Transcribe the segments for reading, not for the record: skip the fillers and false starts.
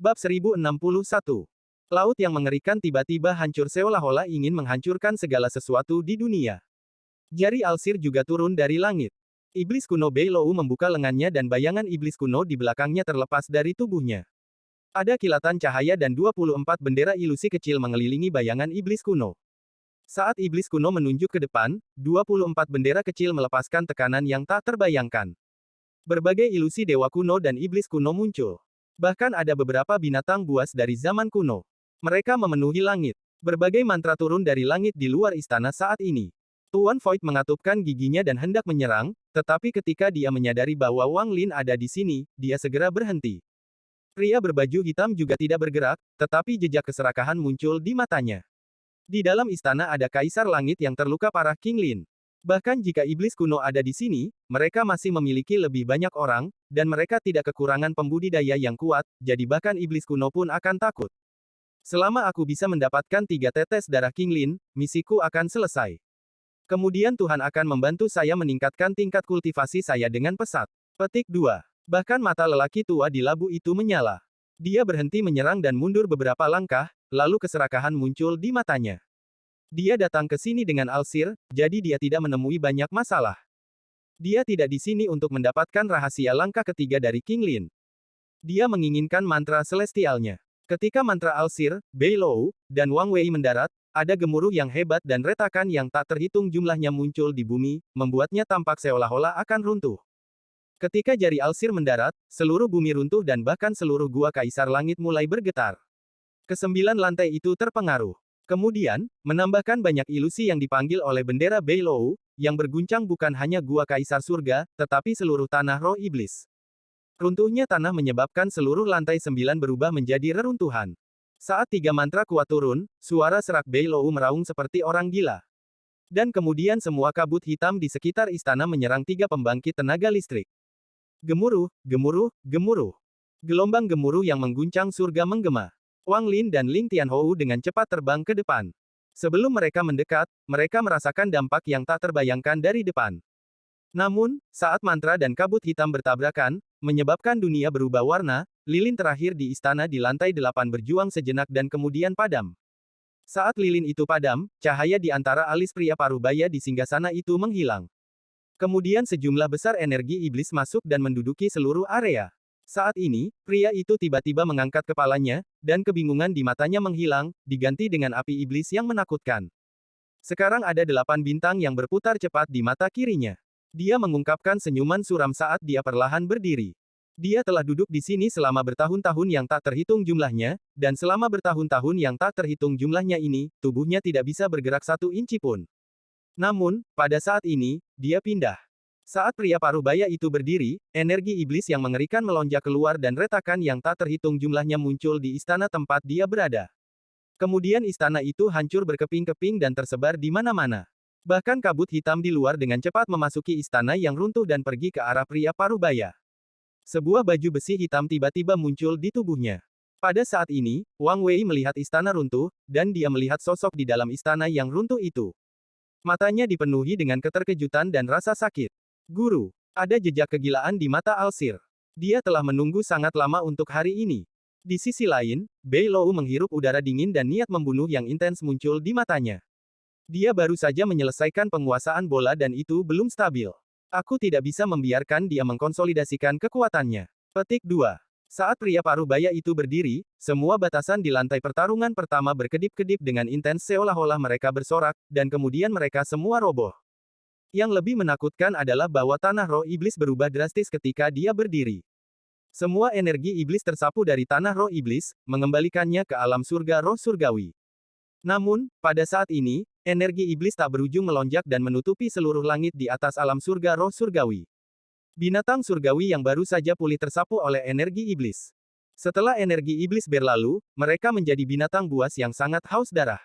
Bab 1061. Laut yang mengerikan tiba-tiba hancur seolah-olah ingin menghancurkan segala sesuatu di dunia. Jari Alsir juga turun dari langit. Iblis kuno Beilou membuka lengannya dan bayangan iblis kuno di belakangnya terlepas dari tubuhnya. Ada kilatan cahaya dan 24 bendera ilusi kecil mengelilingi bayangan iblis kuno. Saat iblis kuno menunjuk ke depan, 24 bendera kecil melepaskan tekanan yang tak terbayangkan. Berbagai ilusi dewa kuno dan iblis kuno muncul. Bahkan ada beberapa binatang buas dari zaman kuno. Mereka memenuhi langit. Berbagai mantra turun dari langit di luar istana saat ini. Tuan Void mengatupkan giginya dan hendak menyerang, tetapi ketika dia menyadari bahwa Wang Lin ada di sini, dia segera berhenti. Pria berbaju hitam juga tidak bergerak, tetapi jejak keserakahan muncul di matanya. Di dalam istana ada Kaisar Langit yang terluka parah King Lin. Bahkan jika iblis kuno ada di sini, mereka masih memiliki lebih banyak orang, dan mereka tidak kekurangan pembudidaya yang kuat, jadi bahkan iblis kuno pun akan takut. Selama aku bisa mendapatkan 3 tetes darah King Lin, misiku akan selesai. Kemudian Tuhan akan membantu saya meningkatkan tingkat kultivasi saya dengan pesat. Petik 2. Bahkan mata lelaki tua di labu itu menyala. Dia berhenti menyerang dan mundur beberapa langkah, lalu keserakahan muncul di matanya. Dia datang ke sini dengan Alsir, jadi dia tidak menemui banyak masalah. Dia tidak di sini untuk mendapatkan rahasia langkah ketiga dari King Lin. Dia menginginkan mantra celestialnya. Ketika mantra Alsir, Beilou, dan Wang Wei mendarat, ada gemuruh yang hebat dan retakan yang tak terhitung jumlahnya muncul di bumi, membuatnya tampak seolah-olah akan runtuh. Ketika jari Alsir mendarat, seluruh bumi runtuh dan bahkan seluruh gua Kaisar Langit mulai bergetar. Kesembilan lantai itu terpengaruh. Kemudian, menambahkan banyak ilusi yang dipanggil oleh bendera Beilou, yang berguncang bukan hanya gua Kaisar Surga, tetapi seluruh tanah roh iblis. Runtuhnya tanah menyebabkan seluruh lantai 9 berubah menjadi reruntuhan. Saat 3 mantra kuat turun, suara serak Beilou meraung seperti orang gila. Dan kemudian semua kabut hitam di sekitar istana menyerang 3 pembangkit tenaga listrik. Gemuruh, gemuruh, gemuruh. Gelombang gemuruh yang mengguncang surga menggema. Wang Lin dan Ling Tianhou dengan cepat terbang ke depan. Sebelum mereka mendekat, mereka merasakan dampak yang tak terbayangkan dari depan. Namun, saat mantra dan kabut hitam bertabrakan, menyebabkan dunia berubah warna, lilin terakhir di istana di lantai 8 berjuang sejenak dan kemudian padam. Saat lilin itu padam, cahaya di antara alis pria parubaya di singgasana itu menghilang. Kemudian sejumlah besar energi iblis masuk dan menduduki seluruh area. Saat ini, pria itu tiba-tiba mengangkat kepalanya, dan kebingungan di matanya menghilang, diganti dengan api iblis yang menakutkan. Sekarang ada 8 bintang yang berputar cepat di mata kirinya. Dia mengungkapkan senyuman suram saat dia perlahan berdiri. Dia telah duduk di sini selama bertahun-tahun yang tak terhitung jumlahnya, dan selama bertahun-tahun yang tak terhitung jumlahnya ini, tubuhnya tidak bisa bergerak 1 inci pun. Namun, pada saat ini, dia pindah. Saat pria parubaya itu berdiri, energi iblis yang mengerikan melonjak keluar dan retakan yang tak terhitung jumlahnya muncul di istana tempat dia berada. Kemudian istana itu hancur berkeping-keping dan tersebar di mana-mana. Bahkan kabut hitam di luar dengan cepat memasuki istana yang runtuh dan pergi ke arah pria parubaya. Sebuah baju besi hitam tiba-tiba muncul di tubuhnya. Pada saat ini, Wang Wei melihat istana runtuh, dan dia melihat sosok di dalam istana yang runtuh itu. Matanya dipenuhi dengan keterkejutan dan rasa sakit. Guru, ada jejak kegilaan di mata Alsir. Dia telah menunggu sangat lama untuk hari ini. Di sisi lain, Beilou menghirup udara dingin dan niat membunuh yang intens muncul di matanya. Dia baru saja menyelesaikan penguasaan bola dan itu belum stabil. Aku tidak bisa membiarkan dia mengkonsolidasikan kekuatannya. Petik 2. Saat pria parubaya itu berdiri, semua batasan di lantai pertarungan pertama berkedip-kedip dengan intens seolah-olah mereka bersorak, dan kemudian mereka semua roboh. Yang lebih menakutkan adalah bahwa tanah roh iblis berubah drastis ketika dia berdiri. Semua energi iblis tersapu dari tanah roh iblis, mengembalikannya ke alam surga roh surgawi. Namun, pada saat ini, energi iblis tak berujung melonjak dan menutupi seluruh langit di atas alam surga roh surgawi. Binatang surgawi yang baru saja pulih tersapu oleh energi iblis. Setelah energi iblis berlalu, mereka menjadi binatang buas yang sangat haus darah.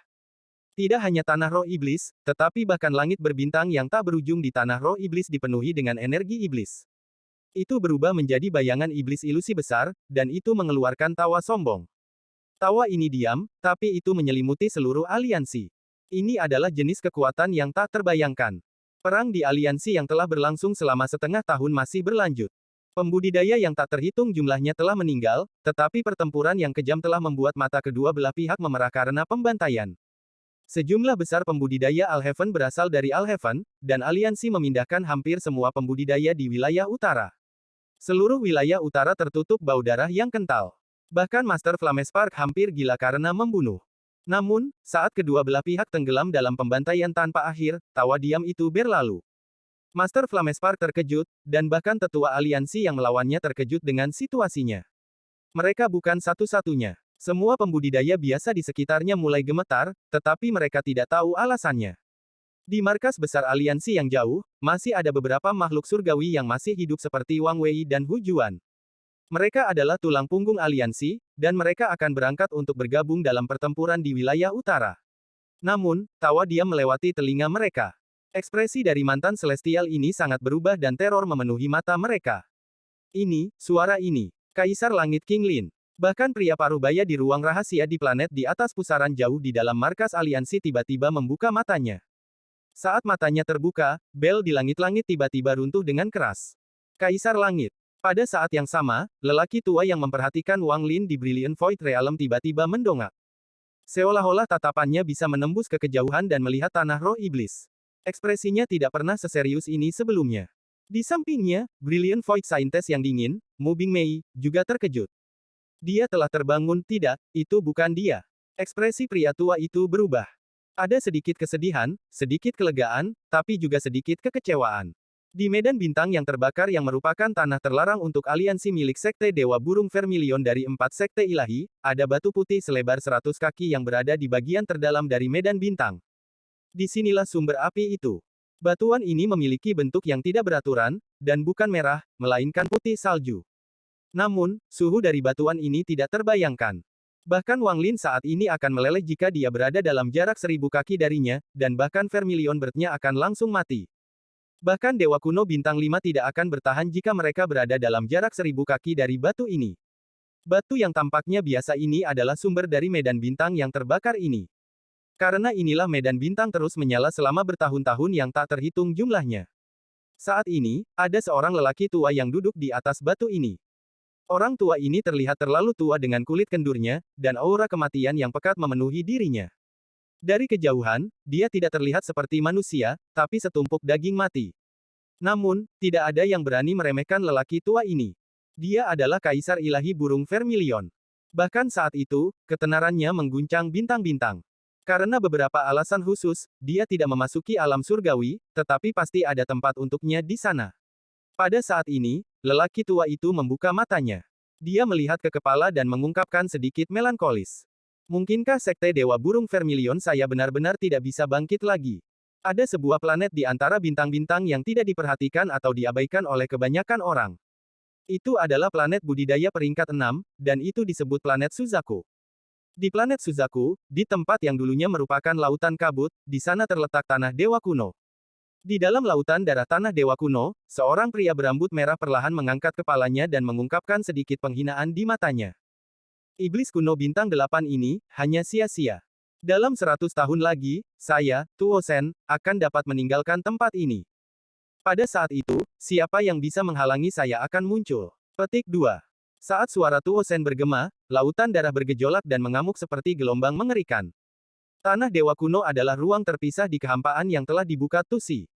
Tidak hanya tanah roh iblis, tetapi bahkan langit berbintang yang tak berujung di tanah roh iblis dipenuhi dengan energi iblis. Itu berubah menjadi bayangan iblis ilusi besar, dan itu mengeluarkan tawa sombong. Tawa ini diam, tapi itu menyelimuti seluruh aliansi. Ini adalah jenis kekuatan yang tak terbayangkan. Perang di aliansi yang telah berlangsung selama setengah tahun masih berlanjut. Pembudidaya yang tak terhitung jumlahnya telah meninggal, tetapi pertempuran yang kejam telah membuat mata kedua belah pihak memerah karena pembantaian. Sejumlah besar pembudidaya Alhaven berasal dari Alhaven, dan aliansi memindahkan hampir semua pembudidaya di wilayah utara. Seluruh wilayah utara tertutup bau darah yang kental. Bahkan Master Flamespark hampir gila karena membunuh. Namun, saat kedua belah pihak tenggelam dalam pembantaian tanpa akhir, tawa diam itu berlalu. Master Flamespark terkejut, dan bahkan tetua aliansi yang melawannya terkejut dengan situasinya. Mereka bukan satu-satunya. Semua pembudidaya biasa di sekitarnya mulai gemetar, tetapi mereka tidak tahu alasannya. Di markas besar aliansi yang jauh, masih ada beberapa makhluk surgawi yang masih hidup seperti Wang Wei dan Hu Juan. Mereka adalah tulang punggung aliansi, dan mereka akan berangkat untuk bergabung dalam pertempuran di wilayah utara. Namun, tawa diam melewati telinga mereka. Ekspresi dari mantan Celestial ini sangat berubah dan teror memenuhi mata mereka. Ini, suara ini. Kaisar Langit King Lin. Bahkan pria parubaya di ruang rahasia di planet di atas pusaran jauh di dalam markas aliansi tiba-tiba membuka matanya. Saat matanya terbuka, bel di langit-langit tiba-tiba runtuh dengan keras. Kaisar Langit. Pada saat yang sama, lelaki tua yang memperhatikan Wang Lin di Brilliant Void Realm tiba-tiba mendongak. Seolah-olah tatapannya bisa menembus ke kejauhan dan melihat tanah roh iblis. Ekspresinya tidak pernah seserius ini sebelumnya. Di sampingnya, Brilliant Void Scientist yang dingin, Mu Bingmei, juga terkejut. Dia telah terbangun, tidak, itu bukan dia. Ekspresi pria tua itu berubah. Ada sedikit kesedihan, sedikit kelegaan, tapi juga sedikit kekecewaan. Di medan bintang yang terbakar yang merupakan tanah terlarang untuk aliansi milik Sekte Dewa Burung Vermilion dari 4 Sekte Ilahi, ada batu putih selebar 100 kaki yang berada di bagian terdalam dari medan bintang. Disinilah sumber api itu. Batuan ini memiliki bentuk yang tidak beraturan, dan bukan merah, melainkan putih salju. Namun, suhu dari batuan ini tidak terbayangkan. Bahkan Wang Lin saat ini akan meleleh jika dia berada dalam jarak 1000 kaki darinya, dan bahkan Vermilion Bird-nya akan langsung mati. Bahkan Dewa Kuno Bintang 5 tidak akan bertahan jika mereka berada dalam jarak 1000 kaki dari batu ini. Batu yang tampaknya biasa ini adalah sumber dari medan bintang yang terbakar ini. Karena inilah medan bintang terus menyala selama bertahun-tahun yang tak terhitung jumlahnya. Saat ini, ada seorang lelaki tua yang duduk di atas batu ini. Orang tua ini terlihat terlalu tua dengan kulit kendurnya, dan aura kematian yang pekat memenuhi dirinya. Dari kejauhan, dia tidak terlihat seperti manusia, tapi setumpuk daging mati. Namun, tidak ada yang berani meremehkan lelaki tua ini. Dia adalah Kaisar Ilahi Burung Vermilion. Bahkan saat itu, ketenarannya mengguncang bintang-bintang. Karena beberapa alasan khusus, dia tidak memasuki alam surgawi, tetapi pasti ada tempat untuknya di sana. Pada saat ini, lelaki tua itu membuka matanya. Dia melihat ke kepala dan mengungkapkan sedikit melankolis. Mungkinkah Sekte Dewa Burung Vermilion saya benar-benar tidak bisa bangkit lagi? Ada sebuah planet di antara bintang-bintang yang tidak diperhatikan atau diabaikan oleh kebanyakan orang. Itu adalah planet budidaya peringkat 6, dan itu disebut planet Suzaku. Di planet Suzaku, di tempat yang dulunya merupakan lautan kabut, di sana terletak tanah Dewa Kuno. Di dalam lautan darah tanah Dewa Kuno, seorang pria berambut merah perlahan mengangkat kepalanya dan mengungkapkan sedikit penghinaan di matanya. Iblis kuno bintang 8 ini, hanya sia-sia. Dalam 100 tahun lagi, saya, Tuo Sen, akan dapat meninggalkan tempat ini. Pada saat itu, siapa yang bisa menghalangi saya akan muncul. Petik 2. Saat suara Tuo Sen bergema, lautan darah bergejolak dan mengamuk seperti gelombang mengerikan. Tanah Dewa Kuno adalah ruang terpisah di kehampaan yang telah dibuka Tusi.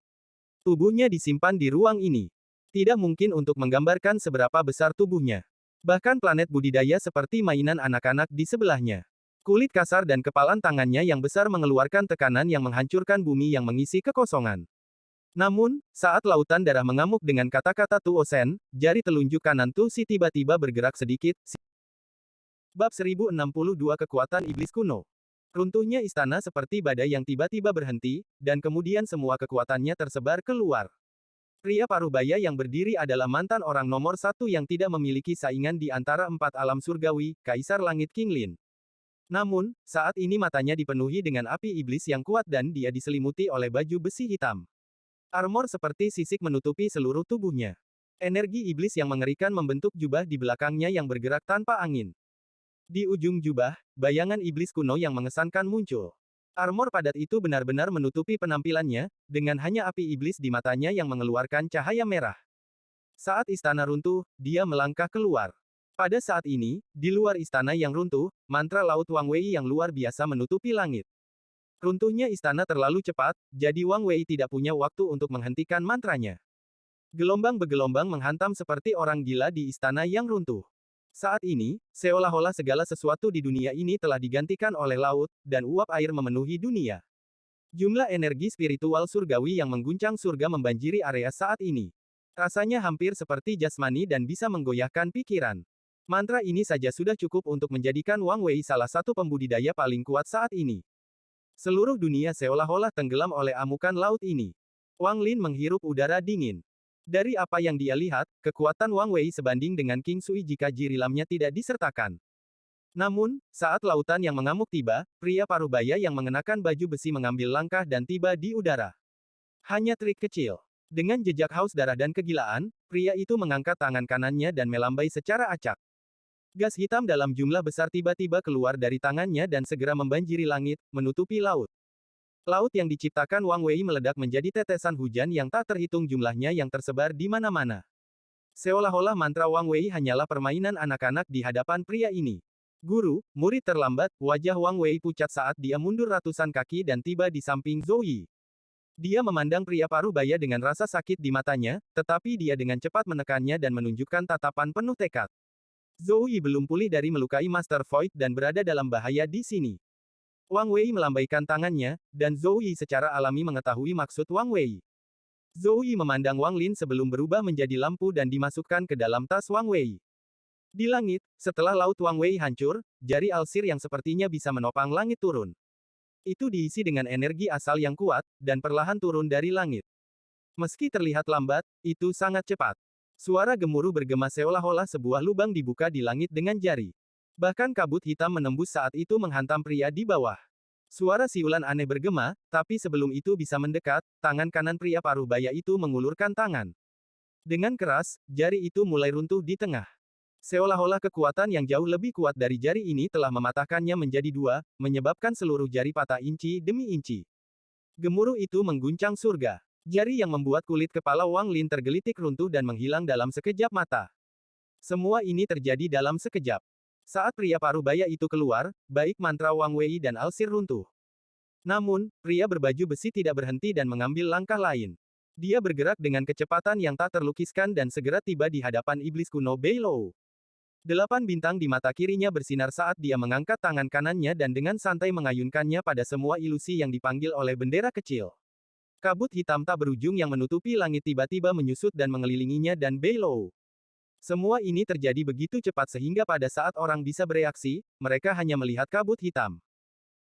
Tubuhnya disimpan di ruang ini. Tidak mungkin untuk menggambarkan seberapa besar tubuhnya. Bahkan planet budidaya seperti mainan anak-anak di sebelahnya. Kulit kasar dan kepalan tangannya yang besar mengeluarkan tekanan yang menghancurkan bumi yang mengisi kekosongan. Namun, saat lautan darah mengamuk dengan kata-kata Tuo Sen, jari telunjuk kanan Tusi tiba-tiba bergerak sedikit. Bab 1062 Kekuatan Iblis Kuno. Runtuhnya istana seperti badai yang tiba-tiba berhenti, dan kemudian semua kekuatannya tersebar keluar. Pria parubaya yang berdiri adalah mantan orang nomor 1 yang tidak memiliki saingan di antara 4 alam surgawi, Kaisar Langit King Lin. Namun, saat ini matanya dipenuhi dengan api iblis yang kuat dan dia diselimuti oleh baju besi hitam. Armor seperti sisik menutupi seluruh tubuhnya. Energi iblis yang mengerikan membentuk jubah di belakangnya yang bergerak tanpa angin. Di ujung jubah, bayangan iblis kuno yang mengesankan muncul. Armor padat itu benar-benar menutupi penampilannya, dengan hanya api iblis di matanya yang mengeluarkan cahaya merah. Saat istana runtuh, dia melangkah keluar. Pada saat ini, di luar istana yang runtuh, mantra Laut Wang Wei yang luar biasa menutupi langit. Runtuhnya istana terlalu cepat, jadi Wang Wei tidak punya waktu untuk menghentikan mantranya. Gelombang bergelombang menghantam seperti orang gila di istana yang runtuh. Saat ini, seolah-olah segala sesuatu di dunia ini telah digantikan oleh laut, dan uap air memenuhi dunia. Jumlah energi spiritual surgawi yang mengguncang surga membanjiri area saat ini. Rasanya hampir seperti jasmani dan bisa menggoyahkan pikiran. Mantra ini saja sudah cukup untuk menjadikan Wang Wei salah satu pembudidaya paling kuat saat ini. Seluruh dunia seolah-olah tenggelam oleh amukan laut ini. Wang Lin menghirup udara dingin. Dari apa yang dia lihat, kekuatan Wang Wei sebanding dengan King Sui jika jirilamnya tidak disertakan. Namun, saat lautan yang mengamuk tiba, pria parubaya yang mengenakan baju besi mengambil langkah dan tiba di udara. Hanya trik kecil. Dengan jejak haus darah dan kegilaan, pria itu mengangkat tangan kanannya dan melambai secara acak. Gas hitam dalam jumlah besar tiba-tiba keluar dari tangannya dan segera membanjiri langit, menutupi laut. Laut yang diciptakan Wang Wei meledak menjadi tetesan hujan yang tak terhitung jumlahnya yang tersebar di mana-mana. Seolah-olah mantra Wang Wei hanyalah permainan anak-anak di hadapan pria ini. Guru, murid terlambat, wajah Wang Wei pucat saat dia mundur ratusan kaki dan tiba di samping Zhou Yi. Dia memandang pria parubaya dengan rasa sakit di matanya, tetapi dia dengan cepat menekannya dan menunjukkan tatapan penuh tekad. Zhou Yi belum pulih dari melukai Master Void dan berada dalam bahaya di sini. Wang Wei melambaikan tangannya, dan Zhou Yi secara alami mengetahui maksud Wang Wei. Zhou Yi memandang Wang Lin sebelum berubah menjadi lampu dan dimasukkan ke dalam tas Wang Wei. Di langit, setelah laut Wang Wei hancur, jari Alsir yang sepertinya bisa menopang langit turun. Itu diisi dengan energi asal yang kuat, dan perlahan turun dari langit. Meski terlihat lambat, itu sangat cepat. Suara gemuruh bergema seolah-olah sebuah lubang dibuka di langit dengan jari. Bahkan kabut hitam menembus saat itu menghantam pria di bawah. Suara siulan aneh bergema, tapi sebelum itu bisa mendekat, tangan kanan pria parubaya itu mengulurkan tangan. Dengan keras, jari itu mulai runtuh di tengah. Seolah-olah kekuatan yang jauh lebih kuat dari jari ini telah mematahkannya menjadi dua, menyebabkan seluruh jari patah inci demi inci. Gemuruh itu mengguncang surga. Jari yang membuat kulit kepala Wang Lin tergelitik runtuh dan menghilang dalam sekejap mata. Semua ini terjadi dalam sekejap. Saat pria parubaya itu keluar, baik mantra Wang Wei dan Alsir runtuh. Namun, pria berbaju besi tidak berhenti dan mengambil langkah lain. Dia bergerak dengan kecepatan yang tak terlukiskan dan segera tiba di hadapan iblis kuno Bei Lou. 8 bintang di mata kirinya bersinar saat dia mengangkat tangan kanannya dan dengan santai mengayunkannya pada semua ilusi yang dipanggil oleh bendera kecil. Kabut hitam tak berujung yang menutupi langit tiba-tiba menyusut dan mengelilinginya dan Bei Lou. Semua ini terjadi begitu cepat sehingga pada saat orang bisa bereaksi, mereka hanya melihat kabut hitam.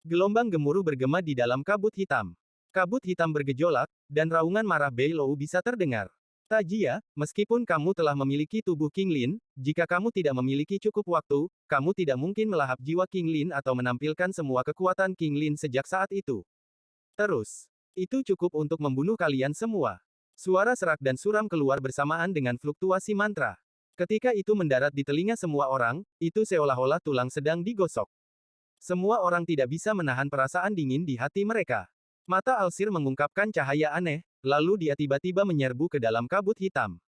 Gelombang gemuruh bergema di dalam kabut hitam. Kabut hitam bergejolak, dan raungan marah Bei Lou bisa terdengar. Tajia, meskipun kamu telah memiliki tubuh King Lin, jika kamu tidak memiliki cukup waktu, kamu tidak mungkin melahap jiwa King Lin atau menampilkan semua kekuatan King Lin sejak saat itu. Terus. Itu cukup untuk membunuh kalian semua. Suara serak dan suram keluar bersamaan dengan fluktuasi mantra. Ketika itu mendarat di telinga semua orang, itu seolah-olah tulang sedang digosok. Semua orang tidak bisa menahan perasaan dingin di hati mereka. Mata Alsir mengungkapkan cahaya aneh, lalu dia tiba-tiba menyerbu ke dalam kabut hitam.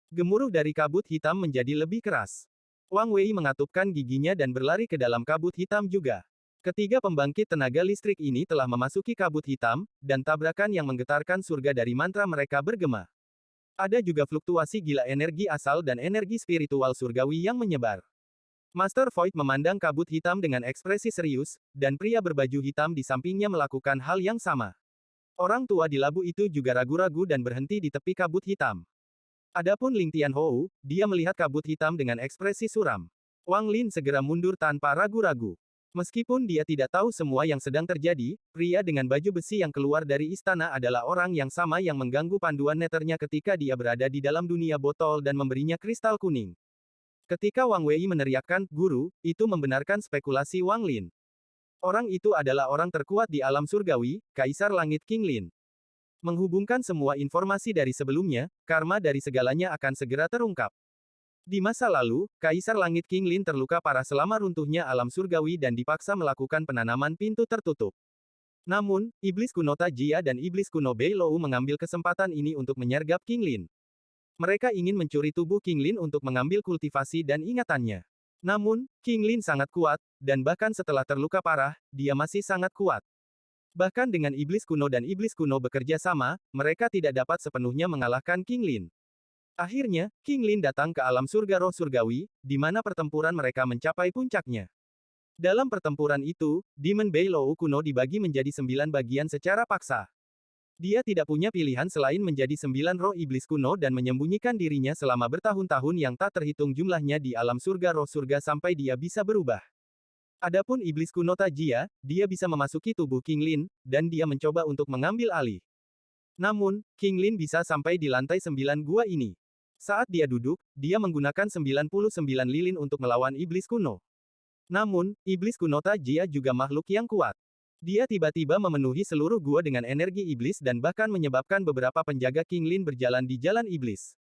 Gemuruh dari kabut hitam menjadi lebih keras. Wang Wei mengatupkan giginya dan berlari ke dalam kabut hitam juga. Ketiga pembangkit tenaga listrik ini telah memasuki kabut hitam, dan tabrakan yang menggetarkan surga dari mantra mereka bergema. Ada juga fluktuasi gila energi asal dan energi spiritual surgawi yang menyebar. Master Void memandang kabut hitam dengan ekspresi serius, dan pria berbaju hitam di sampingnya melakukan hal yang sama. Orang tua di labu itu juga ragu-ragu dan berhenti di tepi kabut hitam. Adapun Ling Tianhou, dia melihat kabut hitam dengan ekspresi suram. Wang Lin segera mundur tanpa ragu-ragu. Meskipun dia tidak tahu semua yang sedang terjadi, pria dengan baju besi yang keluar dari istana adalah orang yang sama yang mengganggu panduan neternya ketika dia berada di dalam dunia botol dan memberinya kristal kuning. Ketika Wang Wei meneriakkan, "Guru," itu membenarkan spekulasi Wang Lin. Orang itu adalah orang terkuat di alam surgawi, Kaisar Langit King Lin. Menghubungkan semua informasi dari sebelumnya, karma dari segalanya akan segera terungkap. Di masa lalu, Kaisar Langit King Lin terluka parah selama runtuhnya alam surgawi dan dipaksa melakukan penanaman pintu tertutup. Namun, iblis kuno Tajia dan iblis kuno Bei Lou mengambil kesempatan ini untuk menyergap King Lin. Mereka ingin mencuri tubuh King Lin untuk mengambil kultivasi dan ingatannya. Namun, King Lin sangat kuat, dan bahkan setelah terluka parah, dia masih sangat kuat. Bahkan dengan iblis kuno dan iblis kuno bekerja sama, mereka tidak dapat sepenuhnya mengalahkan King Lin. Akhirnya, King Lin datang ke alam surga roh surgawi, di mana pertempuran mereka mencapai puncaknya. Dalam pertempuran itu, Demon Bei Lou kuno dibagi menjadi 9 bagian secara paksa. Dia tidak punya pilihan selain menjadi 9 roh iblis kuno dan menyembunyikan dirinya selama bertahun-tahun yang tak terhitung jumlahnya di alam surga roh surga sampai dia bisa berubah. Adapun iblis kuno Tajia, dia bisa memasuki tubuh King Lin, dan dia mencoba untuk mengambil alih. Namun, King Lin bisa sampai di lantai 9 gua ini. Saat dia duduk, dia menggunakan 99 lilin untuk melawan iblis kuno. Namun, iblis kuno Tajia juga makhluk yang kuat. Dia tiba-tiba memenuhi seluruh gua dengan energi iblis dan bahkan menyebabkan beberapa penjaga King Lin berjalan di jalan iblis.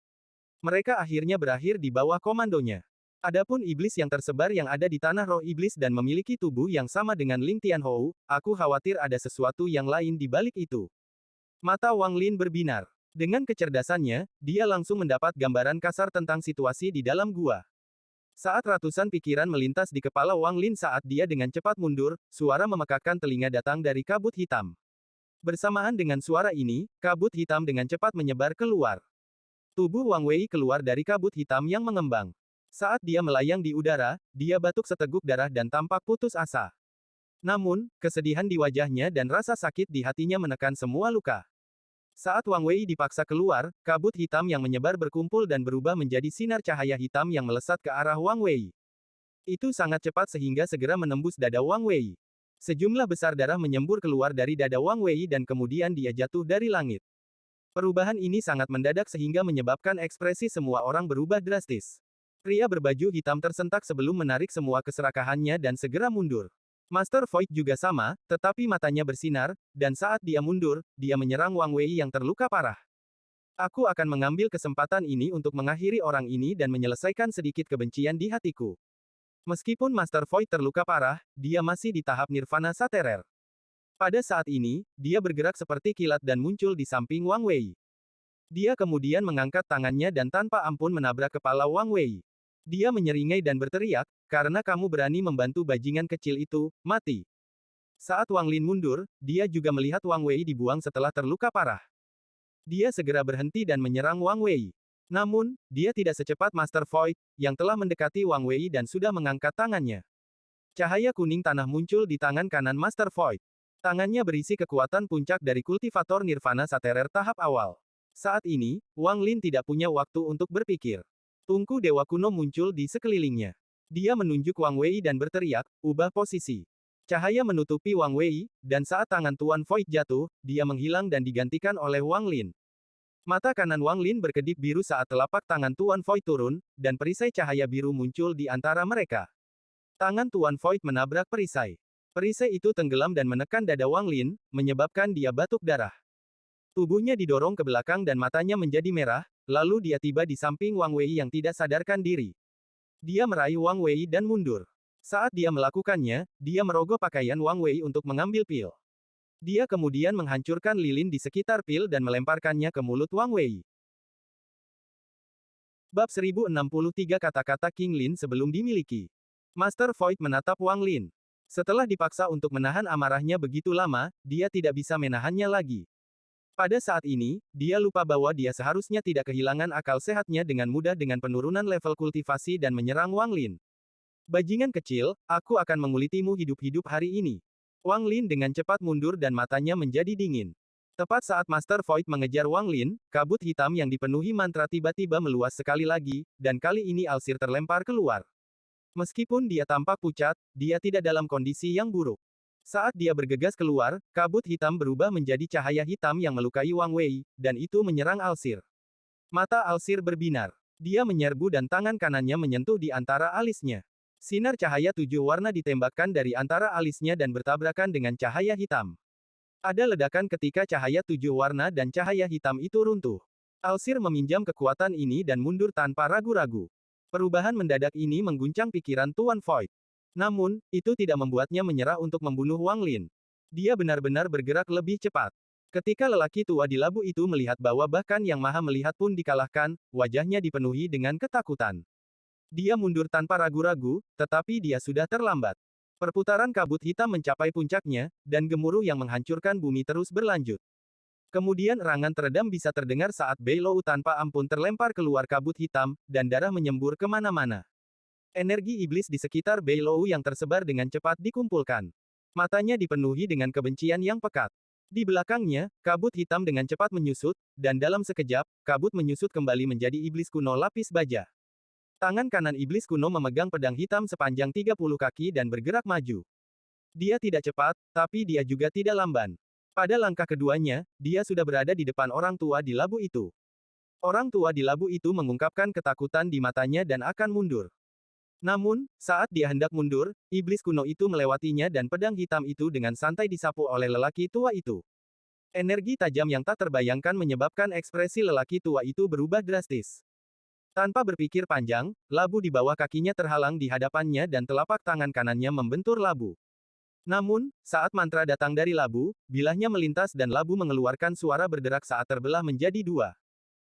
Mereka akhirnya berakhir di bawah komandonya. Adapun iblis yang tersebar yang ada di tanah roh iblis dan memiliki tubuh yang sama dengan Ling Tianhou, aku khawatir ada sesuatu yang lain di balik itu. Mata Wang Lin berbinar. Dengan kecerdasannya, dia langsung mendapat gambaran kasar tentang situasi di dalam gua. Saat ratusan pikiran melintas di kepala Wang Lin saat dia dengan cepat mundur, suara memekakkan telinga datang dari kabut hitam. Bersamaan dengan suara ini, kabut hitam dengan cepat menyebar keluar. Tubuh Wang Wei keluar dari kabut hitam yang mengembang. Saat dia melayang di udara, dia batuk seteguk darah dan tampak putus asa. Namun, kesedihan di wajahnya dan rasa sakit di hatinya menekan semua luka. Saat Wang Wei dipaksa keluar, kabut hitam yang menyebar berkumpul dan berubah menjadi sinar cahaya hitam yang melesat ke arah Wang Wei. Itu sangat cepat sehingga segera menembus dada Wang Wei. Sejumlah besar darah menyembur keluar dari dada Wang Wei dan kemudian dia jatuh dari langit. Perubahan ini sangat mendadak sehingga menyebabkan ekspresi semua orang berubah drastis. Pria berbaju hitam tersentak sebelum menarik semua keserakahannya dan segera mundur. Master Void juga sama, tetapi matanya bersinar, dan saat dia mundur, dia menyerang Wang Wei yang terluka parah. Aku akan mengambil kesempatan ini untuk mengakhiri orang ini dan menyelesaikan sedikit kebencian di hatiku. Meskipun Master Void terluka parah, dia masih di tahap Nirvana Saterer. Pada saat ini, dia bergerak seperti kilat dan muncul di samping Wang Wei. Dia kemudian mengangkat tangannya dan tanpa ampun menabrak kepala Wang Wei. Dia menyeringai dan berteriak, karena kamu berani membantu bajingan kecil itu, mati. Saat Wang Lin mundur, dia juga melihat Wang Wei dibuang setelah terluka parah. Dia segera berhenti dan menyerang Wang Wei. Namun, dia tidak secepat Master Void, yang telah mendekati Wang Wei dan sudah mengangkat tangannya. Cahaya kuning tanah muncul di tangan kanan Master Void. Tangannya berisi kekuatan puncak dari kultivator Nirvana Saterer tahap awal. Saat ini, Wang Lin tidak punya waktu untuk berpikir. Tungku Dewa Kuno muncul di sekelilingnya. Dia menunjuk Wang Wei dan berteriak, ubah posisi. Cahaya menutupi Wang Wei, dan saat tangan Tuan Void jatuh, dia menghilang dan digantikan oleh Wang Lin. Mata kanan Wang Lin berkedip biru saat telapak tangan Tuan Void turun, dan perisai cahaya biru muncul di antara mereka. Tangan Tuan Void menabrak perisai. Perisai itu tenggelam dan menekan dada Wang Lin, menyebabkan dia batuk darah. Tubuhnya didorong ke belakang dan matanya menjadi merah, lalu dia tiba di samping Wang Wei yang tidak sadarkan diri. Dia meraih Wang Wei dan mundur. Saat dia melakukannya, dia merogoh pakaian Wang Wei untuk mengambil pil. Dia kemudian menghancurkan lilin di sekitar pil dan melemparkannya ke mulut Wang Wei. Bab 1063 kata-kata King Lin sebelum dimiliki. Master Void menatap Wang Lin. Setelah dipaksa untuk menahan amarahnya begitu lama, dia tidak bisa menahannya lagi. Pada saat ini, dia lupa bahwa dia seharusnya tidak kehilangan akal sehatnya dengan mudah dengan penurunan level kultivasi dan menyerang Wang Lin. Bajingan kecil, aku akan mengulitimu hidup-hidup hari ini. Wang Lin dengan cepat mundur dan matanya menjadi dingin. Tepat saat Master Void mengejar Wang Lin, kabut hitam yang dipenuhi mantra tiba-tiba meluas sekali lagi, dan kali ini Alsir terlempar keluar. Meskipun dia tampak pucat, dia tidak dalam kondisi yang buruk. Saat dia bergegas keluar, kabut hitam berubah menjadi cahaya hitam yang melukai Wang Wei, dan itu menyerang Alsir. Mata Alsir berbinar. Dia menyerbu dan tangan kanannya menyentuh di antara alisnya. Sinar cahaya 7 warna ditembakkan dari antara alisnya dan bertabrakan dengan cahaya hitam. Ada ledakan ketika cahaya 7 warna dan cahaya hitam itu runtuh. Alsir meminjam kekuatan ini dan mundur tanpa ragu-ragu. Perubahan mendadak ini mengguncang pikiran Tuan Void. Namun, itu tidak membuatnya menyerah untuk membunuh Wang Lin. Dia benar-benar bergerak lebih cepat. Ketika lelaki tua di labu itu melihat bahwa bahkan Yang Maha Melihat pun dikalahkan, wajahnya dipenuhi dengan ketakutan. Dia mundur tanpa ragu-ragu, tetapi dia sudah terlambat. Perputaran kabut hitam mencapai puncaknya, dan gemuruh yang menghancurkan bumi terus berlanjut. Kemudian erangan teredam bisa terdengar saat Beilou tanpa ampun terlempar keluar kabut hitam, dan darah menyembur kemana-mana. Energi iblis di sekitar Beilou yang tersebar dengan cepat dikumpulkan. Matanya dipenuhi dengan kebencian yang pekat. Di belakangnya, kabut hitam dengan cepat menyusut, dan dalam sekejap, kabut menyusut kembali menjadi iblis kuno lapis baja. Tangan kanan iblis kuno memegang pedang hitam sepanjang 30 kaki dan bergerak maju. Dia tidak cepat, tapi dia juga tidak lamban. Pada langkah keduanya, dia sudah berada di depan orang tua di labu itu. Orang tua di labu itu mengungkapkan ketakutan di matanya dan akan mundur. Namun, saat dia hendak mundur, iblis kuno itu melewatinya dan pedang hitam itu dengan santai disapu oleh lelaki tua itu. Energi tajam yang tak terbayangkan menyebabkan ekspresi lelaki tua itu berubah drastis. Tanpa berpikir panjang, labu di bawah kakinya terhalang di hadapannya dan telapak tangan kanannya membentur labu. Namun, saat mantra datang dari labu, bilahnya melintas dan labu mengeluarkan suara berderak saat terbelah menjadi dua.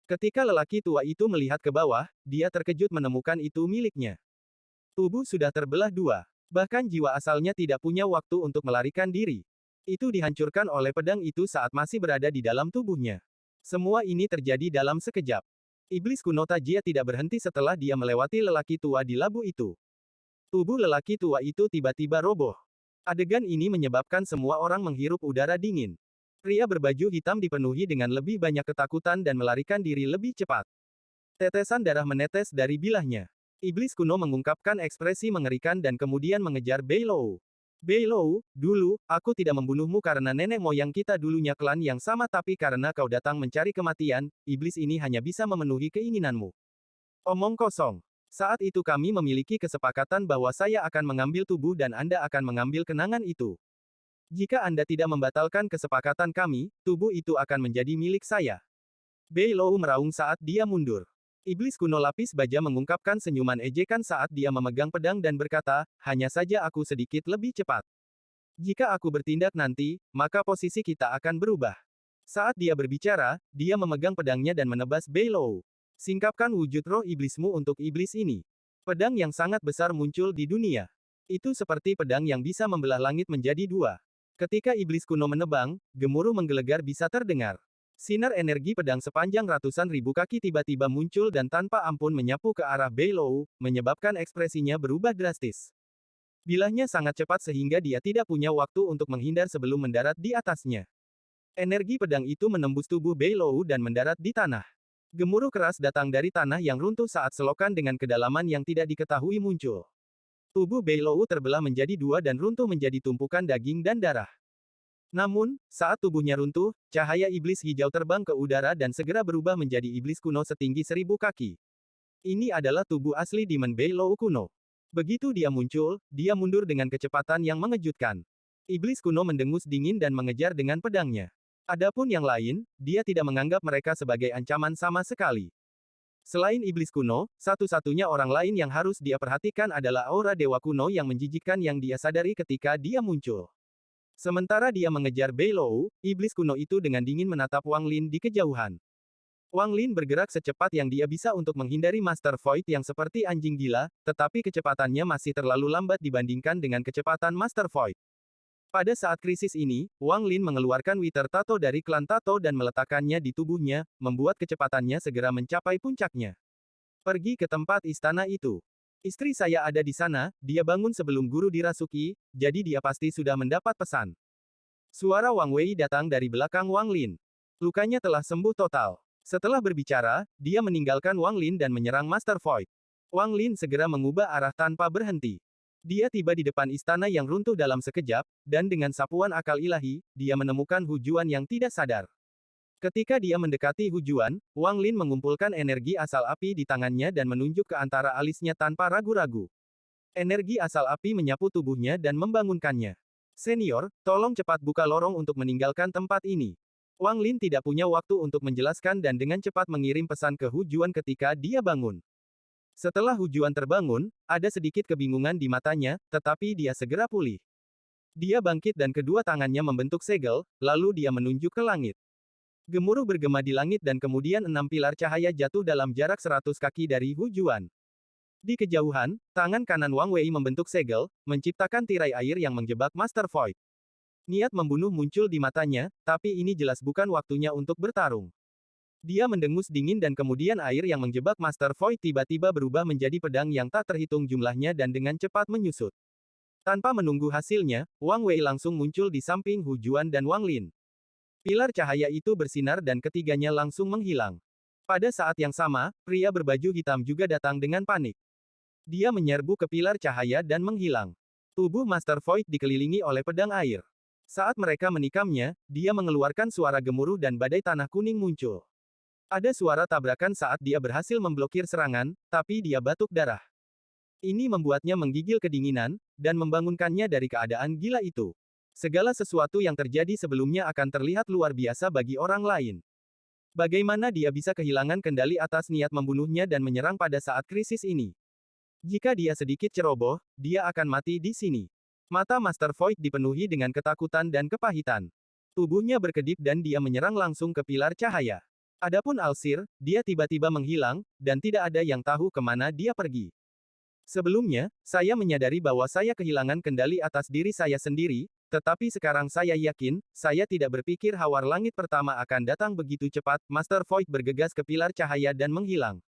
Ketika lelaki tua itu melihat ke bawah, dia terkejut menemukan itu miliknya. Tubuh sudah terbelah dua. Bahkan jiwa asalnya tidak punya waktu untuk melarikan diri. Itu dihancurkan oleh pedang itu saat masih berada di dalam tubuhnya. Semua ini terjadi dalam sekejap. Iblis kuno Tajia tidak berhenti setelah dia melewati lelaki tua di labu itu. Tubuh lelaki tua itu tiba-tiba roboh. Adegan ini menyebabkan semua orang menghirup udara dingin. Pria berbaju hitam dipenuhi dengan lebih banyak ketakutan dan melarikan diri lebih cepat. Tetesan darah menetes dari bilahnya. Iblis kuno mengungkapkan ekspresi mengerikan dan kemudian mengejar Beilou. Beilou, dulu, aku tidak membunuhmu karena nenek moyang kita dulunya klan yang sama tapi karena kau datang mencari kematian, iblis ini hanya bisa memenuhi keinginanmu. Omong kosong. Saat itu kami memiliki kesepakatan bahwa saya akan mengambil tubuh dan Anda akan mengambil kenangan itu. Jika Anda tidak membatalkan kesepakatan kami, tubuh itu akan menjadi milik saya. Beilou meraung saat dia mundur. Iblis kuno lapis baja mengungkapkan senyuman ejekan saat dia memegang pedang dan berkata, hanya saja aku sedikit lebih cepat. Jika aku bertindak nanti, maka posisi kita akan berubah. Saat dia berbicara, dia memegang pedangnya dan menebas Beilou. Singkapkan wujud roh iblismu untuk iblis ini. Pedang yang sangat besar muncul di dunia. Itu seperti pedang yang bisa membelah langit menjadi dua. Ketika iblis kuno menebang, gemuruh menggelegar bisa terdengar. Sinar energi pedang sepanjang ratusan ribu kaki tiba-tiba muncul dan tanpa ampun menyapu ke arah Beilou, menyebabkan ekspresinya berubah drastis. Bilahnya sangat cepat sehingga dia tidak punya waktu untuk menghindar sebelum mendarat di atasnya. Energi pedang itu menembus tubuh Beilou dan mendarat di tanah. Gemuruh keras datang dari tanah yang runtuh saat selokan dengan kedalaman yang tidak diketahui muncul. Tubuh Beilou terbelah menjadi dua dan runtuh menjadi tumpukan daging dan darah. Namun, saat tubuhnya runtuh, cahaya iblis hijau terbang ke udara dan segera berubah menjadi iblis kuno setinggi 1000 kaki. Ini adalah tubuh asli Demon Beilou kuno. Begitu dia muncul, dia mundur dengan kecepatan yang mengejutkan. Iblis kuno mendengus dingin dan mengejar dengan pedangnya. Adapun yang lain, dia tidak menganggap mereka sebagai ancaman sama sekali. Selain iblis kuno, satu-satunya orang lain yang harus dia perhatikan adalah aura dewa kuno yang menjijikkan yang dia sadari ketika dia muncul. Sementara dia mengejar Beilou, iblis kuno itu dengan dingin menatap Wang Lin di kejauhan. Wang Lin bergerak secepat yang dia bisa untuk menghindari Master Void yang seperti anjing gila, tetapi kecepatannya masih terlalu lambat dibandingkan dengan kecepatan Master Void. Pada saat krisis ini, Wang Lin mengeluarkan Wither Tato dari klan Tato dan meletakkannya di tubuhnya, membuat kecepatannya segera mencapai puncaknya. Pergi ke tempat istana itu. Istri saya ada di sana, dia bangun sebelum guru dirasuki, jadi dia pasti sudah mendapat pesan. Suara Wang Wei datang dari belakang Wang Lin. Lukanya telah sembuh total. Setelah berbicara, dia meninggalkan Wang Lin dan menyerang Master Void. Wang Lin segera mengubah arah tanpa berhenti. Dia tiba di depan istana yang runtuh dalam sekejap, dan dengan sapuan akal ilahi, dia menemukan Hu Juan yang tidak sadar. Ketika dia mendekati Hu Juan, Wang Lin mengumpulkan energi asal api di tangannya dan menunjuk ke antara alisnya tanpa ragu-ragu. Energi asal api menyapu tubuhnya dan membangunkannya. Senior, tolong cepat buka lorong untuk meninggalkan tempat ini. Wang Lin tidak punya waktu untuk menjelaskan dan dengan cepat mengirim pesan ke Hu Juan ketika dia bangun. Setelah Hu Juan terbangun, ada sedikit kebingungan di matanya, tetapi dia segera pulih. Dia bangkit dan kedua tangannya membentuk segel, lalu dia menunjuk ke langit. Gemuruh bergema di langit dan kemudian 6 pilar cahaya jatuh dalam jarak 100 kaki dari Hu Juan. Di kejauhan, tangan kanan Wang Wei membentuk segel, menciptakan tirai air yang menjebak Master Void. Niat membunuh muncul di matanya, tapi ini jelas bukan waktunya untuk bertarung. Dia mendengus dingin dan kemudian air yang menjebak Master Void tiba-tiba berubah menjadi pedang yang tak terhitung jumlahnya dan dengan cepat menyusut. Tanpa menunggu hasilnya, Wang Wei langsung muncul di samping Hu Juan dan Wang Lin. Pilar cahaya itu bersinar dan ketiganya langsung menghilang. Pada saat yang sama, pria berbaju hitam juga datang dengan panik. Dia menyerbu ke pilar cahaya dan menghilang. Tubuh Master Void dikelilingi oleh pedang air. Saat mereka menikamnya, dia mengeluarkan suara gemuruh dan badai tanah kuning muncul. Ada suara tabrakan saat dia berhasil memblokir serangan, tapi dia batuk darah. Ini membuatnya menggigil kedinginan, dan membangunkannya dari keadaan gila itu. Segala sesuatu yang terjadi sebelumnya akan terlihat luar biasa bagi orang lain. Bagaimana dia bisa kehilangan kendali atas niat membunuhnya dan menyerang pada saat krisis ini? Jika dia sedikit ceroboh, dia akan mati di sini. Mata Master Void dipenuhi dengan ketakutan dan kepahitan. Tubuhnya berkedip dan dia menyerang langsung ke pilar cahaya. Adapun Alsir, dia tiba-tiba menghilang, dan tidak ada yang tahu kemana dia pergi. Sebelumnya, saya menyadari bahwa saya kehilangan kendali atas diri saya sendiri, tetapi sekarang saya yakin, saya tidak berpikir Hawar Langit pertama akan datang begitu cepat. Master Void bergegas ke pilar cahaya dan menghilang.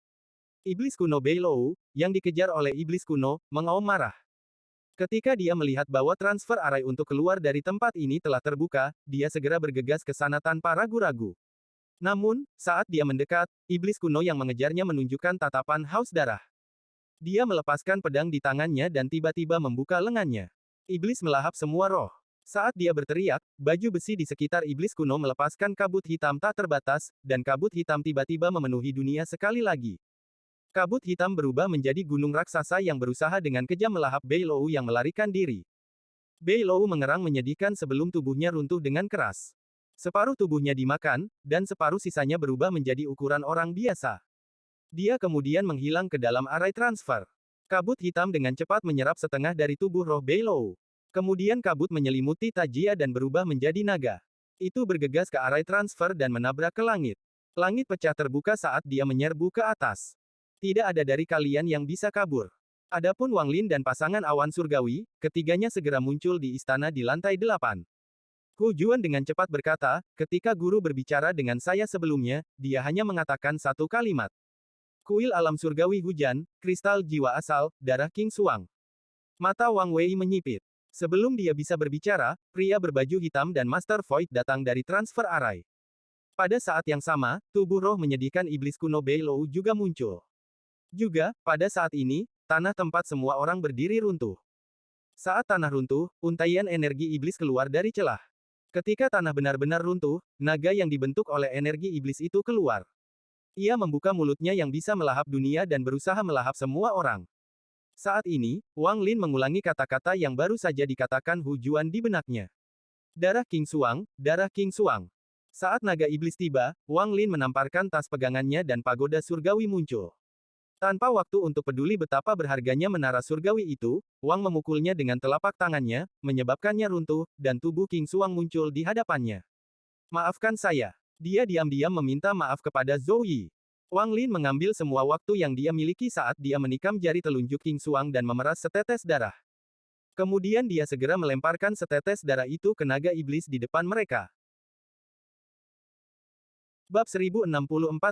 Iblis kuno Beilou, yang dikejar oleh iblis kuno, mengaum marah. Ketika dia melihat bahwa transfer arai untuk keluar dari tempat ini telah terbuka, dia segera bergegas ke sana tanpa ragu-ragu. Namun, saat dia mendekat, iblis kuno yang mengejarnya menunjukkan tatapan haus darah. Dia melepaskan pedang di tangannya dan tiba-tiba membuka lengannya. Iblis melahap semua roh. Saat dia berteriak, baju besi di sekitar iblis kuno melepaskan kabut hitam tak terbatas, dan kabut hitam tiba-tiba memenuhi dunia sekali lagi. Kabut hitam berubah menjadi gunung raksasa yang berusaha dengan kejam melahap Beilou yang melarikan diri. Beilou mengerang menyedihkan sebelum tubuhnya runtuh dengan keras. Separuh tubuhnya dimakan, dan separuh sisanya berubah menjadi ukuran orang biasa. Dia kemudian menghilang ke dalam arai transfer. Kabut hitam dengan cepat menyerap setengah dari tubuh roh Beilou. Kemudian kabut menyelimuti Tajia dan berubah menjadi naga. Itu bergegas ke arai transfer dan menabrak ke langit. Langit pecah terbuka saat dia menyerbu ke atas. Tidak ada dari kalian yang bisa kabur. Adapun Wang Lin dan pasangan awan surgawi, ketiganya segera muncul di istana di lantai 8. Hu Juan dengan cepat berkata, ketika guru berbicara dengan saya sebelumnya, dia hanya mengatakan satu kalimat. Kuil alam surgawi hujan, kristal jiwa asal, darah King Suang. Mata Wang Wei menyipit. Sebelum dia bisa berbicara, pria berbaju hitam dan Master Void datang dari transfer arai. Pada saat yang sama, tubuh roh menyedihkan iblis kuno Beilou juga muncul. Juga, pada saat ini, tanah tempat semua orang berdiri runtuh. Saat tanah runtuh, untaian energi iblis keluar dari celah. Ketika tanah benar-benar runtuh, naga yang dibentuk oleh energi iblis itu keluar. Ia membuka mulutnya yang bisa melahap dunia dan berusaha melahap semua orang. Saat ini, Wang Lin mengulangi kata-kata yang baru saja dikatakan Hu Juan di benaknya. Darah King Suang, darah King Suang. Saat naga iblis tiba, Wang Lin menamparkan tas pegangannya dan pagoda surgawi muncul. Tanpa waktu untuk peduli betapa berharganya menara surgawi itu, Wang memukulnya dengan telapak tangannya, menyebabkannya runtuh, dan tubuh King Suang muncul di hadapannya. Maafkan saya. Dia diam-diam meminta maaf kepada Zhou Yi. Wang Lin mengambil semua waktu yang dia miliki saat dia menikam jari telunjuk King Suang dan memeras setetes darah. Kemudian dia segera melemparkan setetes darah itu ke naga iblis di depan mereka. Bab 1064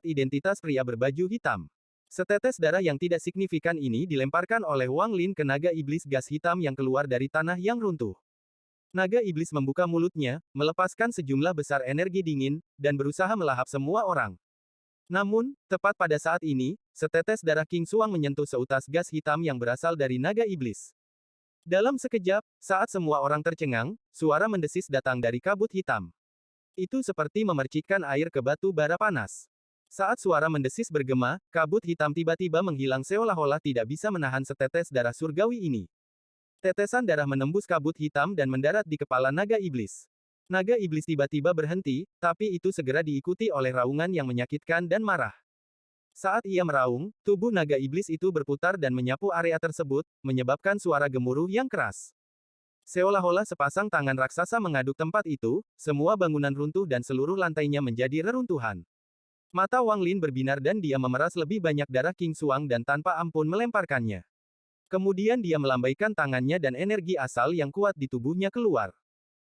Identitas pria berbaju hitam. Setetes darah yang tidak signifikan ini dilemparkan oleh Wang Lin ke naga iblis gas hitam yang keluar dari tanah yang runtuh. Naga iblis membuka mulutnya, melepaskan sejumlah besar energi dingin, dan berusaha melahap semua orang. Namun, tepat pada saat ini, setetes darah King Suang menyentuh seutas gas hitam yang berasal dari naga iblis. Dalam sekejap, saat semua orang tercengang, suara mendesis datang dari kabut hitam. Itu seperti memercikkan air ke batu bara panas. Saat suara mendesis bergema, kabut hitam tiba-tiba menghilang seolah-olah tidak bisa menahan setetes darah surgawi ini. Tetesan darah menembus kabut hitam dan mendarat di kepala naga iblis. Naga iblis tiba-tiba berhenti, tapi itu segera diikuti oleh raungan yang menyakitkan dan marah. Saat ia meraung, tubuh naga iblis itu berputar dan menyapu area tersebut, menyebabkan suara gemuruh yang keras. Seolah-olah sepasang tangan raksasa mengaduk tempat itu, semua bangunan runtuh dan seluruh lantainya menjadi reruntuhan. Mata Wang Lin berbinar dan dia memeras lebih banyak darah King Xuang dan tanpa ampun melemparkannya. Kemudian dia melambaikan tangannya dan energi asal yang kuat di tubuhnya keluar.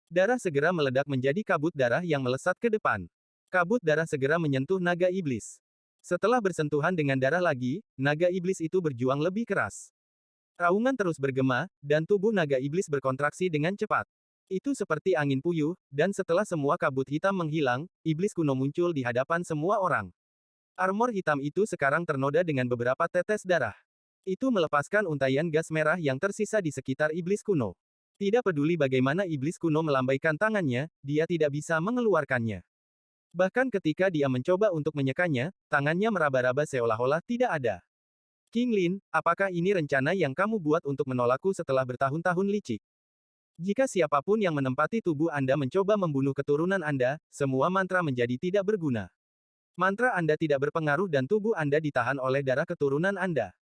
Darah segera meledak menjadi kabut darah yang melesat ke depan. Kabut darah segera menyentuh naga iblis. Setelah bersentuhan dengan darah lagi, naga iblis itu berjuang lebih keras. Raungan terus bergema, dan tubuh naga iblis berkontraksi dengan cepat. Itu seperti angin puyuh, dan setelah semua kabut hitam menghilang, iblis kuno muncul di hadapan semua orang. Armor hitam itu sekarang ternoda dengan beberapa tetes darah. Itu melepaskan untaian gas merah yang tersisa di sekitar iblis kuno. Tidak peduli bagaimana iblis kuno melambaikan tangannya, dia tidak bisa mengeluarkannya. Bahkan ketika dia mencoba untuk menyekanya, tangannya meraba-raba seolah-olah tidak ada. King Lin, apakah ini rencana yang kamu buat untuk menolakku setelah bertahun-tahun licik? Jika siapapun yang menempati tubuh Anda mencoba membunuh keturunan Anda, semua mantra menjadi tidak berguna. Mantra Anda tidak berpengaruh dan tubuh Anda ditahan oleh darah keturunan Anda.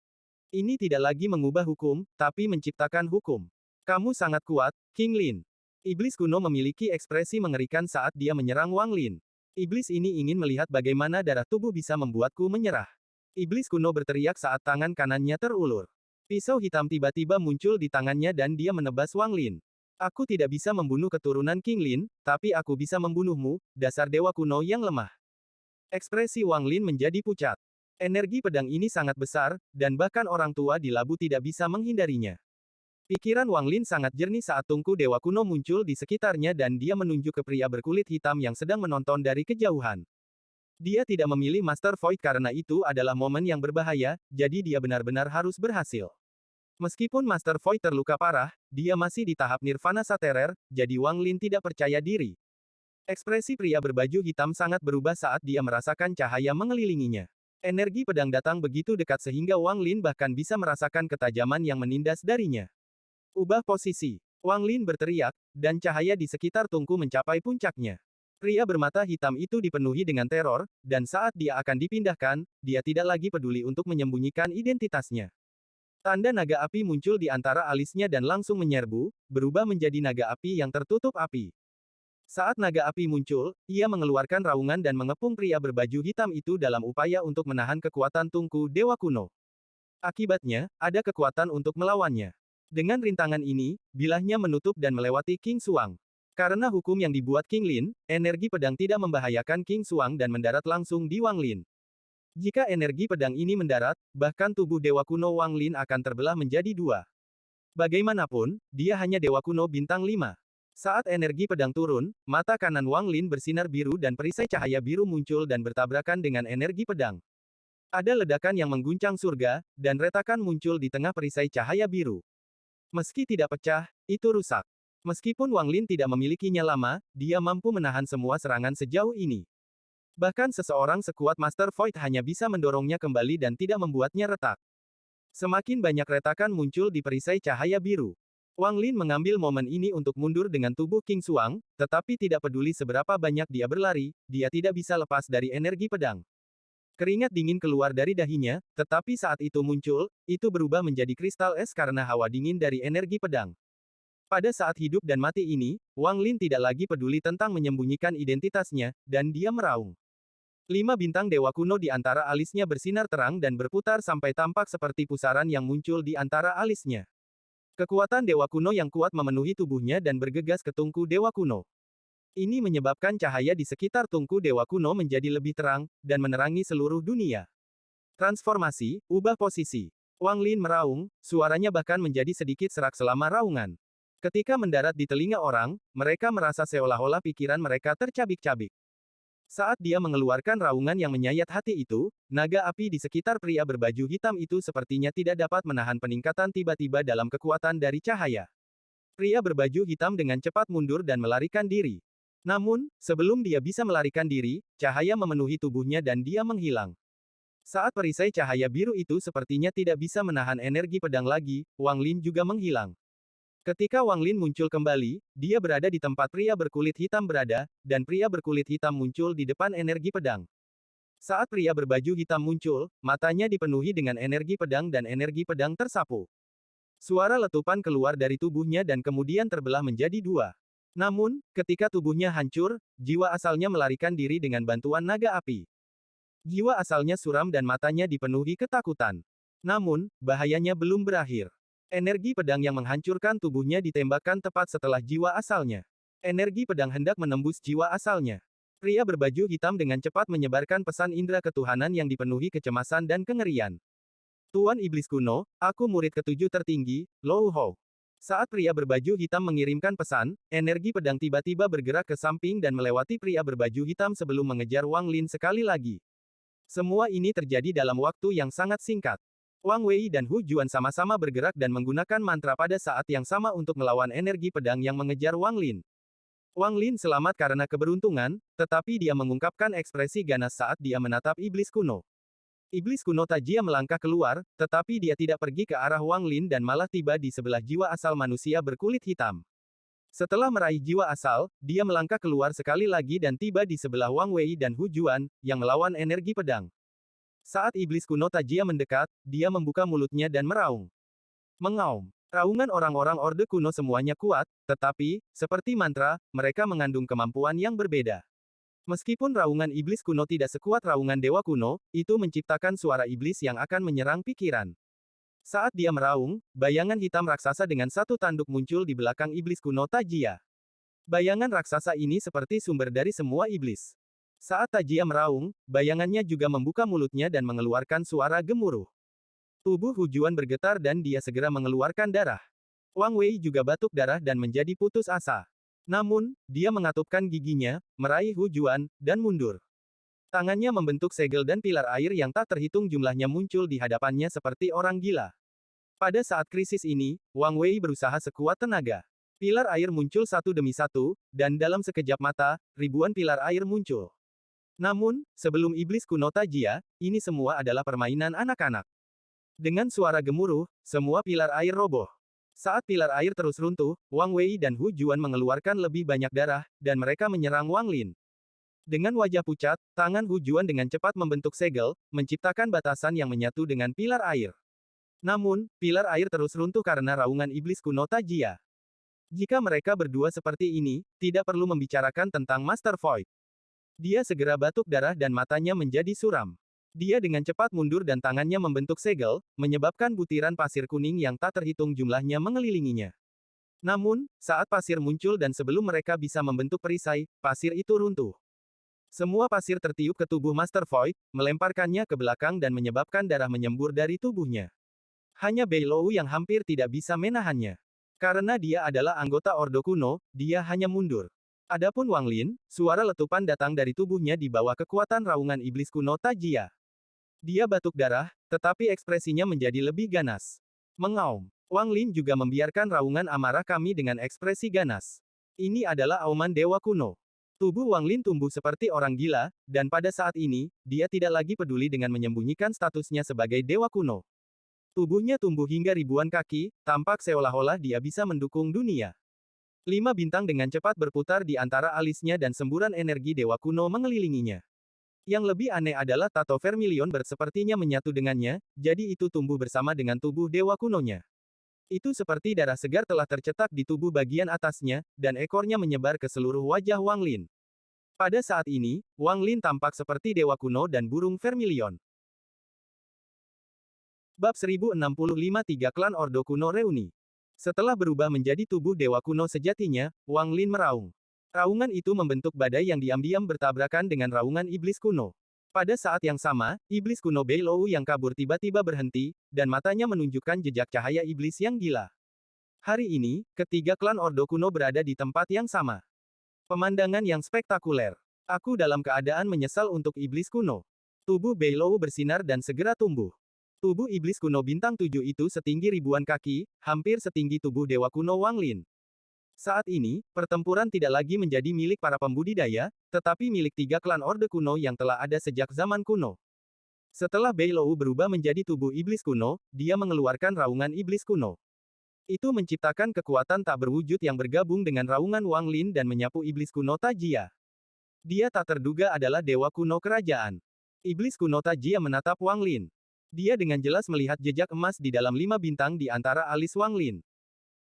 Ini tidak lagi mengubah hukum, tapi menciptakan hukum. Kamu sangat kuat, King Lin. Iblis kuno memiliki ekspresi mengerikan saat dia menyerang Wang Lin. Iblis ini ingin melihat bagaimana darah tubuh bisa membuatku menyerah. Iblis kuno berteriak saat tangan kanannya terulur. Pisau hitam tiba-tiba muncul di tangannya dan dia menebas Wang Lin. Aku tidak bisa membunuh keturunan King Lin, tapi aku bisa membunuhmu, dasar dewa kuno yang lemah. Ekspresi Wang Lin menjadi pucat. Energi pedang ini sangat besar, dan bahkan orang tua di Labu tidak bisa menghindarinya. Pikiran Wang Lin sangat jernih saat tungku dewa kuno muncul di sekitarnya dan dia menunjuk ke pria berkulit hitam yang sedang menonton dari kejauhan. Dia tidak memilih Master Void karena itu adalah momen yang berbahaya, jadi dia benar-benar harus berhasil. Meskipun Master Void terluka parah, dia masih di tahap Nirvana Saterer, jadi Wang Lin tidak percaya diri. Ekspresi pria berbaju hitam sangat berubah saat dia merasakan cahaya mengelilinginya. Energi pedang datang begitu dekat sehingga Wang Lin bahkan bisa merasakan ketajaman yang menindas darinya. Ubah posisi. Wang Lin berteriak, dan cahaya di sekitar tungku mencapai puncaknya. Pria bermata hitam itu dipenuhi dengan teror, dan saat dia akan dipindahkan, dia tidak lagi peduli untuk menyembunyikan identitasnya. Tanda naga api muncul di antara alisnya dan langsung menyerbu, berubah menjadi naga api yang tertutup api. Saat naga api muncul, ia mengeluarkan raungan dan mengepung pria berbaju hitam itu dalam upaya untuk menahan kekuatan tungku dewa kuno. Akibatnya, ada kekuatan untuk melawannya. Dengan rintangan ini, bilahnya menutup dan melewati King Xuang. Karena hukum yang dibuat King Lin, energi pedang tidak membahayakan King Xuang dan mendarat langsung di Wang Lin. Jika energi pedang ini mendarat, bahkan tubuh dewa kuno Wang Lin akan terbelah menjadi dua. Bagaimanapun, dia hanya dewa kuno bintang 5. Saat energi pedang turun, mata kanan Wang Lin bersinar biru dan perisai cahaya biru muncul dan bertabrakan dengan energi pedang. Ada ledakan yang mengguncang surga, dan retakan muncul di tengah perisai cahaya biru. Meski tidak pecah, itu rusak. Meskipun Wang Lin tidak memilikinya lama, dia mampu menahan semua serangan sejauh ini. Bahkan seseorang sekuat Master Void hanya bisa mendorongnya kembali dan tidak membuatnya retak. Semakin banyak retakan muncul di perisai cahaya biru. Wang Lin mengambil momen ini untuk mundur dengan tubuh King Xuang, tetapi tidak peduli seberapa banyak dia berlari, dia tidak bisa lepas dari energi pedang. Keringat dingin keluar dari dahinya, tetapi saat itu muncul, itu berubah menjadi kristal es karena hawa dingin dari energi pedang. Pada saat hidup dan mati ini, Wang Lin tidak lagi peduli tentang menyembunyikan identitasnya, dan dia meraung. 5 bintang dewa kuno di antara alisnya bersinar terang dan berputar sampai tampak seperti pusaran yang muncul di antara alisnya. Kekuatan dewa kuno yang kuat memenuhi tubuhnya dan bergegas ke tungku dewa kuno. Ini menyebabkan cahaya di sekitar tungku dewa kuno menjadi lebih terang, dan menerangi seluruh dunia. Transformasi, ubah posisi. Wang Lin meraung, suaranya bahkan menjadi sedikit serak selama raungan. Ketika mendarat di telinga orang, mereka merasa seolah-olah pikiran mereka tercabik-cabik. Saat dia mengeluarkan raungan yang menyayat hati itu, naga api di sekitar pria berbaju hitam itu sepertinya tidak dapat menahan peningkatan tiba-tiba dalam kekuatan dari cahaya. Pria berbaju hitam dengan cepat mundur dan melarikan diri. Namun, sebelum dia bisa melarikan diri, cahaya memenuhi tubuhnya dan dia menghilang. Saat perisai cahaya biru itu sepertinya tidak bisa menahan energi pedang lagi, Wang Lin juga menghilang. Ketika Wang Lin muncul kembali, dia berada di tempat pria berkulit hitam berada, dan pria berkulit hitam muncul di depan energi pedang. Saat pria berbaju hitam muncul, matanya dipenuhi dengan energi pedang dan energi pedang tersapu. Suara letupan keluar dari tubuhnya dan kemudian terbelah menjadi dua. Namun, ketika tubuhnya hancur, jiwa asalnya melarikan diri dengan bantuan naga api. Jiwa asalnya suram dan matanya dipenuhi ketakutan. Namun, bahayanya belum berakhir. Energi pedang yang menghancurkan tubuhnya ditembakkan tepat setelah jiwa asalnya. Energi pedang hendak menembus jiwa asalnya. Pria berbaju hitam dengan cepat menyebarkan pesan indera ketuhanan yang dipenuhi kecemasan dan kengerian. Tuan Iblis Kuno, aku murid ketujuh tertinggi, Lou Hou. Saat pria berbaju hitam mengirimkan pesan, energi pedang tiba-tiba bergerak ke samping dan melewati pria berbaju hitam sebelum mengejar Wang Lin sekali lagi. Semua ini terjadi dalam waktu yang sangat singkat. Wang Wei dan Hu Juan sama-sama bergerak dan menggunakan mantra pada saat yang sama untuk melawan energi pedang yang mengejar Wang Lin. Wang Lin selamat karena keberuntungan, tetapi dia mengungkapkan ekspresi ganas saat dia menatap Iblis Kuno. Iblis Kuno Tajia melangkah keluar, tetapi dia tidak pergi ke arah Wang Lin dan malah tiba di sebelah jiwa asal manusia berkulit hitam. Setelah meraih jiwa asal, dia melangkah keluar sekali lagi dan tiba di sebelah Wang Wei dan Hu Juan, yang melawan energi pedang. Saat Iblis Kuno Tajia mendekat, dia membuka mulutnya dan meraung. Mengaum. Raungan orang-orang Orde Kuno semuanya kuat, tetapi, seperti mantra, mereka mengandung kemampuan yang berbeda. Meskipun raungan iblis kuno tidak sekuat raungan dewa kuno, itu menciptakan suara iblis yang akan menyerang pikiran. Saat dia meraung, bayangan hitam raksasa dengan satu tanduk muncul di belakang iblis kuno Tajia. Bayangan raksasa ini seperti sumber dari semua iblis. Saat Tajia meraung, bayangannya juga membuka mulutnya dan mengeluarkan suara gemuruh. Tubuh Hu Juan bergetar dan dia segera mengeluarkan darah. Wang Wei juga batuk darah dan menjadi putus asa. Namun, dia mengatupkan giginya, meraih Hu Juan, dan mundur. Tangannya membentuk segel dan pilar air yang tak terhitung jumlahnya muncul di hadapannya seperti orang gila. Pada saat krisis ini, Wang Wei berusaha sekuat tenaga. Pilar air muncul satu demi satu, dan dalam sekejap mata, ribuan pilar air muncul. Namun, sebelum iblis kuno Tajia, ini semua adalah permainan anak-anak. Dengan suara gemuruh, semua pilar air roboh. Saat pilar air terus runtuh, Wang Wei dan Hu Juan mengeluarkan lebih banyak darah, dan mereka menyerang Wang Lin. Dengan wajah pucat, tangan Hu Juan dengan cepat membentuk segel, menciptakan batasan yang menyatu dengan pilar air. Namun, pilar air terus runtuh karena raungan iblis kuno Tajia. Jika mereka berdua seperti ini, tidak perlu membicarakan tentang Master Void. Dia segera batuk darah dan matanya menjadi suram. Dia dengan cepat mundur dan tangannya membentuk segel, menyebabkan butiran pasir kuning yang tak terhitung jumlahnya mengelilinginya. Namun, saat pasir muncul dan sebelum mereka bisa membentuk perisai, pasir itu runtuh. Semua pasir tertiup ke tubuh Master Void, melemparkannya ke belakang dan menyebabkan darah menyembur dari tubuhnya. Hanya Bei Lou yang hampir tidak bisa menahannya. Karena dia adalah anggota Ordo Kuno, dia hanya mundur. Adapun Wang Lin, suara letupan datang dari tubuhnya di bawah kekuatan raungan iblis kuno Tajia. Dia batuk darah, tetapi ekspresinya menjadi lebih ganas. Mengaum. Wang Lin juga membiarkan raungan amarah kami dengan ekspresi ganas. Ini adalah auman dewa kuno. Tubuh Wang Lin tumbuh seperti orang gila, dan pada saat ini, dia tidak lagi peduli dengan menyembunyikan statusnya sebagai dewa kuno. Tubuhnya tumbuh hingga ribuan kaki, tampak seolah-olah dia bisa mendukung dunia. 5 bintang dengan cepat berputar di antara alisnya dan semburan energi dewa kuno mengelilinginya. Yang lebih aneh adalah tato vermilion sepertinya menyatu dengannya, jadi itu tumbuh bersama dengan tubuh dewa kunonya. Itu seperti darah segar telah tercetak di tubuh bagian atasnya, dan ekornya menyebar ke seluruh wajah Wang Lin. Pada saat ini, Wang Lin tampak seperti dewa kuno dan burung vermilion. Bab 1065 Tiga Klan Ordo Kuno Reuni. Setelah berubah menjadi tubuh dewa kuno sejatinya, Wang Lin meraung. Raungan itu membentuk badai yang diam-diam bertabrakan dengan raungan iblis kuno. Pada saat yang sama, iblis kuno Bei Lou yang kabur tiba-tiba berhenti, dan matanya menunjukkan jejak cahaya iblis yang gila. Hari ini, ketiga klan Ordo Kuno berada di tempat yang sama. Pemandangan yang spektakuler. Aku dalam keadaan menyesal untuk iblis kuno. Tubuh Bei Lou bersinar dan segera tumbuh. Tubuh iblis kuno bintang 7 itu setinggi ribuan kaki, hampir setinggi tubuh dewa kuno Wang Lin. Saat ini, pertempuran tidak lagi menjadi milik para pembudidaya, tetapi milik tiga klan Orde Kuno yang telah ada sejak zaman kuno. Setelah Bei Lou berubah menjadi tubuh iblis kuno, dia mengeluarkan raungan iblis kuno. Itu menciptakan kekuatan tak berwujud yang bergabung dengan raungan Wang Lin dan menyapu iblis kuno Tajia. Dia tak terduga adalah dewa kuno kerajaan. Iblis kuno Tajia menatap Wang Lin. Dia dengan jelas melihat jejak emas di dalam 5 bintang di antara alis Wang Lin.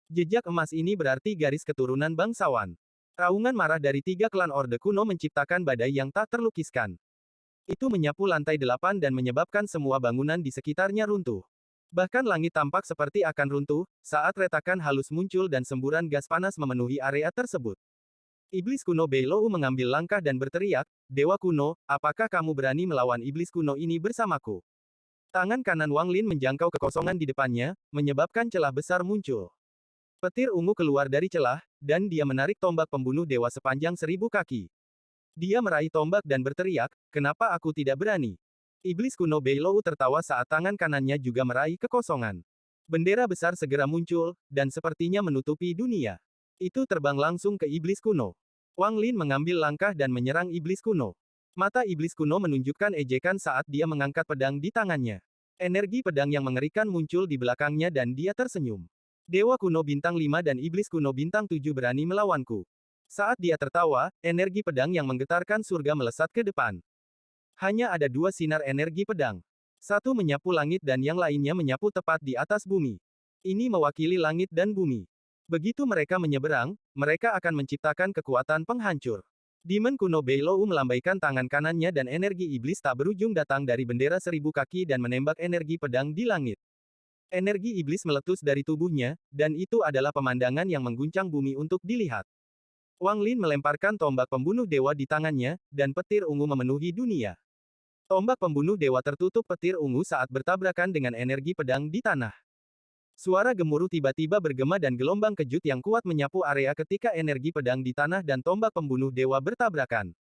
Jejak emas ini berarti garis keturunan bangsawan. Raungan marah dari 3 klan Orde Kuno menciptakan badai yang tak terlukiskan. Itu menyapu lantai 8 dan menyebabkan semua bangunan di sekitarnya runtuh. Bahkan langit tampak seperti akan runtuh, saat retakan halus muncul dan semburan gas panas memenuhi area tersebut. Iblis kuno Beilou mengambil langkah dan berteriak, Dewa kuno, apakah kamu berani melawan iblis kuno ini bersamaku? Tangan kanan Wang Lin menjangkau kekosongan di depannya, menyebabkan celah besar muncul. Petir ungu keluar dari celah, dan dia menarik tombak pembunuh dewa sepanjang 1000 kaki. Dia meraih tombak dan berteriak, kenapa aku tidak berani? Iblis kuno Beilou tertawa saat tangan kanannya juga meraih kekosongan. Bendera besar segera muncul, dan sepertinya menutupi dunia. Itu terbang langsung ke iblis kuno. Wang Lin mengambil langkah dan menyerang iblis kuno. Mata iblis kuno menunjukkan ejekan saat dia mengangkat pedang di tangannya. Energi pedang yang mengerikan muncul di belakangnya dan dia tersenyum. Dewa kuno bintang 5 dan iblis kuno bintang 7 berani melawanku. Saat dia tertawa, energi pedang yang menggetarkan surga melesat ke depan. Hanya ada 2 sinar energi pedang. Satu menyapu langit dan yang lainnya menyapu tepat di atas bumi. Ini mewakili langit dan bumi. Begitu mereka menyeberang, mereka akan menciptakan kekuatan penghancur. Demon kuno Beilou melambaikan tangan kanannya dan energi iblis tak berujung datang dari bendera 1000 kaki dan menembak energi pedang di langit. Energi iblis meletus dari tubuhnya, dan itu adalah pemandangan yang mengguncang bumi untuk dilihat. Wang Lin melemparkan tombak pembunuh dewa di tangannya, dan petir ungu memenuhi dunia. Tombak pembunuh dewa tertutup petir ungu saat bertabrakan dengan energi pedang di tanah. Suara gemuruh tiba-tiba bergema dan gelombang kejut yang kuat menyapu area ketika energi pedang di tanah dan tombak pembunuh dewa bertabrakan.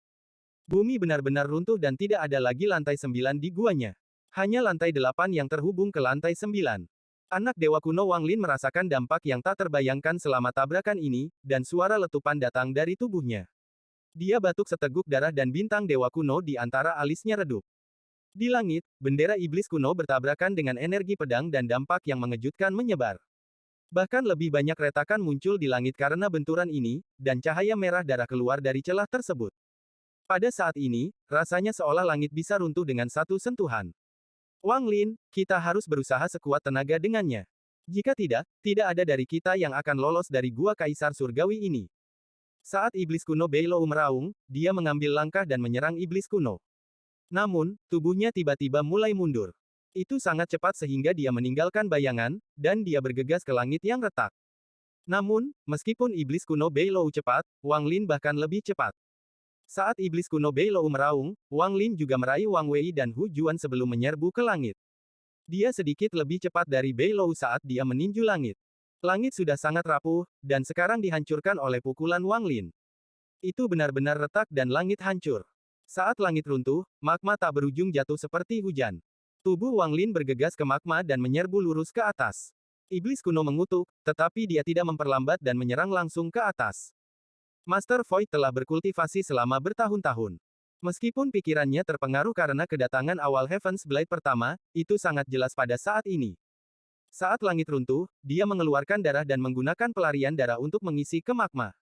Bumi benar-benar runtuh dan tidak ada lagi lantai 9 di guanya. Hanya lantai 8 yang terhubung ke lantai 9. Anak dewa kuno Wang Lin merasakan dampak yang tak terbayangkan selama tabrakan ini, dan suara letupan datang dari tubuhnya. Dia batuk seteguk darah dan bintang dewa kuno di antara alisnya redup. Di langit, bendera iblis kuno bertabrakan dengan energi pedang dan dampak yang mengejutkan menyebar. Bahkan lebih banyak retakan muncul di langit karena benturan ini, dan cahaya merah darah keluar dari celah tersebut. Pada saat ini, rasanya seolah langit bisa runtuh dengan satu sentuhan. Wang Lin, kita harus berusaha sekuat tenaga dengannya. Jika tidak, tidak ada dari kita yang akan lolos dari gua kaisar surgawi ini. Saat iblis kuno Beilou meraung, dia mengambil langkah dan menyerang iblis kuno. Namun, tubuhnya tiba-tiba mulai mundur. Itu sangat cepat sehingga dia meninggalkan bayangan, dan dia bergegas ke langit yang retak. Namun, meskipun iblis kuno Beilou cepat, Wang Lin bahkan lebih cepat. Saat iblis kuno Beilou meraung, Wang Lin juga meraih Wang Wei dan Hu Juan sebelum menyerbu ke langit. Dia sedikit lebih cepat dari Beilou saat dia meninju langit. Langit sudah sangat rapuh, dan sekarang dihancurkan oleh pukulan Wang Lin. Itu benar-benar retak dan langit hancur. Saat langit runtuh, magma tak berujung jatuh seperti hujan. Tubuh Wang Lin bergegas ke magma dan menyerbu lurus ke atas. Iblis kuno mengutuk, tetapi dia tidak memperlambat dan menyerang langsung ke atas. Master Void telah berkultivasi selama bertahun-tahun. Meskipun pikirannya terpengaruh karena kedatangan awal Heaven's Blade pertama, itu sangat jelas pada saat ini. Saat langit runtuh, dia mengeluarkan darah dan menggunakan pelarian darah untuk mengisi ke magma.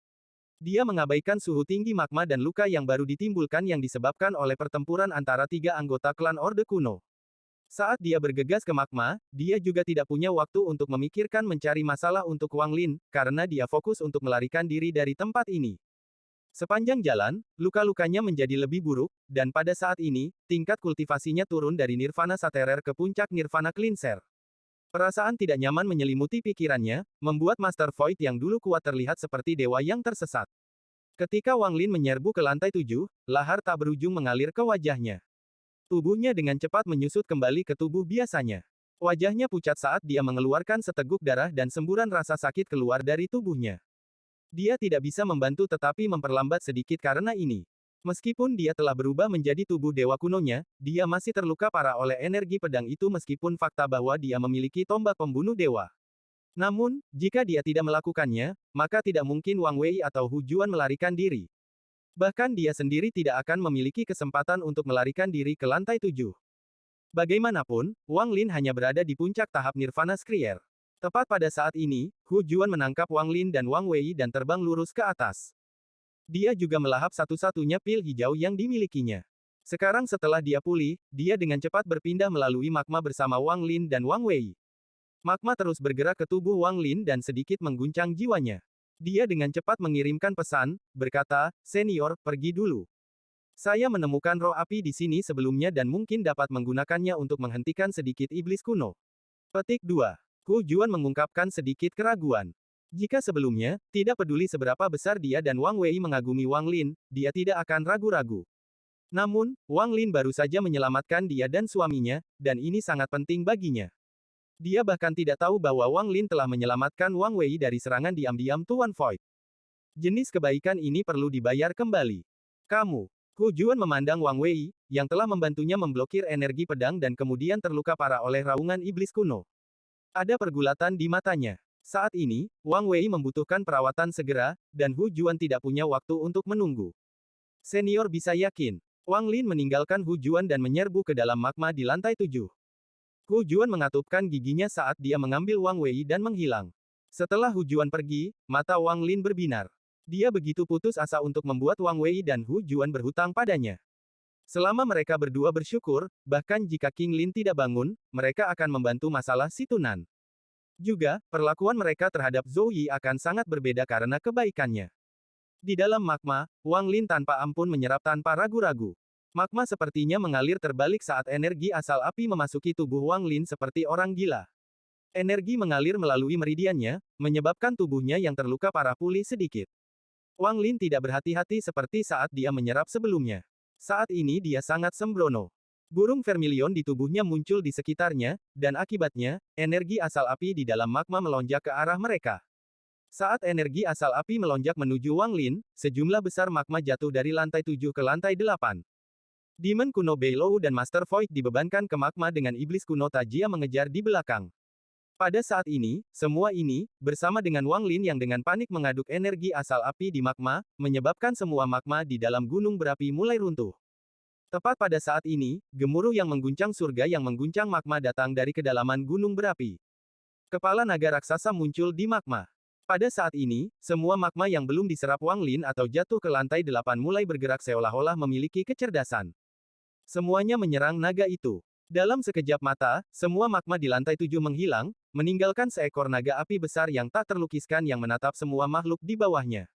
Dia mengabaikan suhu tinggi magma dan luka yang baru ditimbulkan yang disebabkan oleh pertempuran antara 3 anggota klan Orde Kuno. Saat dia bergegas ke magma, dia juga tidak punya waktu untuk memikirkan mencari masalah untuk Wang Lin, karena dia fokus untuk melarikan diri dari tempat ini. Sepanjang jalan, luka-lukanya menjadi lebih buruk, dan pada saat ini, tingkat kultivasinya turun dari Nirvana Saterer ke puncak Nirvana Cleanser. Perasaan tidak nyaman menyelimuti pikirannya, membuat Master Void yang dulu kuat terlihat seperti dewa yang tersesat. Ketika Wang Lin menyerbu ke lantai 7, lahar tak berujung mengalir ke wajahnya. Tubuhnya dengan cepat menyusut kembali ke tubuh biasanya. Wajahnya pucat saat dia mengeluarkan seteguk darah dan semburan rasa sakit keluar dari tubuhnya. Dia tidak bisa membantu tetapi memperlambat sedikit karena ini. Meskipun dia telah berubah menjadi tubuh dewa kunonya, dia masih terluka parah oleh energi pedang itu meskipun fakta bahwa dia memiliki tombak pembunuh dewa. Namun, jika dia tidak melakukannya, maka tidak mungkin Wang Wei atau Hu Juan melarikan diri. Bahkan dia sendiri tidak akan memiliki kesempatan untuk melarikan diri ke lantai 7. Bagaimanapun, Wang Lin hanya berada di puncak tahap Nirvana Skrier. Tepat pada saat ini, Hu Juan menangkap Wang Lin dan Wang Wei dan terbang lurus ke atas. Dia juga melahap satu-satunya pil hijau yang dimilikinya. Sekarang setelah dia pulih, dia dengan cepat berpindah melalui magma bersama Wang Lin dan Wang Wei. Magma terus bergerak ke tubuh Wang Lin dan sedikit mengguncang jiwanya. Dia dengan cepat mengirimkan pesan, berkata, "Senior, pergi dulu. Saya menemukan roh api di sini sebelumnya dan mungkin dapat menggunakannya untuk menghentikan sedikit iblis kuno." Petik 2. Hu Juan mengungkapkan sedikit keraguan. Jika sebelumnya, tidak peduli seberapa besar dia dan Wang Wei mengagumi Wang Lin, dia tidak akan ragu-ragu. Namun, Wang Lin baru saja menyelamatkan dia dan suaminya, dan ini sangat penting baginya. Dia bahkan tidak tahu bahwa Wang Lin telah menyelamatkan Wang Wei dari serangan diam-diam Tuan Void. Jenis kebaikan ini perlu dibayar kembali. Kamu. Hu Juan memandang Wang Wei, yang telah membantunya memblokir energi pedang dan kemudian terluka parah oleh raungan iblis kuno. Ada pergulatan di matanya. Saat ini, Wang Wei membutuhkan perawatan segera, dan Hu Juan tidak punya waktu untuk menunggu. Senior bisa yakin. Wang Lin meninggalkan Hu Juan dan menyerbu ke dalam magma di lantai 7. Hu Juan mengatupkan giginya saat dia mengambil Wang Wei dan menghilang. Setelah Hu Juan pergi, mata Wang Lin berbinar. Dia begitu putus asa untuk membuat Wang Wei dan Hu Juan berhutang padanya. Selama mereka berdua bersyukur, bahkan jika King Lin tidak bangun, mereka akan membantu masalah si Tunan. Juga, perlakuan mereka terhadap Zhou Yi akan sangat berbeda karena kebaikannya. Di dalam magma, Wang Lin tanpa ampun menyerap tanpa ragu-ragu. Magma sepertinya mengalir terbalik saat energi asal api memasuki tubuh Wang Lin seperti orang gila. Energi mengalir melalui meridiannya, menyebabkan tubuhnya yang terluka parah pulih sedikit. Wang Lin tidak berhati-hati seperti saat dia menyerap sebelumnya. Saat ini dia sangat sembrono. Burung vermilion di tubuhnya muncul di sekitarnya, dan akibatnya, energi asal api di dalam magma melonjak ke arah mereka. Saat energi asal api melonjak menuju Wang Lin, sejumlah besar magma jatuh dari lantai 7 ke lantai 8. Demon kuno Beilou dan Master Void dibebankan ke magma dengan iblis kuno Tajia mengejar di belakang. Pada saat ini, semua ini, bersama dengan Wang Lin yang dengan panik mengaduk energi asal api di magma, menyebabkan semua magma di dalam gunung berapi mulai runtuh. Tepat pada saat ini, gemuruh yang mengguncang surga yang mengguncang magma datang dari kedalaman gunung berapi. Kepala naga raksasa muncul di magma. Pada saat ini, semua magma yang belum diserap Wang Lin atau jatuh ke lantai 8 mulai bergerak seolah-olah memiliki kecerdasan. Semuanya menyerang naga itu. Dalam sekejap mata, semua magma di lantai 7 menghilang, meninggalkan seekor naga api besar yang tak terlukiskan yang menatap semua makhluk di bawahnya.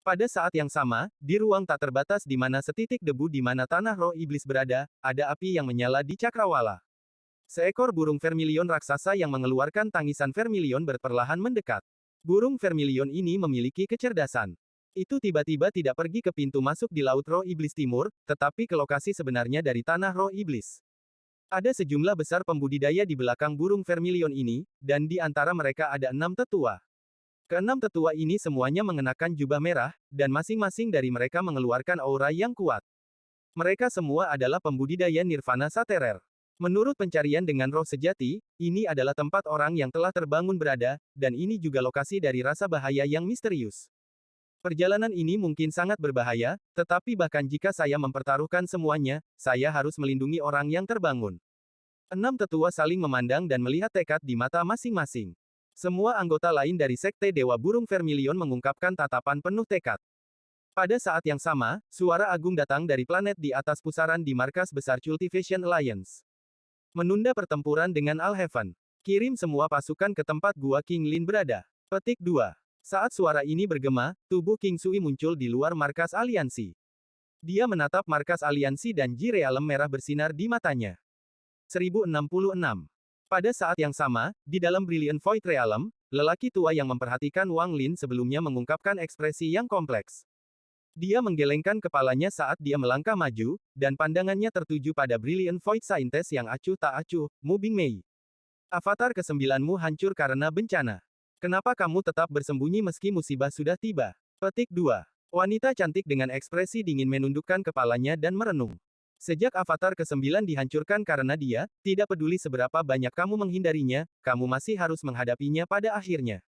Pada saat yang sama, di ruang tak terbatas di mana setitik debu di mana tanah roh iblis berada, ada api yang menyala di cakrawala. Seekor burung vermilion raksasa yang mengeluarkan tangisan vermilion perlahan mendekat. Burung vermilion ini memiliki kecerdasan. Itu tiba-tiba tidak pergi ke pintu masuk di Laut Roh Iblis Timur, tetapi ke lokasi sebenarnya dari Tanah Roh Iblis. Ada sejumlah besar pembudidaya di belakang burung vermilion ini, dan di antara mereka ada 6 tetua. Keenam tetua ini semuanya mengenakan jubah merah, dan masing-masing dari mereka mengeluarkan aura yang kuat. Mereka semua adalah pembudidaya Nirvana Saterer. Menurut pencarian dengan roh sejati, ini adalah tempat orang yang telah terbangun berada, dan ini juga lokasi dari rasa bahaya yang misterius. Perjalanan ini mungkin sangat berbahaya, tetapi bahkan jika saya mempertaruhkan semuanya, saya harus melindungi orang yang terbangun. 6 tetua saling memandang dan melihat tekad di mata masing-masing. Semua anggota lain dari Sekte Dewa Burung Vermilion mengungkapkan tatapan penuh tekad. Pada saat yang sama, suara agung datang dari planet di atas pusaran di markas besar Cultivation Alliance. Menunda pertempuran dengan Alheaven. Kirim semua pasukan ke tempat gua King Lin berada. Petik 2. Saat suara ini bergema, tubuh King Sui muncul di luar markas aliansi. Dia menatap markas aliansi dan Ji Realem merah bersinar di matanya. 1066. Pada saat yang sama, di dalam Brilliant Void Realm, lelaki tua yang memperhatikan Wang Lin sebelumnya mengungkapkan ekspresi yang kompleks. Dia menggelengkan kepalanya saat dia melangkah maju, dan pandangannya tertuju pada Brilliant Void Scientist yang acuh tak acuh, Mu Bingmei. Avatar ke-9mu hancur karena bencana. Kenapa kamu tetap bersembunyi meski musibah sudah tiba? Petik 2. Wanita cantik dengan ekspresi dingin menundukkan kepalanya dan merenung. Sejak Avatar ke-9 dihancurkan karena dia, tidak peduli seberapa banyak kamu menghindarinya, kamu masih harus menghadapinya pada akhirnya.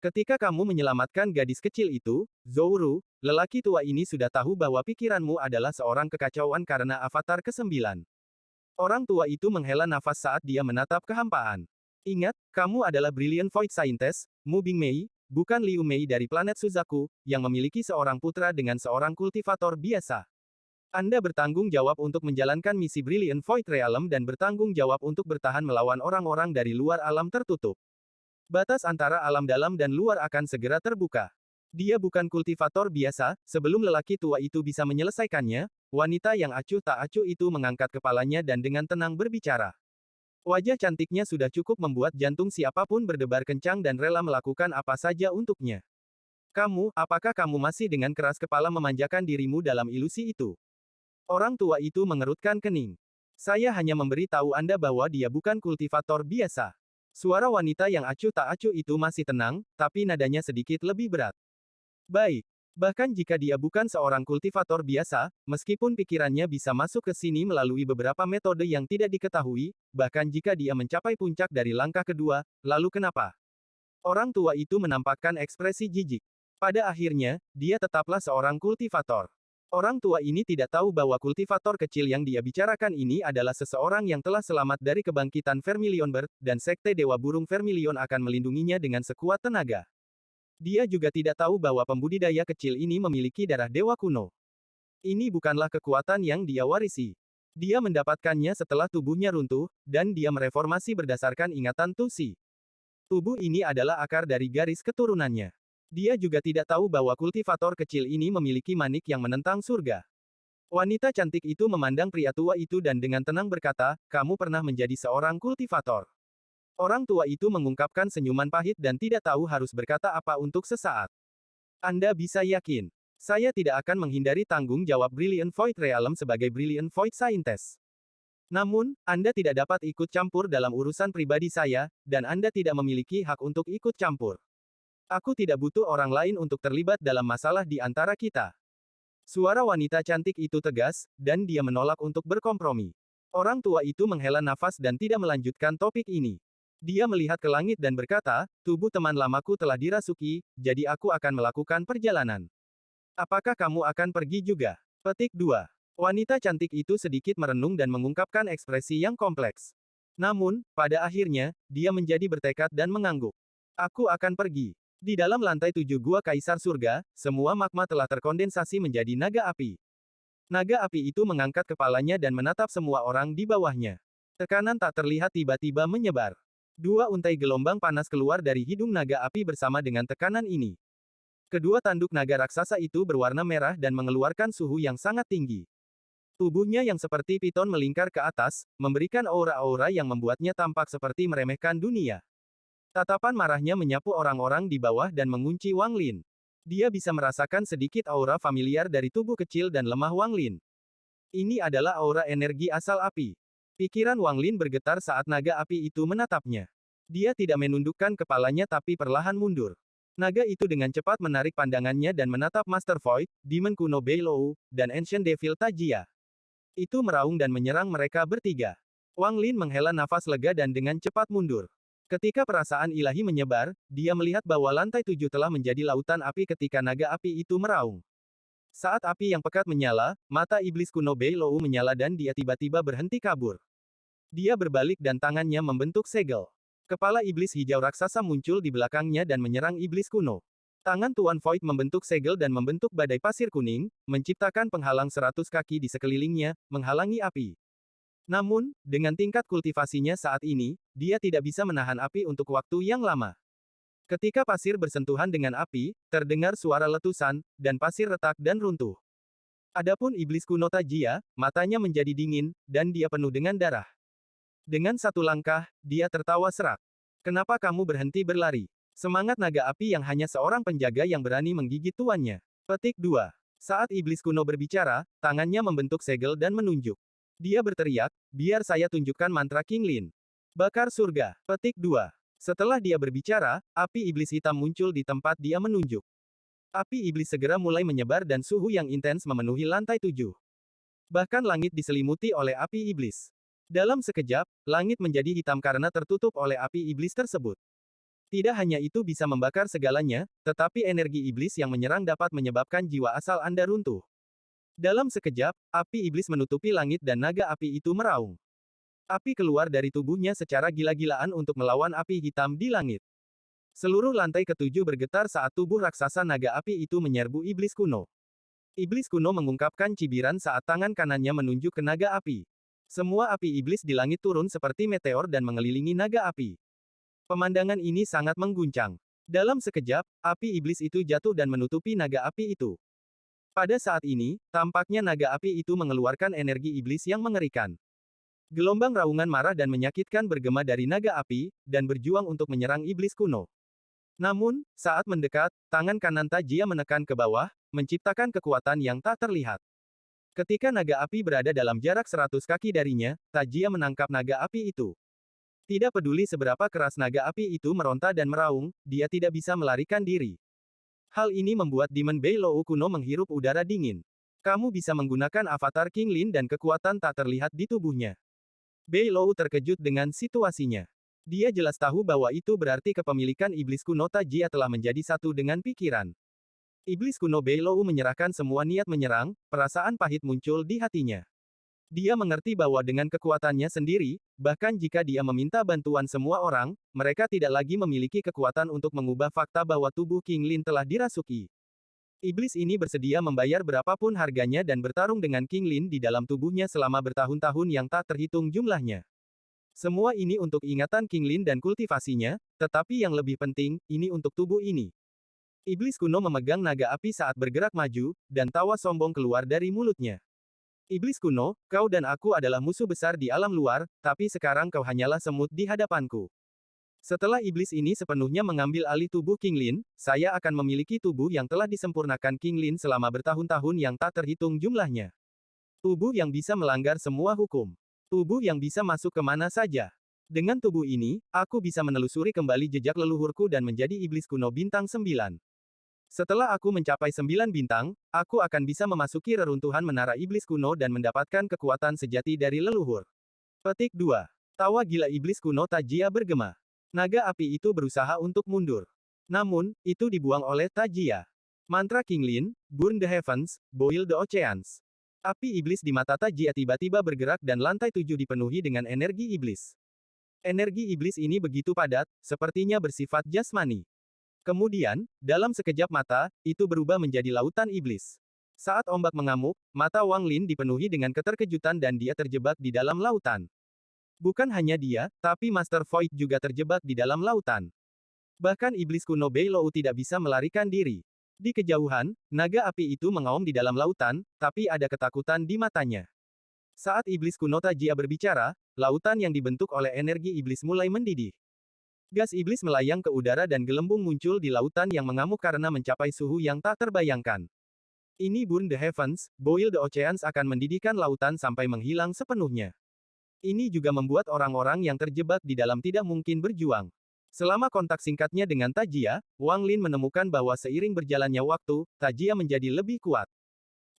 Ketika kamu menyelamatkan gadis kecil itu, Zhou, lelaki tua ini sudah tahu bahwa pikiranmu adalah seorang kekacauan karena Avatar ke-9. Orang tua itu menghela nafas saat dia menatap kehampaan. Ingat, kamu adalah Brilliant Void Scientist, Mu Bingmei, bukan Liu Mei dari planet Suzaku, yang memiliki seorang putra dengan seorang kultivator biasa. Anda bertanggung jawab untuk menjalankan misi Brilliant Void Realm dan bertanggung jawab untuk bertahan melawan orang-orang dari luar alam tertutup. Batas antara alam dalam dan luar akan segera terbuka. Dia bukan kultivator biasa, sebelum lelaki tua itu bisa menyelesaikannya, wanita yang acuh tak acuh itu mengangkat kepalanya dan dengan tenang berbicara. Wajah cantiknya sudah cukup membuat jantung siapapun berdebar kencang dan rela melakukan apa saja untuknya. Apakah kamu masih dengan keras kepala memanjakan dirimu dalam ilusi itu? Orang tua itu mengerutkan kening. Saya hanya memberi tahu Anda bahwa dia bukan kultivator biasa. Suara wanita yang acuh tak acuh itu masih tenang, tapi nadanya sedikit lebih berat. Baik. Bahkan jika dia bukan seorang kultivator biasa, meskipun pikirannya bisa masuk ke sini melalui beberapa metode yang tidak diketahui, bahkan jika dia mencapai puncak dari langkah kedua, lalu kenapa? Orang tua itu menampakkan ekspresi jijik. Pada akhirnya, dia tetaplah seorang kultivator. Orang tua ini tidak tahu bahwa kultivator kecil yang dia bicarakan ini adalah seseorang yang telah selamat dari kebangkitan Vermilion Bird, dan Sekte Dewa Burung Vermilion akan melindunginya dengan sekuat tenaga. Dia juga tidak tahu bahwa pembudidaya kecil ini memiliki darah dewa kuno. Ini bukanlah kekuatan yang dia warisi. Dia mendapatkannya setelah tubuhnya runtuh, dan dia mereformasi berdasarkan ingatan Tusi. Tubuh ini adalah akar dari garis keturunannya. Dia juga tidak tahu bahwa kultivator kecil ini memiliki manik yang menentang surga. Wanita cantik itu memandang pria tua itu dan dengan tenang berkata, "Kamu pernah menjadi seorang kultivator." Orang tua itu mengungkapkan senyuman pahit dan tidak tahu harus berkata apa untuk sesaat. Anda bisa yakin. Saya tidak akan menghindari tanggung jawab Brilliant Void Realm sebagai Brilliant Void Scientist. Namun, Anda tidak dapat ikut campur dalam urusan pribadi saya, dan Anda tidak memiliki hak untuk ikut campur. Aku tidak butuh orang lain untuk terlibat dalam masalah di antara kita. Suara wanita cantik itu tegas, dan dia menolak untuk berkompromi. Orang tua itu menghela nafas dan tidak melanjutkan topik ini. Dia melihat ke langit dan berkata, tubuh teman lamaku telah dirasuki, jadi aku akan melakukan perjalanan. Apakah kamu akan pergi juga? Petik 2. Wanita cantik itu sedikit merenung dan mengungkapkan ekspresi yang kompleks. Namun, pada akhirnya, dia menjadi bertekad dan mengangguk. Aku akan pergi. Di dalam lantai 7 Gua Kaisar Surga, semua magma telah terkondensasi menjadi naga api. Naga api itu mengangkat kepalanya dan menatap semua orang di bawahnya. Tekanan tak terlihat tiba-tiba menyebar. Dua untai gelombang panas keluar dari hidung naga api bersama dengan tekanan ini. Kedua tanduk naga raksasa itu berwarna merah dan mengeluarkan suhu yang sangat tinggi. Tubuhnya yang seperti piton melingkar ke atas, memberikan aura-aura yang membuatnya tampak seperti meremehkan dunia. Tatapan marahnya menyapu orang-orang di bawah dan mengunci Wang Lin. Dia bisa merasakan sedikit aura familiar dari tubuh kecil dan lemah Wang Lin. Ini adalah aura energi asal api. Pikiran Wang Lin bergetar saat naga api itu menatapnya. Dia tidak menundukkan kepalanya tapi perlahan mundur. Naga itu dengan cepat menarik pandangannya dan menatap Master Void, Demon kuno Beilou, dan Ancient Devil Tajia. Itu meraung dan menyerang mereka bertiga. Wang Lin menghela nafas lega dan dengan cepat mundur. Ketika perasaan ilahi menyebar, dia melihat bahwa lantai 7 telah menjadi lautan api ketika naga api itu meraung. Saat api yang pekat menyala, mata iblis kuno Beilou menyala dan dia tiba-tiba berhenti kabur. Dia berbalik dan tangannya membentuk segel. Kepala iblis hijau raksasa muncul di belakangnya dan menyerang iblis kuno. Tangan Tuan Void membentuk segel dan membentuk badai pasir kuning, menciptakan penghalang 100 kaki di sekelilingnya, menghalangi api. Namun, dengan tingkat kultivasinya saat ini, dia tidak bisa menahan api untuk waktu yang lama. Ketika pasir bersentuhan dengan api, terdengar suara letusan, dan pasir retak dan runtuh. Adapun iblis kuno Tajia, matanya menjadi dingin, dan dia penuh dengan darah. Dengan satu langkah, dia tertawa serak. Kenapa kamu berhenti berlari? Semangat naga api yang hanya seorang penjaga yang berani menggigit tuannya. Petik 2. Saat iblis kuno berbicara, tangannya membentuk segel dan menunjuk. Dia berteriak, biar saya tunjukkan mantra King Lin. Bakar surga. Petik 2. Setelah dia berbicara, api iblis hitam muncul di tempat dia menunjuk. Api iblis segera mulai menyebar dan suhu yang intens memenuhi lantai 7. Bahkan langit diselimuti oleh api iblis. Dalam sekejap, langit menjadi hitam karena tertutup oleh api iblis tersebut. Tidak hanya itu bisa membakar segalanya, tetapi energi iblis yang menyerang dapat menyebabkan jiwa asal Anda runtuh. Dalam sekejap, api iblis menutupi langit dan naga api itu meraung. Api keluar dari tubuhnya secara gila-gilaan untuk melawan api hitam di langit. Seluruh lantai ketujuh bergetar saat tubuh raksasa naga api itu menyerbu iblis kuno. Iblis kuno mengungkapkan cibiran saat tangan kanannya menunjuk ke naga api. Semua api iblis di langit turun seperti meteor dan mengelilingi naga api. Pemandangan ini sangat mengguncang. Dalam sekejap, api iblis itu jatuh dan menutupi naga api itu. Pada saat ini, tampaknya naga api itu mengeluarkan energi iblis yang mengerikan. Gelombang raungan marah dan menyakitkan bergema dari naga api, dan berjuang untuk menyerang iblis kuno. Namun, saat mendekat, tangan kanan Tajia menekan ke bawah, menciptakan kekuatan yang tak terlihat. Ketika naga api berada dalam jarak 100 kaki darinya, Tajia menangkap naga api itu. Tidak peduli seberapa keras naga api itu meronta dan meraung, dia tidak bisa melarikan diri. Hal ini membuat Demon Beilou kuno menghirup udara dingin. Kamu bisa menggunakan avatar King Lin dan kekuatan tak terlihat di tubuhnya. Beilou terkejut dengan situasinya. Dia jelas tahu bahwa itu berarti kepemilikan iblis kuno Tajia telah menjadi satu dengan pikiran. Iblis kuno Beilou menyerahkan semua niat menyerang, perasaan pahit muncul di hatinya. Dia mengerti bahwa dengan kekuatannya sendiri, bahkan jika dia meminta bantuan semua orang, mereka tidak lagi memiliki kekuatan untuk mengubah fakta bahwa tubuh King Lin telah dirasuki. Iblis ini bersedia membayar berapapun harganya dan bertarung dengan King Lin di dalam tubuhnya selama bertahun-tahun yang tak terhitung jumlahnya. Semua ini untuk ingatan King Lin dan kultivasinya, tetapi yang lebih penting, ini untuk tubuh ini. Iblis kuno memegang naga api saat bergerak maju, dan tawa sombong keluar dari mulutnya. Iblis kuno, kau dan aku adalah musuh besar di alam luar, tapi sekarang kau hanyalah semut di hadapanku. Setelah iblis ini sepenuhnya mengambil alih tubuh King Lin, saya akan memiliki tubuh yang telah disempurnakan King Lin selama bertahun-tahun yang tak terhitung jumlahnya. Tubuh yang bisa melanggar semua hukum. Tubuh yang bisa masuk kemana saja. Dengan tubuh ini, aku bisa menelusuri kembali jejak leluhurku dan menjadi iblis kuno bintang 9. Setelah aku mencapai 9 bintang, aku akan bisa memasuki reruntuhan menara iblis kuno dan mendapatkan kekuatan sejati dari leluhur. Petik 2. Tawa gila iblis kuno Tajia bergema. Naga api itu berusaha untuk mundur. Namun, itu dibuang oleh Tajia. Mantra King Lin, Burn the Heavens, Boil the Oceans. Api iblis di mata Tajia tiba-tiba bergerak dan lantai 7 dipenuhi dengan energi iblis. Energi iblis ini begitu padat, sepertinya bersifat jasmani. Kemudian, dalam sekejap mata, itu berubah menjadi lautan iblis. Saat ombak mengamuk, mata Wang Lin dipenuhi dengan keterkejutan dan dia terjebak di dalam lautan. Bukan hanya dia, tapi Master Void juga terjebak di dalam lautan. Bahkan iblis kuno Beilou tidak bisa melarikan diri. Di kejauhan, naga api itu mengaum di dalam lautan, tapi ada ketakutan di matanya. Saat iblis kuno Tajia berbicara, lautan yang dibentuk oleh energi iblis mulai mendidih. Gas iblis melayang ke udara dan gelembung muncul di lautan yang mengamuk karena mencapai suhu yang tak terbayangkan. Ini Burn the Heavens, Boil the Oceans akan mendidihkan lautan sampai menghilang sepenuhnya. Ini juga membuat orang-orang yang terjebak di dalam tidak mungkin berjuang. Selama kontak singkatnya dengan Tajia, Wang Lin menemukan bahwa seiring berjalannya waktu, Tajia menjadi lebih kuat.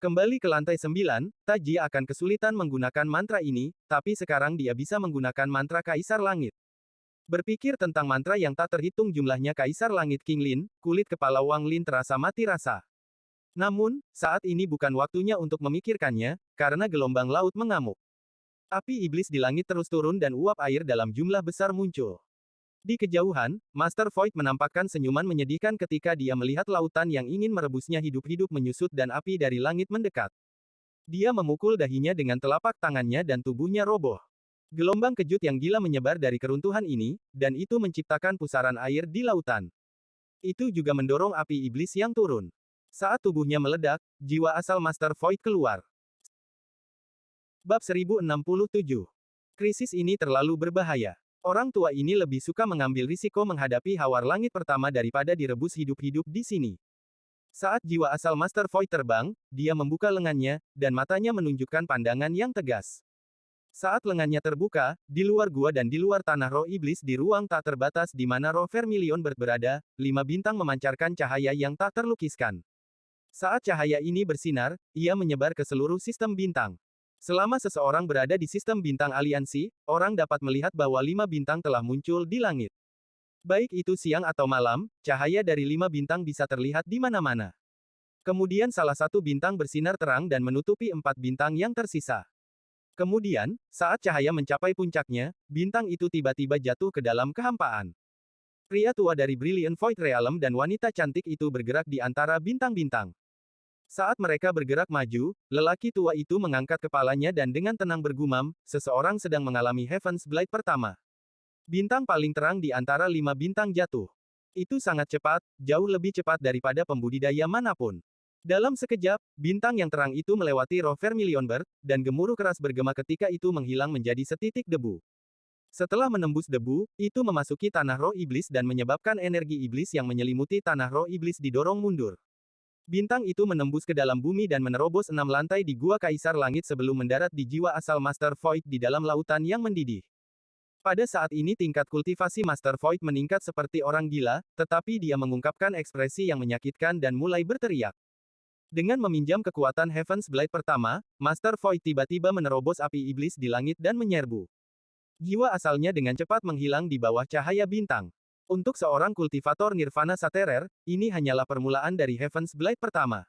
Kembali ke lantai 9, Tajia akan kesulitan menggunakan mantra ini, tapi sekarang dia bisa menggunakan mantra Kaisar Langit. Berpikir tentang mantra yang tak terhitung jumlahnya Kaisar Langit King Lin, kulit kepala Wang Lin terasa mati rasa. Namun, saat ini bukan waktunya untuk memikirkannya, karena gelombang laut mengamuk. Api iblis di langit terus turun dan uap air dalam jumlah besar muncul. Di kejauhan, Master Void menampakkan senyuman menyedihkan ketika dia melihat lautan yang ingin merebusnya hidup-hidup menyusut dan api dari langit mendekat. Dia memukul dahinya dengan telapak tangannya dan tubuhnya roboh. Gelombang kejut yang gila menyebar dari keruntuhan ini, dan itu menciptakan pusaran air di lautan. Itu juga mendorong api iblis yang turun. Saat tubuhnya meledak, jiwa asal Master Void keluar. Bab 1067. Krisis ini terlalu berbahaya. Orang tua ini lebih suka mengambil risiko menghadapi hawar langit pertama daripada direbus hidup-hidup di sini. Saat jiwa asal Master Void terbang, dia membuka lengannya, dan matanya menunjukkan pandangan yang tegas. Saat lengannya terbuka, di luar gua dan di luar tanah roh iblis di ruang tak terbatas di mana roh Vermilion berada, 5 bintang memancarkan cahaya yang tak terlukiskan. Saat cahaya ini bersinar, ia menyebar ke seluruh sistem bintang. Selama seseorang berada di sistem bintang aliansi, orang dapat melihat bahwa 5 bintang telah muncul di langit. Baik itu siang atau malam, cahaya dari 5 bintang bisa terlihat di mana-mana. Kemudian salah satu bintang bersinar terang dan menutupi 4 bintang yang tersisa. Kemudian, saat cahaya mencapai puncaknya, bintang itu tiba-tiba jatuh ke dalam kehampaan. Pria tua dari Brilliant Void Realm dan wanita cantik itu bergerak di antara bintang-bintang. Saat mereka bergerak maju, lelaki tua itu mengangkat kepalanya dan dengan tenang bergumam, seseorang sedang mengalami Heaven's Blade pertama. Bintang paling terang di antara 5 bintang jatuh. Itu sangat cepat, jauh lebih cepat daripada pembudidaya manapun. Dalam sekejap, bintang yang terang itu melewati roh Vermilion Bird, dan gemuruh keras bergema ketika itu menghilang menjadi setitik debu. Setelah menembus debu, itu memasuki tanah roh iblis dan menyebabkan energi iblis yang menyelimuti tanah roh iblis didorong mundur. Bintang itu menembus ke dalam bumi dan menerobos 6 lantai di Gua Kaisar Langit sebelum mendarat di jiwa asal Master Void di dalam lautan yang mendidih. Pada saat ini tingkat kultivasi Master Void meningkat seperti orang gila, tetapi dia mengungkapkan ekspresi yang menyakitkan dan mulai berteriak. Dengan meminjam kekuatan Heaven's Blade pertama, Master Void tiba-tiba menerobos api iblis di langit dan menyerbu. Jiwa asalnya dengan cepat menghilang di bawah cahaya bintang. Untuk seorang kultivator Nirvana Saterer, ini hanyalah permulaan dari Heaven's Blade pertama.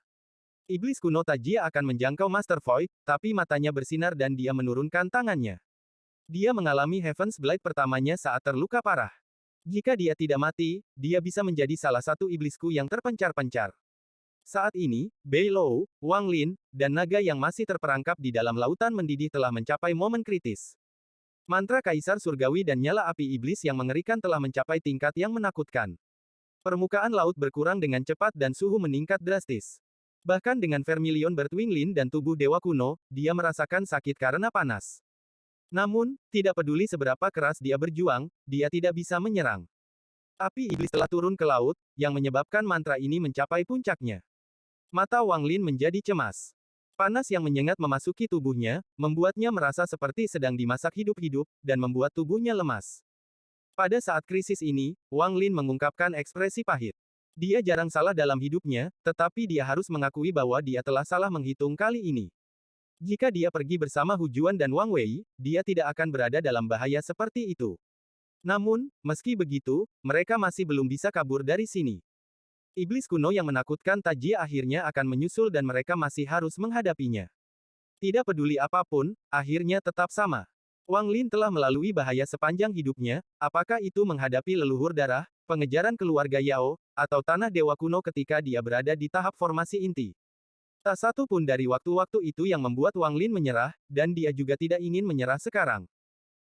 Iblis kuno Tajia akan menjangkau Master Void, tapi matanya bersinar dan dia menurunkan tangannya. Dia mengalami Heaven's Blade pertamanya saat terluka parah. Jika dia tidak mati, dia bisa menjadi salah satu iblisku yang terpencar-pencar. Saat ini, Bei Lou, Wang Lin, dan naga yang masih terperangkap di dalam lautan mendidih telah mencapai momen kritis. Mantra Kaisar Surgawi dan nyala api iblis yang mengerikan telah mencapai tingkat yang menakutkan. Permukaan laut berkurang dengan cepat dan suhu meningkat drastis. Bahkan dengan Vermilion Bird Wing Lin dan tubuh dewa kuno, dia merasakan sakit karena panas. Namun, tidak peduli seberapa keras dia berjuang, dia tidak bisa menyerang. Api iblis telah turun ke laut, yang menyebabkan mantra ini mencapai puncaknya. Mata Wang Lin menjadi cemas. Panas yang menyengat memasuki tubuhnya, membuatnya merasa seperti sedang dimasak hidup-hidup, dan membuat tubuhnya lemas. Pada saat krisis ini, Wang Lin mengungkapkan ekspresi pahit. Dia jarang salah dalam hidupnya, tetapi dia harus mengakui bahwa dia telah salah menghitung kali ini. Jika dia pergi bersama Hu Juan dan Wang Wei, dia tidak akan berada dalam bahaya seperti itu. Namun, meski begitu, mereka masih belum bisa kabur dari sini. Iblis kuno yang menakutkan Tajia akhirnya akan menyusul dan mereka masih harus menghadapinya. Tidak peduli apapun, akhirnya tetap sama. Wang Lin telah melalui bahaya sepanjang hidupnya, apakah itu menghadapi leluhur darah, pengejaran keluarga Yao, atau tanah dewa kuno ketika dia berada di tahap formasi inti. Tak satu pun dari waktu-waktu itu yang membuat Wang Lin menyerah, dan dia juga tidak ingin menyerah sekarang.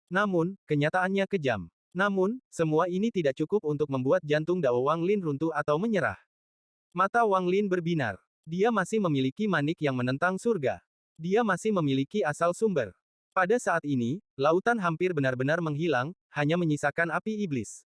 Namun, kenyataannya kejam. Namun, semua ini tidak cukup untuk membuat jantung Dao Wang Lin runtuh atau menyerah. Mata Wang Lin berbinar. Dia masih memiliki manik yang menentang surga. Dia masih memiliki asal sumber. Pada saat ini, lautan hampir benar-benar menghilang, hanya menyisakan api iblis.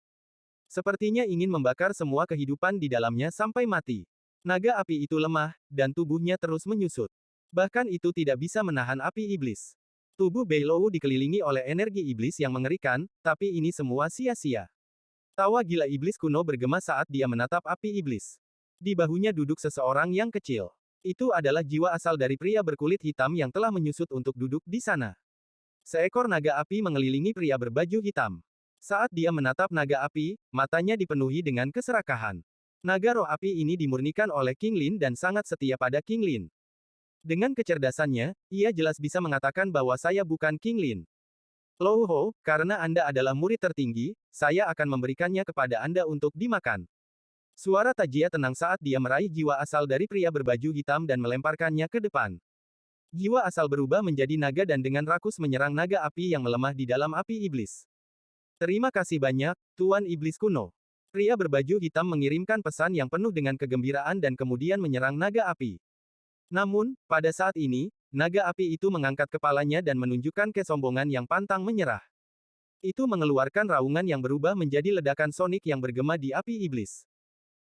Sepertinya ingin membakar semua kehidupan di dalamnya sampai mati. Naga api itu lemah, dan tubuhnya terus menyusut. Bahkan itu tidak bisa menahan api iblis. Tubuh Bei Lou dikelilingi oleh energi iblis yang mengerikan, tapi ini semua sia-sia. Tawa gila iblis kuno bergema saat dia menatap api iblis. Di bahunya duduk seseorang yang kecil. Itu adalah jiwa asal dari pria berkulit hitam yang telah menyusut untuk duduk di sana. Seekor naga api mengelilingi pria berbaju hitam. Saat dia menatap naga api, matanya dipenuhi dengan keserakahan. Naga roh api ini dimurnikan oleh King Lin dan sangat setia pada King Lin. Dengan kecerdasannya, ia jelas bisa mengatakan bahwa saya bukan King Lin. Lou Ho, karena Anda adalah murid tertinggi, saya akan memberikannya kepada Anda untuk dimakan. Suara Tajia tenang saat dia meraih jiwa asal dari pria berbaju hitam dan melemparkannya ke depan. Jiwa asal berubah menjadi naga dan dengan rakus menyerang naga api yang melemah di dalam api iblis. Terima kasih banyak, Tuan Iblis Kuno. Pria berbaju hitam mengirimkan pesan yang penuh dengan kegembiraan dan kemudian menyerang naga api. Namun, pada saat ini, naga api itu mengangkat kepalanya dan menunjukkan kesombongan yang pantang menyerah. Itu mengeluarkan raungan yang berubah menjadi ledakan sonik yang bergema di api iblis.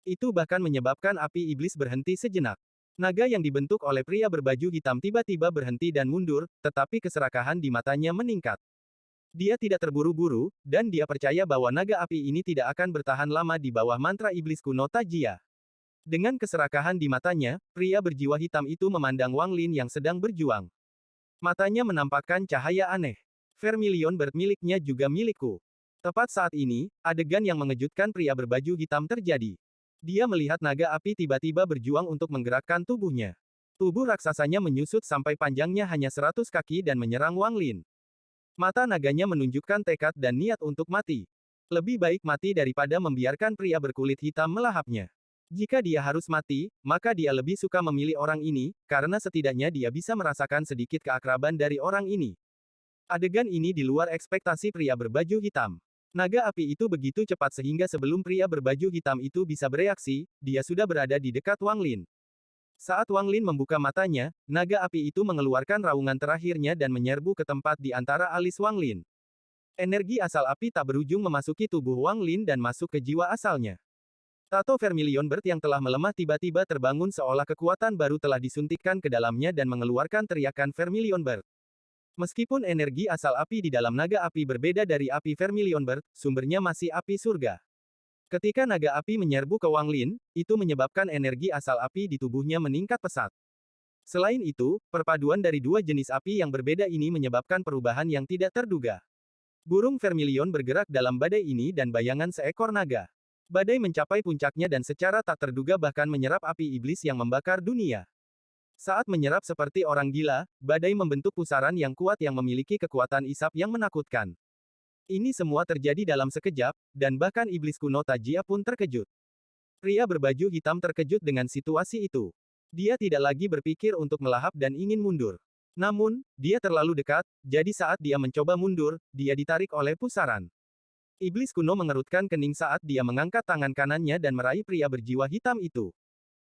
Itu bahkan menyebabkan api iblis berhenti sejenak. Naga yang dibentuk oleh pria berbaju hitam tiba-tiba berhenti dan mundur, tetapi keserakahan di matanya meningkat. Dia tidak terburu-buru, dan dia percaya bahwa naga api ini tidak akan bertahan lama di bawah mantra iblis kuno Tajia. Dengan keserakahan di matanya, pria berjiwa hitam itu memandang Wang Lin yang sedang berjuang. Matanya menampakkan cahaya aneh. Vermilion Bird miliknya juga milikku. Tepat saat ini, adegan yang mengejutkan pria berbaju hitam terjadi. Dia melihat naga api tiba-tiba berjuang untuk menggerakkan tubuhnya. Tubuh raksasanya menyusut sampai panjangnya hanya 100 kaki dan menyerang Wang Lin. Mata naganya menunjukkan tekad dan niat untuk mati. Lebih baik mati daripada membiarkan pria berkulit hitam melahapnya. Jika dia harus mati, maka dia lebih suka memilih orang ini, karena setidaknya dia bisa merasakan sedikit keakraban dari orang ini. Adegan ini di luar ekspektasi pria berbaju hitam. Naga api itu begitu cepat sehingga sebelum pria berbaju hitam itu bisa bereaksi, dia sudah berada di dekat Wang Lin. Saat Wang Lin membuka matanya, naga api itu mengeluarkan raungan terakhirnya dan menyerbu ke tempat di antara alis Wang Lin. Energi asal api tak berujung memasuki tubuh Wang Lin dan masuk ke jiwa asalnya. Tato Vermilion Bird yang telah melemah tiba-tiba terbangun seolah kekuatan baru telah disuntikkan ke dalamnya dan mengeluarkan teriakan Vermilion Bird. Meskipun energi asal api di dalam naga api berbeda dari api Vermilion Bird, sumbernya masih api surga. Ketika naga api menyerbu ke Wang Lin, itu menyebabkan energi asal api di tubuhnya meningkat pesat. Selain itu, perpaduan dari dua jenis api yang berbeda ini menyebabkan perubahan yang tidak terduga. Burung Vermilion bergerak dalam badai ini dan bayangan seekor naga. Badai mencapai puncaknya dan secara tak terduga bahkan menyerap api iblis yang membakar dunia. Saat menyerap seperti orang gila, badai membentuk pusaran yang kuat yang memiliki kekuatan isap yang menakutkan. Ini semua terjadi dalam sekejap, dan bahkan iblis kuno Tajia pun terkejut. Pria berbaju hitam terkejut dengan situasi itu. Dia tidak lagi berpikir untuk melahap dan ingin mundur. Namun, dia terlalu dekat, jadi saat dia mencoba mundur, dia ditarik oleh pusaran. Iblis kuno mengerutkan kening saat dia mengangkat tangan kanannya dan meraih pria berjiwa hitam itu.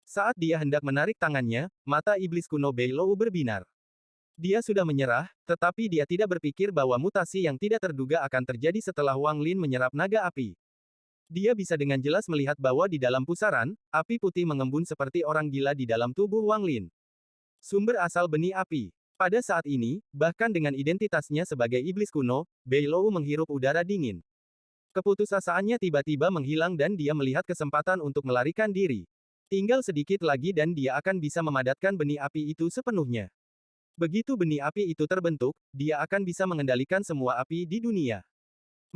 Saat dia hendak menarik tangannya, mata iblis kuno Beilou berbinar. Dia sudah menyerah, tetapi dia tidak berpikir bahwa mutasi yang tidak terduga akan terjadi setelah Wang Lin menyerap naga api. Dia bisa dengan jelas melihat bahwa di dalam pusaran, api putih mengembun seperti orang gila di dalam tubuh Wang Lin. Sumber asal benih api. Pada saat ini, bahkan dengan identitasnya sebagai iblis kuno, Beilou menghirup udara dingin. Keputusasaannya tiba-tiba menghilang dan dia melihat kesempatan untuk melarikan diri. Tinggal sedikit lagi dan dia akan bisa memadatkan benih api itu sepenuhnya. Begitu benih api itu terbentuk, dia akan bisa mengendalikan semua api di dunia.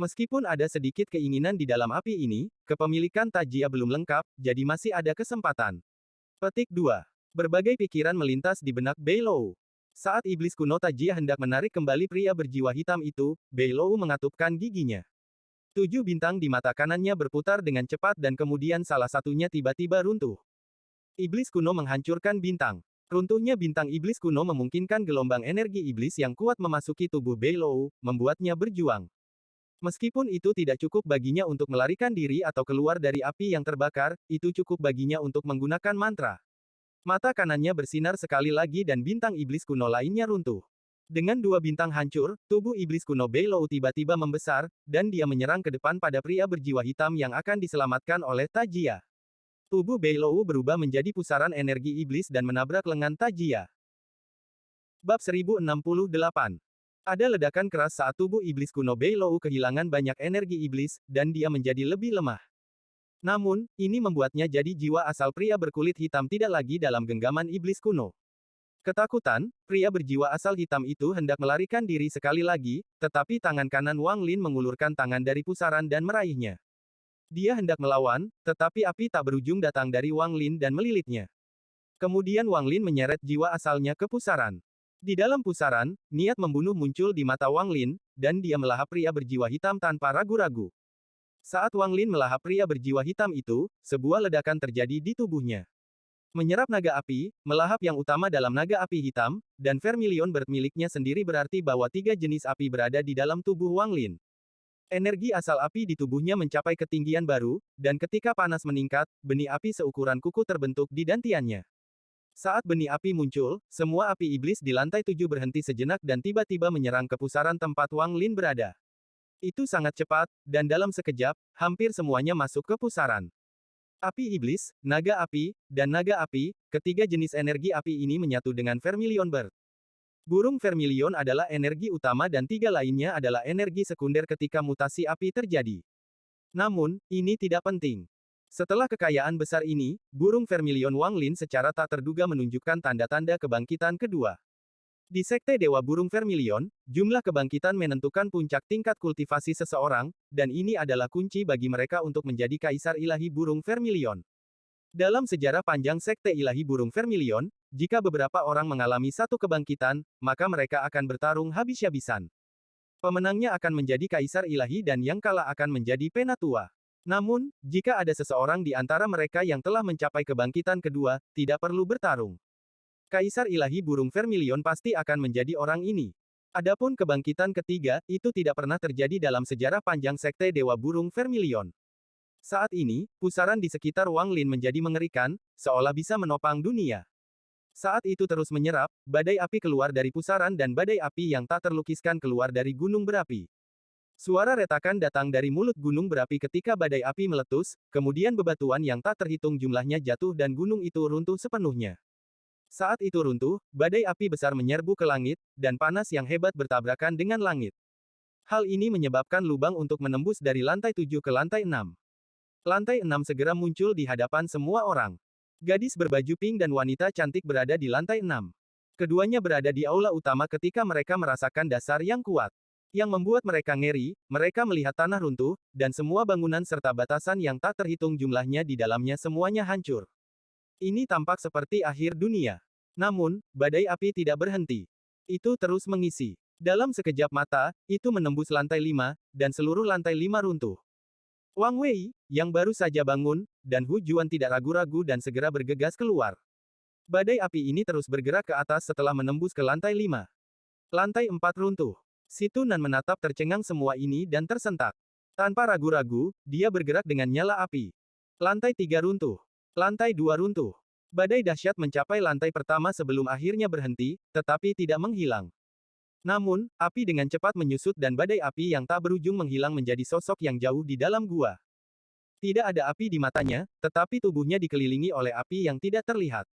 Meskipun ada sedikit keinginan di dalam api ini, kepemilikan Tajia belum lengkap, jadi masih ada kesempatan. Petik 2. Berbagai pikiran melintas di benak Beilou. Saat iblis kuno Tajia hendak menarik kembali pria berjiwa hitam itu, Beilou mengatupkan giginya. 7 bintang di mata kanannya berputar dengan cepat dan kemudian salah satunya tiba-tiba runtuh. Iblis kuno menghancurkan bintang. Runtuhnya bintang iblis kuno memungkinkan gelombang energi iblis yang kuat memasuki tubuh Beilou, membuatnya berjuang. Meskipun itu tidak cukup baginya untuk melarikan diri atau keluar dari api yang terbakar, itu cukup baginya untuk menggunakan mantra. Mata kanannya bersinar sekali lagi dan bintang iblis kuno lainnya runtuh. Dengan 2 bintang hancur, tubuh iblis kuno Beilou tiba-tiba membesar, dan dia menyerang ke depan pada pria berjiwa hitam yang akan diselamatkan oleh Tajia. Tubuh Beilou berubah menjadi pusaran energi iblis dan menabrak lengan Tajia. Bab 1068. Ada ledakan keras saat tubuh iblis kuno Beilou kehilangan banyak energi iblis, dan dia menjadi lebih lemah. Namun, ini membuatnya jadi jiwa asal pria berkulit hitam tidak lagi dalam genggaman iblis kuno. Ketakutan, pria berjiwa asal hitam itu hendak melarikan diri sekali lagi, tetapi tangan kanan Wang Lin mengulurkan tangan dari pusaran dan meraihnya. Dia hendak melawan, tetapi api tak berujung datang dari Wang Lin dan melilitnya. Kemudian Wang Lin menyeret jiwa asalnya ke pusaran. Di dalam pusaran, niat membunuh muncul di mata Wang Lin, dan dia melahap pria berjiwa hitam tanpa ragu-ragu. Saat Wang Lin melahap pria berjiwa hitam itu, sebuah ledakan terjadi di tubuhnya. Menyerap naga api, melahap yang utama dalam naga api hitam, dan Vermilion Bird miliknya sendiri berarti bahwa 3 jenis api berada di dalam tubuh Wang Lin. Energi asal api di tubuhnya mencapai ketinggian baru, dan ketika panas meningkat, benih api seukuran kuku terbentuk di dantiannya. Saat benih api muncul, semua api iblis di lantai 7 berhenti sejenak dan tiba-tiba menyerang ke pusaran tempat Wang Lin berada. Itu sangat cepat, dan dalam sekejap, hampir semuanya masuk ke pusaran. Api iblis, naga api, dan naga api, ketiga jenis energi api ini menyatu dengan Vermilion Bird. Burung Vermilion adalah energi utama dan 3 lainnya adalah energi sekunder ketika mutasi api terjadi. Namun, ini tidak penting. Setelah kekayaan besar ini, burung Vermilion Wang Lin secara tak terduga menunjukkan tanda-tanda kebangkitan kedua. Di Sekte Dewa Burung Vermilion, jumlah kebangkitan menentukan puncak tingkat kultivasi seseorang, dan ini adalah kunci bagi mereka untuk menjadi kaisar ilahi burung Vermilion. Dalam sejarah panjang Sekte Ilahi Burung Vermilion, jika beberapa orang mengalami satu kebangkitan, maka mereka akan bertarung habis-habisan. Pemenangnya akan menjadi kaisar ilahi dan yang kalah akan menjadi penatua. Namun, jika ada seseorang di antara mereka yang telah mencapai kebangkitan kedua, tidak perlu bertarung. Kaisar ilahi burung vermilion pasti akan menjadi orang ini. Adapun kebangkitan ketiga, itu tidak pernah terjadi dalam sejarah panjang Sekte Dewa Burung Vermilion. Saat ini, pusaran di sekitar Wang Lin menjadi mengerikan, seolah bisa menopang dunia. Saat itu terus menyerap, badai api keluar dari pusaran dan badai api yang tak terlukiskan keluar dari gunung berapi. Suara retakan datang dari mulut gunung berapi ketika badai api meletus, kemudian bebatuan yang tak terhitung jumlahnya jatuh dan gunung itu runtuh sepenuhnya. Saat itu runtuh, badai api besar menyerbu ke langit, dan panas yang hebat bertabrakan dengan langit. Hal ini menyebabkan lubang untuk menembus dari lantai 7 ke lantai 6. Lantai 6 segera muncul di hadapan semua orang. Gadis berbaju pink dan wanita cantik berada di lantai 6. Keduanya berada di aula utama ketika mereka merasakan dasar yang kuat. Yang membuat mereka ngeri, mereka melihat tanah runtuh, dan semua bangunan serta batasan yang tak terhitung jumlahnya di dalamnya semuanya hancur. Ini tampak seperti akhir dunia. Namun, badai api tidak berhenti. Itu terus mengisi. Dalam sekejap mata, itu menembus lantai 5, dan seluruh lantai 5 runtuh. Wang Wei, yang baru saja bangun, dan Hu Juan tidak ragu-ragu dan segera bergegas keluar. Badai api ini terus bergerak ke atas setelah menembus ke lantai 5. Lantai 4 runtuh. Si Tunan menatap tercengang semua ini dan tersentak. Tanpa ragu-ragu, dia bergerak dengan nyala api. Lantai 3 runtuh. Lantai 2 runtuh. Badai dahsyat mencapai lantai pertama sebelum akhirnya berhenti, tetapi tidak menghilang. Namun, api dengan cepat menyusut dan badai api yang tak berujung menghilang menjadi sosok yang jauh di dalam gua. Tidak ada api di matanya, tetapi tubuhnya dikelilingi oleh api yang tidak terlihat.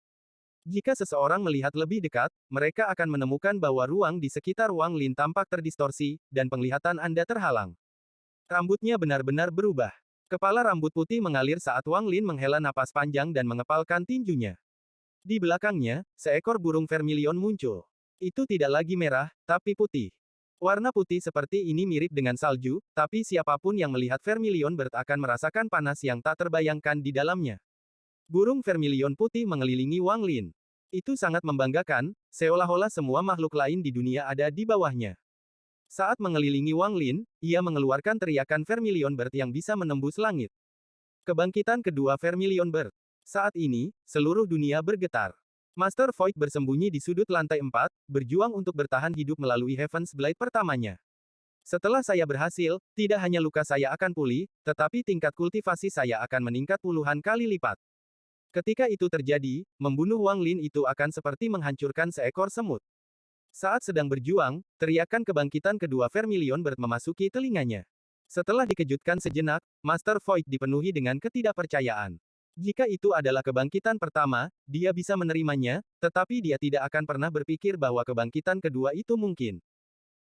Jika seseorang melihat lebih dekat, mereka akan menemukan bahwa ruang di sekitar Wang Lin tampak terdistorsi, dan penglihatan Anda terhalang. Rambutnya benar-benar berubah. Kepala rambut putih mengalir saat Wang Lin menghela napas panjang dan mengepalkan tinjunya. Di belakangnya, seekor burung vermilion muncul. Itu tidak lagi merah, tapi putih. Warna putih seperti ini mirip dengan salju, tapi siapapun yang melihat vermilion bird akan merasakan panas yang tak terbayangkan di dalamnya. Burung vermilion putih mengelilingi Wang Lin. Itu sangat membanggakan, seolah-olah semua makhluk lain di dunia ada di bawahnya. Saat mengelilingi Wang Lin, ia mengeluarkan teriakan vermilion bird yang bisa menembus langit. Kebangkitan kedua vermilion bird. Saat ini, seluruh dunia bergetar. Master Void bersembunyi di sudut lantai 4, berjuang untuk bertahan hidup melalui Heaven's Blade pertamanya. Setelah saya berhasil, tidak hanya luka saya akan pulih, tetapi tingkat kultivasi saya akan meningkat puluhan kali lipat. Ketika itu terjadi, membunuh Wang Lin itu akan seperti menghancurkan seekor semut. Saat sedang berjuang, teriakan kebangkitan kedua vermilion bird memasuki telinganya. Setelah dikejutkan sejenak, Master Void dipenuhi dengan ketidakpercayaan. Jika itu adalah kebangkitan pertama, dia bisa menerimanya, tetapi dia tidak akan pernah berpikir bahwa kebangkitan kedua itu mungkin.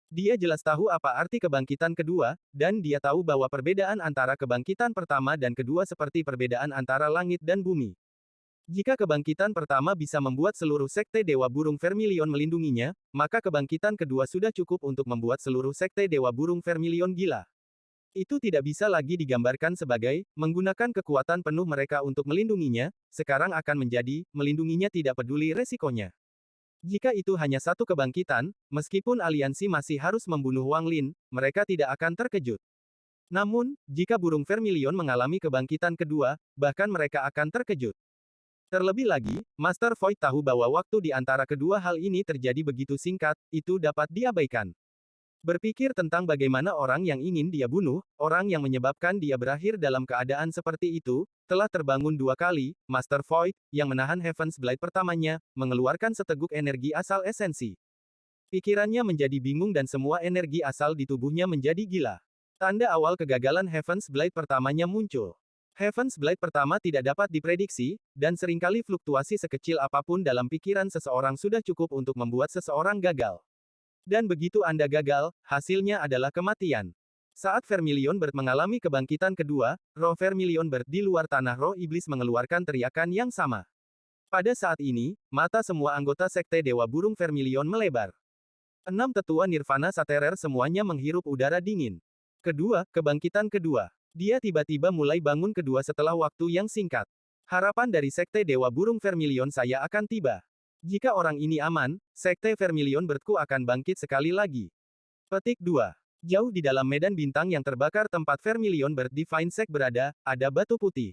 Dia jelas tahu apa arti kebangkitan kedua, dan dia tahu bahwa perbedaan antara kebangkitan pertama dan kedua seperti perbedaan antara langit dan bumi. Jika kebangkitan pertama bisa membuat seluruh sekte Dewa Burung Vermilion melindunginya, maka kebangkitan kedua sudah cukup untuk membuat seluruh sekte Dewa Burung Vermilion gila. Itu tidak bisa lagi digambarkan sebagai menggunakan kekuatan penuh mereka untuk melindunginya, sekarang akan menjadi melindunginya tidak peduli resikonya. Jika itu hanya satu kebangkitan, meskipun aliansi masih harus membunuh Wang Lin, mereka tidak akan terkejut. Namun, jika burung vermilion mengalami kebangkitan kedua, bahkan mereka akan terkejut. Terlebih lagi, Master Void tahu bahwa waktu di antara kedua hal ini terjadi begitu singkat, itu dapat diabaikan. Berpikir tentang bagaimana orang yang ingin dia bunuh, orang yang menyebabkan dia berakhir dalam keadaan seperti itu, telah terbangun dua kali, Master Void, yang menahan Heaven's Blade pertamanya, mengeluarkan seteguk energi asal esensi. Pikirannya menjadi bingung dan semua energi asal di tubuhnya menjadi gila. Tanda awal kegagalan Heaven's Blade pertamanya muncul. Heaven's Blade pertama tidak dapat diprediksi, dan seringkali fluktuasi sekecil apapun dalam pikiran seseorang sudah cukup untuk membuat seseorang gagal. Dan begitu Anda gagal, hasilnya adalah kematian. Saat Vermilion Bird mengalami kebangkitan kedua, roh Vermilion Bird di luar tanah roh iblis mengeluarkan teriakan yang sama. Pada saat ini, mata semua anggota Sekte Dewa Burung Vermilion melebar. 6 tetua Nirvana Saterer semuanya menghirup udara dingin. Kedua, kebangkitan kedua. Dia tiba-tiba mulai bangun kedua setelah waktu yang singkat. Harapan dari Sekte Dewa Burung Vermilion saya akan tiba. Jika orang ini aman, Sekte Vermilion Birdku akan bangkit sekali lagi. Petik 2. Jauh di dalam medan bintang yang terbakar tempat Vermilion Bird Divine Sect berada, ada batu putih.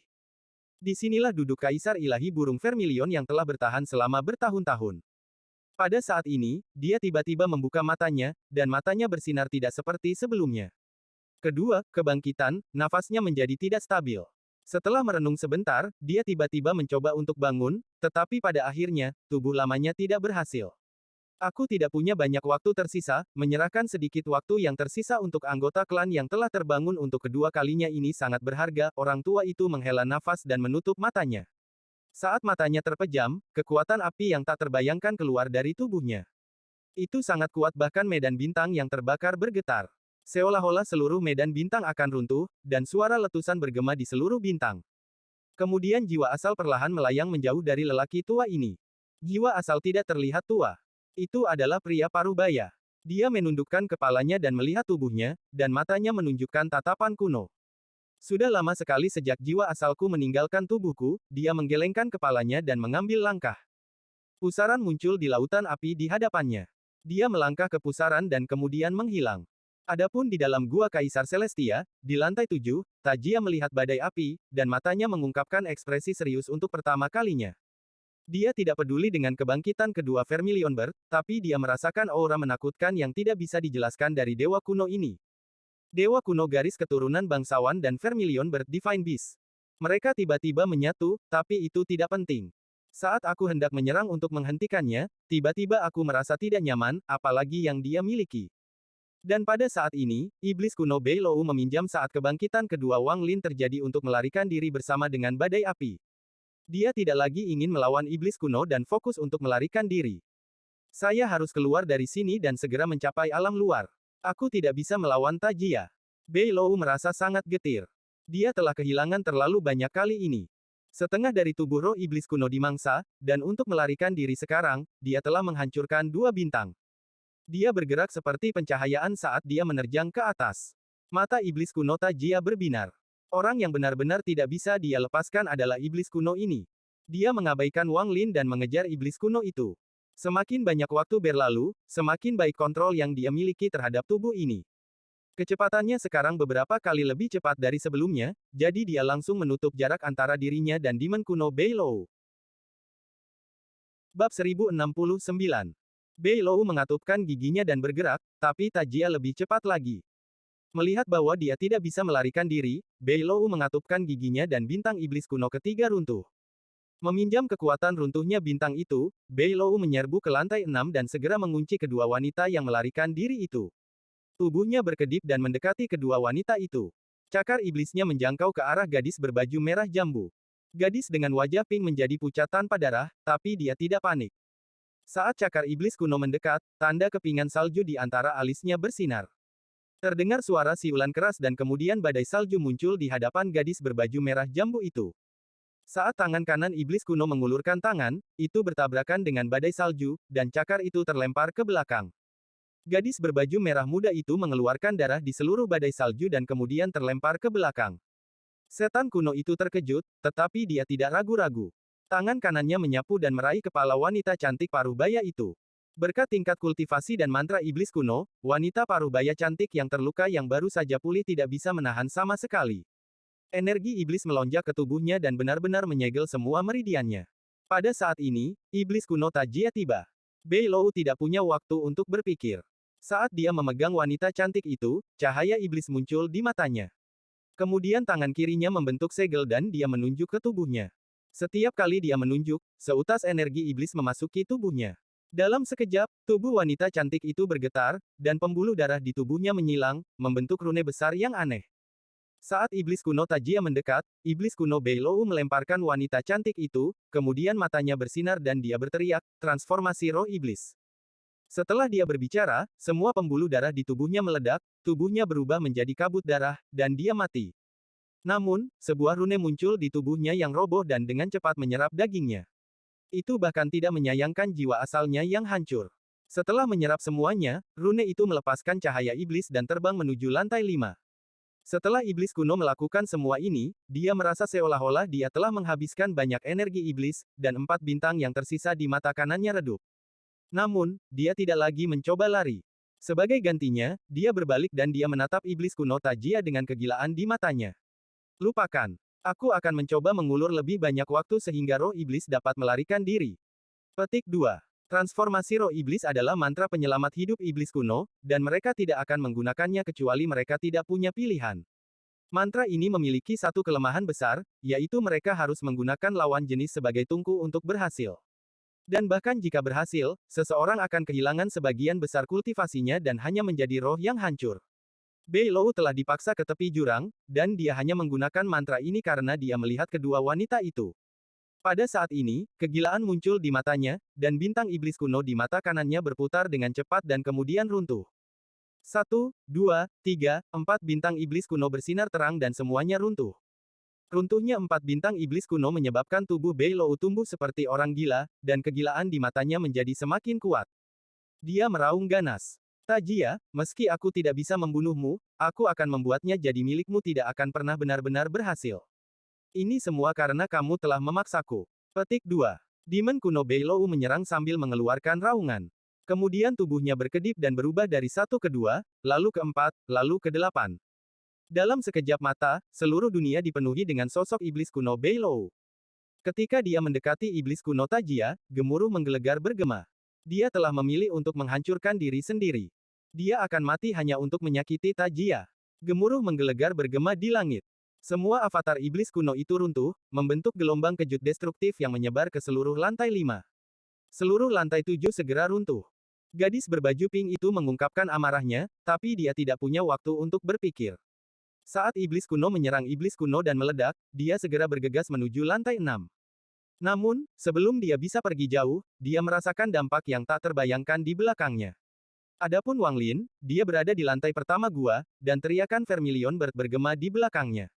Disinilah duduk Kaisar Ilahi Burung Vermilion yang telah bertahan selama bertahun-tahun. Pada saat ini, dia tiba-tiba membuka matanya, dan matanya bersinar tidak seperti sebelumnya. Kedua, kebangkitan, nafasnya menjadi tidak stabil. Setelah merenung sebentar, dia tiba-tiba mencoba untuk bangun, tetapi pada akhirnya, tubuh lamanya tidak berhasil. Aku tidak punya banyak waktu tersisa, menyerahkan sedikit waktu yang tersisa untuk anggota klan yang telah terbangun untuk kedua kalinya ini sangat berharga, orang tua itu menghela nafas dan menutup matanya. Saat matanya terpejam, kekuatan api yang tak terbayangkan keluar dari tubuhnya. Itu sangat kuat bahkan medan bintang yang terbakar bergetar. Seolah-olah seluruh medan bintang akan runtuh, dan suara letusan bergema di seluruh bintang. Kemudian jiwa asal perlahan melayang menjauh dari lelaki tua ini. Jiwa asal tidak terlihat tua. Itu adalah pria parubaya. Dia menundukkan kepalanya dan melihat tubuhnya, dan matanya menunjukkan tatapan kuno. Sudah lama sekali sejak jiwa asalku meninggalkan tubuhku, dia menggelengkan kepalanya dan mengambil langkah. Pusaran muncul di lautan api di hadapannya. Dia melangkah ke pusaran dan kemudian menghilang. Adapun di dalam gua Kaisar Celestia, di lantai 7, Tajia melihat badai api, dan matanya mengungkapkan ekspresi serius untuk pertama kalinya. Dia tidak peduli dengan kebangkitan kedua Vermilion Bird, tapi dia merasakan aura menakutkan yang tidak bisa dijelaskan dari dewa kuno ini. Dewa kuno garis keturunan bangsawan dan Vermilion Bird Divine Beast. Mereka tiba-tiba menyatu, tapi itu tidak penting. Saat aku hendak menyerang untuk menghentikannya, tiba-tiba aku merasa tidak nyaman, apalagi yang dia miliki. Dan pada saat ini, iblis kuno Bei Lou meminjam saat kebangkitan kedua Wang Lin terjadi untuk melarikan diri bersama dengan badai api. Dia tidak lagi ingin melawan iblis kuno dan fokus untuk melarikan diri. Saya harus keluar dari sini dan segera mencapai alam luar. Aku tidak bisa melawan Tajia. Bei Lou merasa sangat getir. Dia telah kehilangan terlalu banyak kali ini. Setengah dari tubuh roh iblis kuno dimangsa, dan untuk melarikan diri sekarang, dia telah menghancurkan dua bintang. Dia bergerak seperti pencahayaan saat dia menerjang ke atas. Mata iblis kuno Tajia berbinar. Orang yang benar-benar tidak bisa dia lepaskan adalah iblis kuno ini. Dia mengabaikan Wang Lin dan mengejar iblis kuno itu. Semakin banyak waktu berlalu, semakin baik kontrol yang dia miliki terhadap tubuh ini. Kecepatannya sekarang beberapa kali lebih cepat dari sebelumnya, jadi dia langsung menutup jarak antara dirinya dan demon kuno Bei Lou. Bab 1069. Bei Lou mengatupkan giginya dan bergerak, tapi Tajia lebih cepat lagi. Melihat bahwa dia tidak bisa melarikan diri, Bei Lou mengatupkan giginya dan bintang iblis kuno ketiga runtuh. Meminjam kekuatan runtuhnya bintang itu, Bei Lou menyerbu ke lantai 6 dan segera mengunci kedua wanita yang melarikan diri itu. Tubuhnya berkedip dan mendekati kedua wanita itu. Cakar iblisnya menjangkau ke arah gadis berbaju merah jambu. Gadis dengan wajah pink menjadi pucat tanpa darah, tapi dia tidak panik. Saat cakar iblis kuno mendekat, tanda kepingan salju di antara alisnya bersinar. Terdengar suara siulan keras dan kemudian badai salju muncul di hadapan gadis berbaju merah jambu itu. Saat tangan kanan iblis kuno mengulurkan tangan, itu bertabrakan dengan badai salju, dan cakar itu terlempar ke belakang. Gadis berbaju merah muda itu mengeluarkan darah di seluruh badai salju dan kemudian terlempar ke belakang. Setan kuno itu terkejut, tetapi dia tidak ragu-ragu. Tangan kanannya menyapu dan meraih kepala wanita cantik parubaya itu. Berkat tingkat kultivasi dan mantra iblis kuno, wanita parubaya cantik yang terluka yang baru saja pulih tidak bisa menahan sama sekali. Energi iblis melonjak ke tubuhnya dan benar-benar menyegel semua meridiannya. Pada saat ini, iblis kuno Tajia tiba. Bei Lou tidak punya waktu untuk berpikir. Saat dia memegang wanita cantik itu, cahaya iblis muncul di matanya. Kemudian tangan kirinya membentuk segel dan dia menunjuk ke tubuhnya. Setiap kali dia menunjuk, seutas energi iblis memasuki tubuhnya. Dalam sekejap, tubuh wanita cantik itu bergetar, dan pembuluh darah di tubuhnya menyilang, membentuk rune besar yang aneh. Saat iblis kuno Tajia mendekat, iblis kuno Bei Lou melemparkan wanita cantik itu, kemudian matanya bersinar dan dia berteriak, transformasi roh iblis. Setelah dia berbicara, semua pembuluh darah di tubuhnya meledak, tubuhnya berubah menjadi kabut darah, dan dia mati. Namun, sebuah rune muncul di tubuhnya yang roboh dan dengan cepat menyerap dagingnya. Itu bahkan tidak menyayangkan jiwa asalnya yang hancur. Setelah menyerap semuanya, rune itu melepaskan cahaya iblis dan terbang menuju lantai 5. Setelah iblis kuno melakukan semua ini, dia merasa seolah-olah dia telah menghabiskan banyak energi iblis, dan 4 bintang yang tersisa di mata kanannya redup. Namun, dia tidak lagi mencoba lari. Sebagai gantinya, dia berbalik dan dia menatap iblis kuno Tajia dengan kegilaan di matanya. Lupakan. Aku akan mencoba mengulur lebih banyak waktu sehingga roh iblis dapat melarikan diri. Petik 2. Transformasi roh iblis adalah mantra penyelamat hidup iblis kuno, dan mereka tidak akan menggunakannya kecuali mereka tidak punya pilihan. Mantra ini memiliki satu kelemahan besar, yaitu mereka harus menggunakan lawan jenis sebagai tungku untuk berhasil. Dan bahkan jika berhasil, seseorang akan kehilangan sebagian besar kultivasinya dan hanya menjadi roh yang hancur. Bei Lou telah dipaksa ke tepi jurang, dan dia hanya menggunakan mantra ini karena dia melihat kedua wanita itu. Pada saat ini, kegilaan muncul di matanya, dan bintang iblis kuno di mata kanannya berputar dengan cepat dan kemudian runtuh. 1, 2, 3, 4 bintang iblis kuno bersinar terang dan semuanya runtuh. Runtuhnya 4 bintang iblis kuno menyebabkan tubuh Bei Lou tumbuh seperti orang gila, dan kegilaan di matanya menjadi semakin kuat. Dia meraung ganas. Tajia, meski aku tidak bisa membunuhmu, aku akan membuatnya jadi milikmu tidak akan pernah benar-benar berhasil. Ini semua karena kamu telah memaksaku. Petik 2. Demon kuno Bei Lou menyerang sambil mengeluarkan raungan. Kemudian tubuhnya berkedip dan berubah dari 1 ke 2, lalu ke 4, lalu ke 8. Dalam sekejap mata, seluruh dunia dipenuhi dengan sosok iblis kuno Bei Lou. Ketika dia mendekati iblis kuno Tajia, gemuruh menggelegar bergema. Dia telah memilih untuk menghancurkan diri sendiri. Dia akan mati hanya untuk menyakiti Tajia. Gemuruh menggelegar bergema di langit. Semua avatar iblis kuno itu runtuh, membentuk gelombang kejut destruktif yang menyebar ke seluruh lantai 5. Seluruh lantai 7 segera runtuh. Gadis berbaju pink itu mengungkapkan amarahnya, tapi dia tidak punya waktu untuk berpikir. Saat iblis kuno menyerang iblis kuno dan meledak, dia segera bergegas menuju lantai 6. Namun, sebelum dia bisa pergi jauh, dia merasakan dampak yang tak terbayangkan di belakangnya. Adapun Wang Lin, dia berada di lantai pertama gua, dan teriakan Vermilion Bird bergema di belakangnya.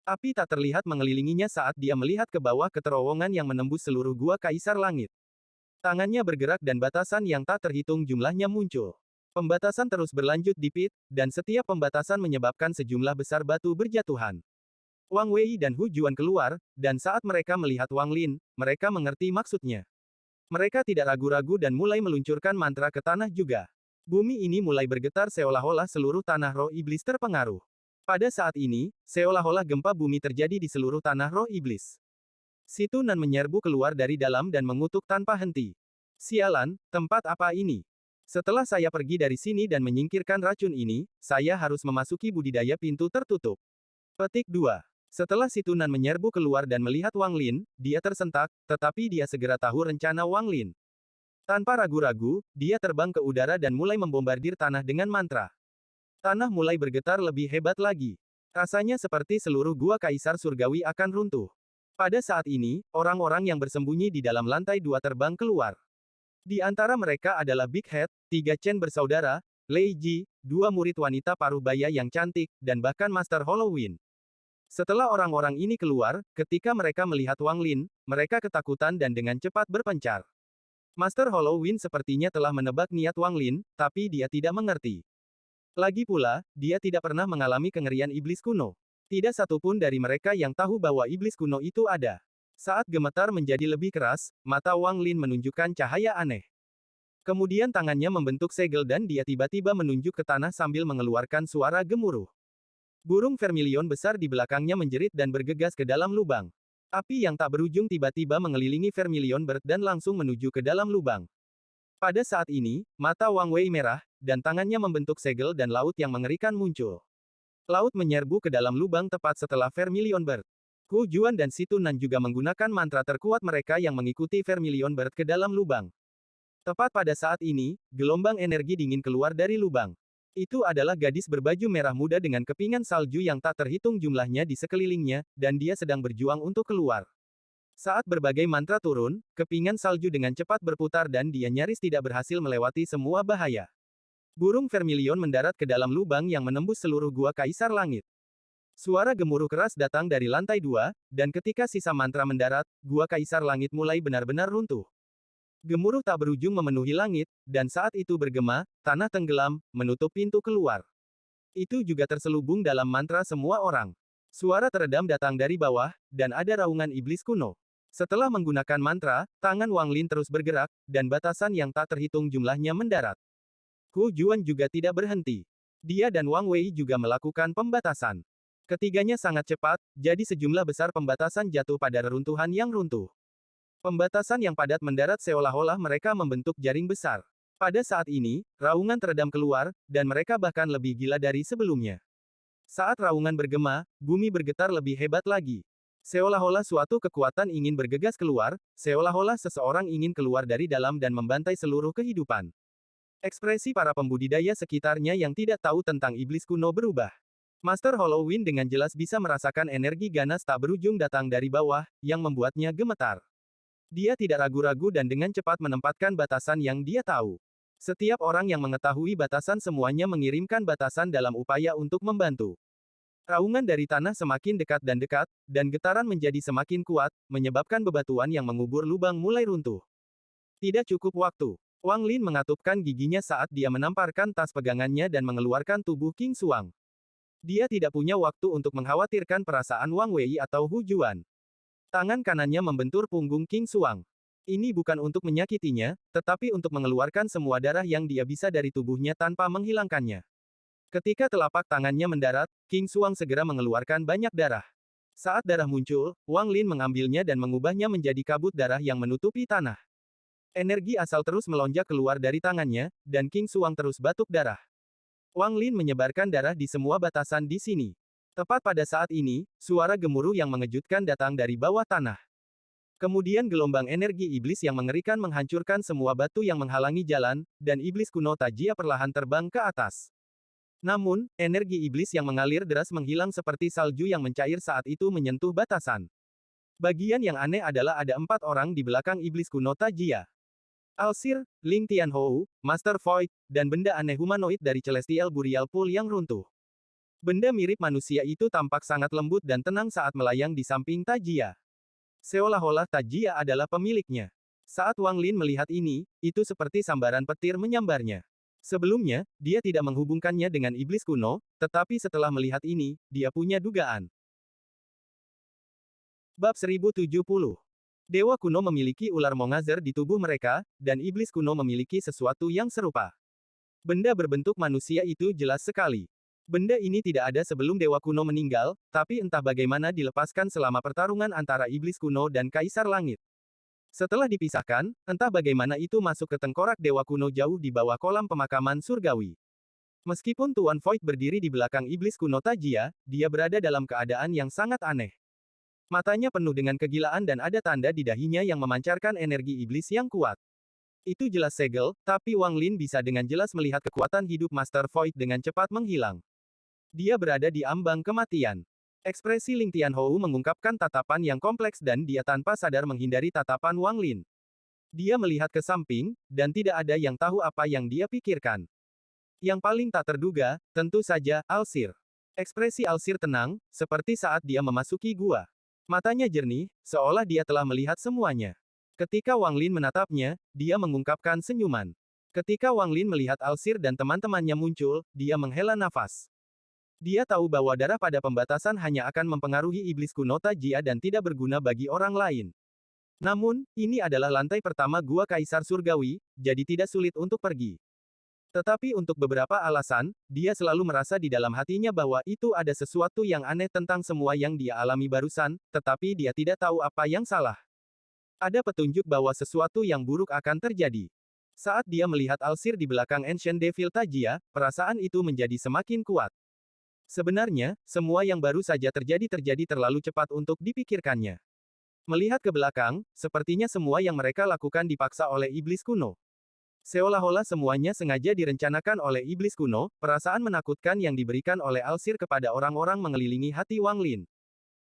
Api tak terlihat mengelilinginya saat dia melihat ke bawah ke terowongan yang menembus seluruh gua Kaisar Langit. Tangannya bergerak dan batasan yang tak terhitung jumlahnya muncul. Pembatasan terus berlanjut di pit, dan setiap pembatasan menyebabkan sejumlah besar batu berjatuhan. Wang Wei dan Hu Juan keluar, dan saat mereka melihat Wang Lin, mereka mengerti maksudnya. Mereka tidak ragu-ragu dan mulai meluncurkan mantra ke tanah juga. Bumi ini mulai bergetar seolah-olah seluruh tanah roh iblis terpengaruh. Pada saat ini, seolah-olah gempa bumi terjadi di seluruh tanah roh iblis. Situ Nan menyerbu keluar dari dalam dan mengutuk tanpa henti. Sialan, tempat apa ini? Setelah saya pergi dari sini dan menyingkirkan racun ini, saya harus memasuki budidaya pintu tertutup. Petik 2. Setelah Situ Nan menyerbu keluar dan melihat Wang Lin, dia tersentak, tetapi dia segera tahu rencana Wang Lin. Tanpa ragu-ragu, dia terbang ke udara dan mulai membombardir tanah dengan mantra. Tanah mulai bergetar lebih hebat lagi. Rasanya seperti seluruh gua Kaisar Surgawi akan runtuh. Pada saat ini, orang-orang yang bersembunyi di dalam lantai 2 terbang keluar. Di antara mereka adalah Big Head, 3 Chen bersaudara, Lei Ji, 2 murid wanita paruh baya yang cantik, dan bahkan Master Halloween. Setelah orang-orang ini keluar, ketika mereka melihat Wang Lin, mereka ketakutan dan dengan cepat berpencar. Master Halloween sepertinya telah menebak niat Wang Lin, tapi dia tidak mengerti. Lagi pula, dia tidak pernah mengalami kengerian iblis kuno. Tidak satupun dari mereka yang tahu bahwa iblis kuno itu ada. Saat gemetar menjadi lebih keras, mata Wang Lin menunjukkan cahaya aneh. Kemudian tangannya membentuk segel dan dia tiba-tiba menunjuk ke tanah sambil mengeluarkan suara gemuruh. Burung vermilion besar di belakangnya menjerit dan bergegas ke dalam lubang. Api yang tak berujung tiba-tiba mengelilingi Vermilion Bird dan langsung menuju ke dalam lubang. Pada saat ini, mata Wang Wei merah, dan tangannya membentuk segel dan laut yang mengerikan muncul. Laut menyerbu ke dalam lubang tepat setelah Vermilion Bird. Hu Juan dan Situ Nan juga menggunakan mantra terkuat mereka yang mengikuti Vermilion Bird ke dalam lubang. Tepat pada saat ini, gelombang energi dingin keluar dari lubang. Itu adalah gadis berbaju merah muda dengan kepingan salju yang tak terhitung jumlahnya di sekelilingnya, dan dia sedang berjuang untuk keluar. Saat berbagai mantra turun, kepingan salju dengan cepat berputar dan dia nyaris tidak berhasil melewati semua bahaya. Burung Vermilion mendarat ke dalam lubang yang menembus seluruh gua Kaisar Langit. Suara gemuruh keras datang dari lantai 2, dan ketika sisa mantra mendarat, gua Kaisar Langit mulai benar-benar runtuh. Gemuruh tak berujung memenuhi langit, dan saat itu bergema, tanah tenggelam, menutup pintu keluar. Itu juga terselubung dalam mantra semua orang. Suara teredam datang dari bawah, dan ada raungan iblis kuno. Setelah menggunakan mantra, tangan Wang Lin terus bergerak, dan batasan yang tak terhitung jumlahnya mendarat. Hu Juan juga tidak berhenti. Dia dan Wang Wei juga melakukan pembatasan. Ketiganya sangat cepat, jadi sejumlah besar pembatasan jatuh pada reruntuhan yang runtuh. Pembatasan yang padat mendarat seolah-olah mereka membentuk jaring besar. Pada saat ini, raungan teredam keluar, dan mereka bahkan lebih gila dari sebelumnya. Saat raungan bergema, bumi bergetar lebih hebat lagi. Seolah-olah suatu kekuatan ingin bergegas keluar, seolah-olah seseorang ingin keluar dari dalam dan membantai seluruh kehidupan. Ekspresi para pembudidaya sekitarnya yang tidak tahu tentang iblis kuno berubah. Master Halloween dengan jelas bisa merasakan energi ganas tak berujung datang dari bawah, yang membuatnya gemetar. Dia tidak ragu-ragu dan dengan cepat menempatkan batasan yang dia tahu. Setiap orang yang mengetahui batasan semuanya mengirimkan batasan dalam upaya untuk membantu. Raungan dari tanah semakin dekat, dan getaran menjadi semakin kuat, menyebabkan bebatuan yang mengubur lubang mulai runtuh. Tidak cukup waktu. Wang Lin mengatupkan giginya saat dia menamparkan tas pegangannya dan mengeluarkan tubuh King Xuang. Dia tidak punya waktu untuk mengkhawatirkan perasaan Wang Wei atau Hu Juan. Tangan kanannya membentur punggung King Xuang. Ini bukan untuk menyakitinya, tetapi untuk mengeluarkan semua darah yang dia bisa dari tubuhnya tanpa menghilangkannya. Ketika telapak tangannya mendarat, King Xuang segera mengeluarkan banyak darah. Saat darah muncul, Wang Lin mengambilnya dan mengubahnya menjadi kabut darah yang menutupi tanah. Energi asal terus melonjak keluar dari tangannya, dan King Xuang terus batuk darah. Wang Lin menyebarkan darah di semua batasan di sini. Tepat pada saat ini, suara gemuruh yang mengejutkan datang dari bawah tanah. Kemudian gelombang energi iblis yang mengerikan menghancurkan semua batu yang menghalangi jalan, dan iblis kuno Tajia perlahan terbang ke atas. Namun, energi iblis yang mengalir deras menghilang seperti salju yang mencair saat itu menyentuh batasan. Bagian yang aneh adalah ada 4 orang di belakang iblis kuno Tajia. Alsir, Ling Tianhou, Master Void, dan benda aneh humanoid dari Celestial Burial Pool yang runtuh. Benda mirip manusia itu tampak sangat lembut dan tenang saat melayang di samping Tajia. Seolah-olah Tajia adalah pemiliknya. Saat Wang Lin melihat ini, itu seperti sambaran petir menyambarnya. Sebelumnya, dia tidak menghubungkannya dengan iblis kuno, tetapi setelah melihat ini, dia punya dugaan. Bab 1070. Dewa kuno memiliki ular mongazer di tubuh mereka, dan iblis kuno memiliki sesuatu yang serupa. Benda berbentuk manusia itu jelas sekali. Benda ini tidak ada sebelum dewa kuno meninggal, tapi entah bagaimana dilepaskan selama pertarungan antara iblis kuno dan kaisar langit. Setelah dipisahkan, entah bagaimana itu masuk ke tengkorak dewa kuno jauh di bawah kolam pemakaman surgawi. Meskipun Tuan Void berdiri di belakang iblis kuno Tajia, dia berada dalam keadaan yang sangat aneh. Matanya penuh dengan kegilaan dan ada tanda di dahinya yang memancarkan energi iblis yang kuat. Itu jelas segel, tapi Wang Lin bisa dengan jelas melihat kekuatan hidup Master Void dengan cepat menghilang. Dia berada di ambang kematian. Ekspresi Ling Tianhou mengungkapkan tatapan yang kompleks dan dia tanpa sadar menghindari tatapan Wang Lin. Dia melihat ke samping, dan tidak ada yang tahu apa yang dia pikirkan. Yang paling tak terduga, tentu saja, Alsir. Ekspresi Alsir tenang, seperti saat dia memasuki gua. Matanya jernih, seolah dia telah melihat semuanya. Ketika Wang Lin menatapnya, dia mengungkapkan senyuman. Ketika Wang Lin melihat Alsir dan teman-temannya muncul, dia menghela nafas. Dia tahu bahwa darah pada pembatasan hanya akan mempengaruhi iblis kuno Tajia dan tidak berguna bagi orang lain. Namun, ini adalah lantai pertama gua Kaisar Surgawi, jadi tidak sulit untuk pergi. Tetapi untuk beberapa alasan, dia selalu merasa di dalam hatinya bahwa itu ada sesuatu yang aneh tentang semua yang dia alami barusan, tetapi dia tidak tahu apa yang salah. Ada petunjuk bahwa sesuatu yang buruk akan terjadi. Saat dia melihat Alsir di belakang Ancient Devil Tajia, perasaan itu menjadi semakin kuat. Sebenarnya, semua yang baru saja terjadi terlalu cepat untuk dipikirkannya. Melihat ke belakang, sepertinya semua yang mereka lakukan dipaksa oleh iblis kuno. Seolah-olah semuanya sengaja direncanakan oleh iblis kuno, perasaan menakutkan yang diberikan oleh Alsir kepada orang-orang mengelilingi hati Wang Lin.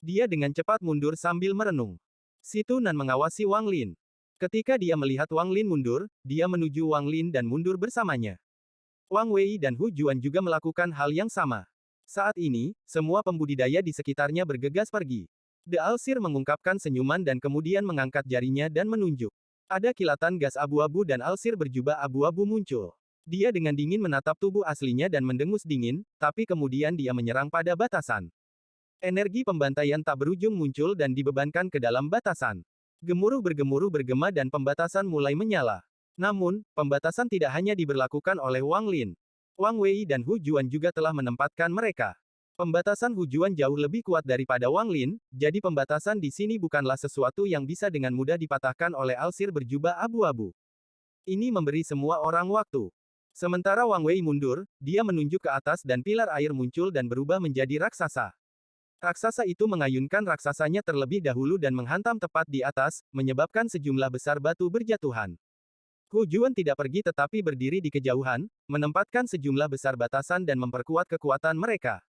Dia dengan cepat mundur sambil merenung. Situ Nan mengawasi Wang Lin. Ketika dia melihat Wang Lin mundur, dia menuju Wang Lin dan mundur bersamanya. Wang Wei dan Hu Juan juga melakukan hal yang sama. Saat ini, semua pembudidaya di sekitarnya bergegas pergi. The Alsir mengungkapkan senyuman dan kemudian mengangkat jarinya dan menunjuk. Ada kilatan gas abu-abu dan Alsir berjubah abu-abu muncul. Dia dengan dingin menatap tubuh aslinya dan mendengus dingin, tapi kemudian dia menyerang pada batasan. Energi pembantaian tak berujung muncul dan dibebankan ke dalam batasan. Gemuruh bergema dan pembatasan mulai menyala. Namun, pembatasan tidak hanya diberlakukan oleh Wang Lin. Wang Wei dan Hu Juan juga telah menempatkan mereka. Pembatasan Hu Juan jauh lebih kuat daripada Wang Lin, jadi pembatasan di sini bukanlah sesuatu yang bisa dengan mudah dipatahkan oleh Alsir berjubah abu-abu. Ini memberi semua orang waktu. Sementara Wang Wei mundur, dia menunjuk ke atas dan pilar air muncul dan berubah menjadi raksasa. Raksasa itu mengayunkan raksasanya terlebih dahulu dan menghantam tepat di atas, menyebabkan sejumlah besar batu berjatuhan. Hu Juan tidak pergi tetapi berdiri di kejauhan, menempatkan sejumlah besar batasan dan memperkuat kekuatan mereka.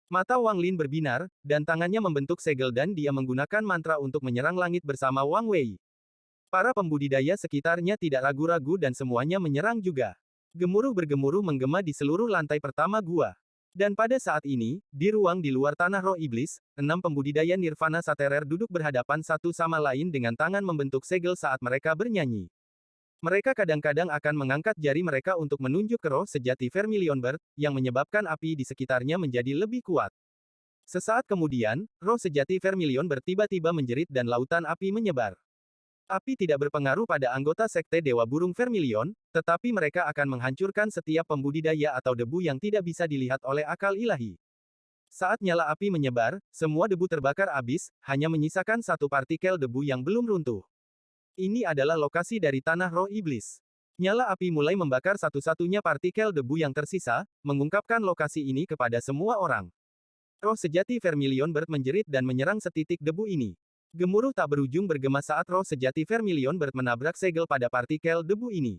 Mata Wang Lin berbinar, dan tangannya membentuk segel dan dia menggunakan mantra untuk menyerang langit bersama Wang Wei. Para pembudidaya sekitarnya tidak ragu-ragu dan semuanya menyerang juga. Gemuruh bergemuruh menggema di seluruh lantai pertama gua. Dan pada saat ini, di ruang di luar tanah roh iblis, 6 pembudidaya Nirvana Saterer duduk berhadapan satu sama lain dengan tangan membentuk segel saat mereka bernyanyi. Mereka kadang-kadang akan mengangkat jari mereka untuk menunjuk ke roh sejati Vermilion Bird, yang menyebabkan api di sekitarnya menjadi lebih kuat. Sesaat kemudian, roh sejati Vermilion Bird tiba-tiba menjerit dan lautan api menyebar. Api tidak berpengaruh pada anggota sekte Dewa Burung Vermilion, tetapi mereka akan menghancurkan setiap pembudidaya atau debu yang tidak bisa dilihat oleh akal ilahi. Saat nyala api menyebar, semua debu terbakar habis, hanya menyisakan satu partikel debu yang belum runtuh. Ini adalah lokasi dari tanah roh iblis. Nyala api mulai membakar satu-satunya partikel debu yang tersisa, mengungkapkan lokasi ini kepada semua orang. Roh sejati Vermilion Bird menjerit dan menyerang setitik debu ini. Gemuruh tak berujung bergema saat roh sejati Vermilion Bird menabrak segel pada partikel debu ini.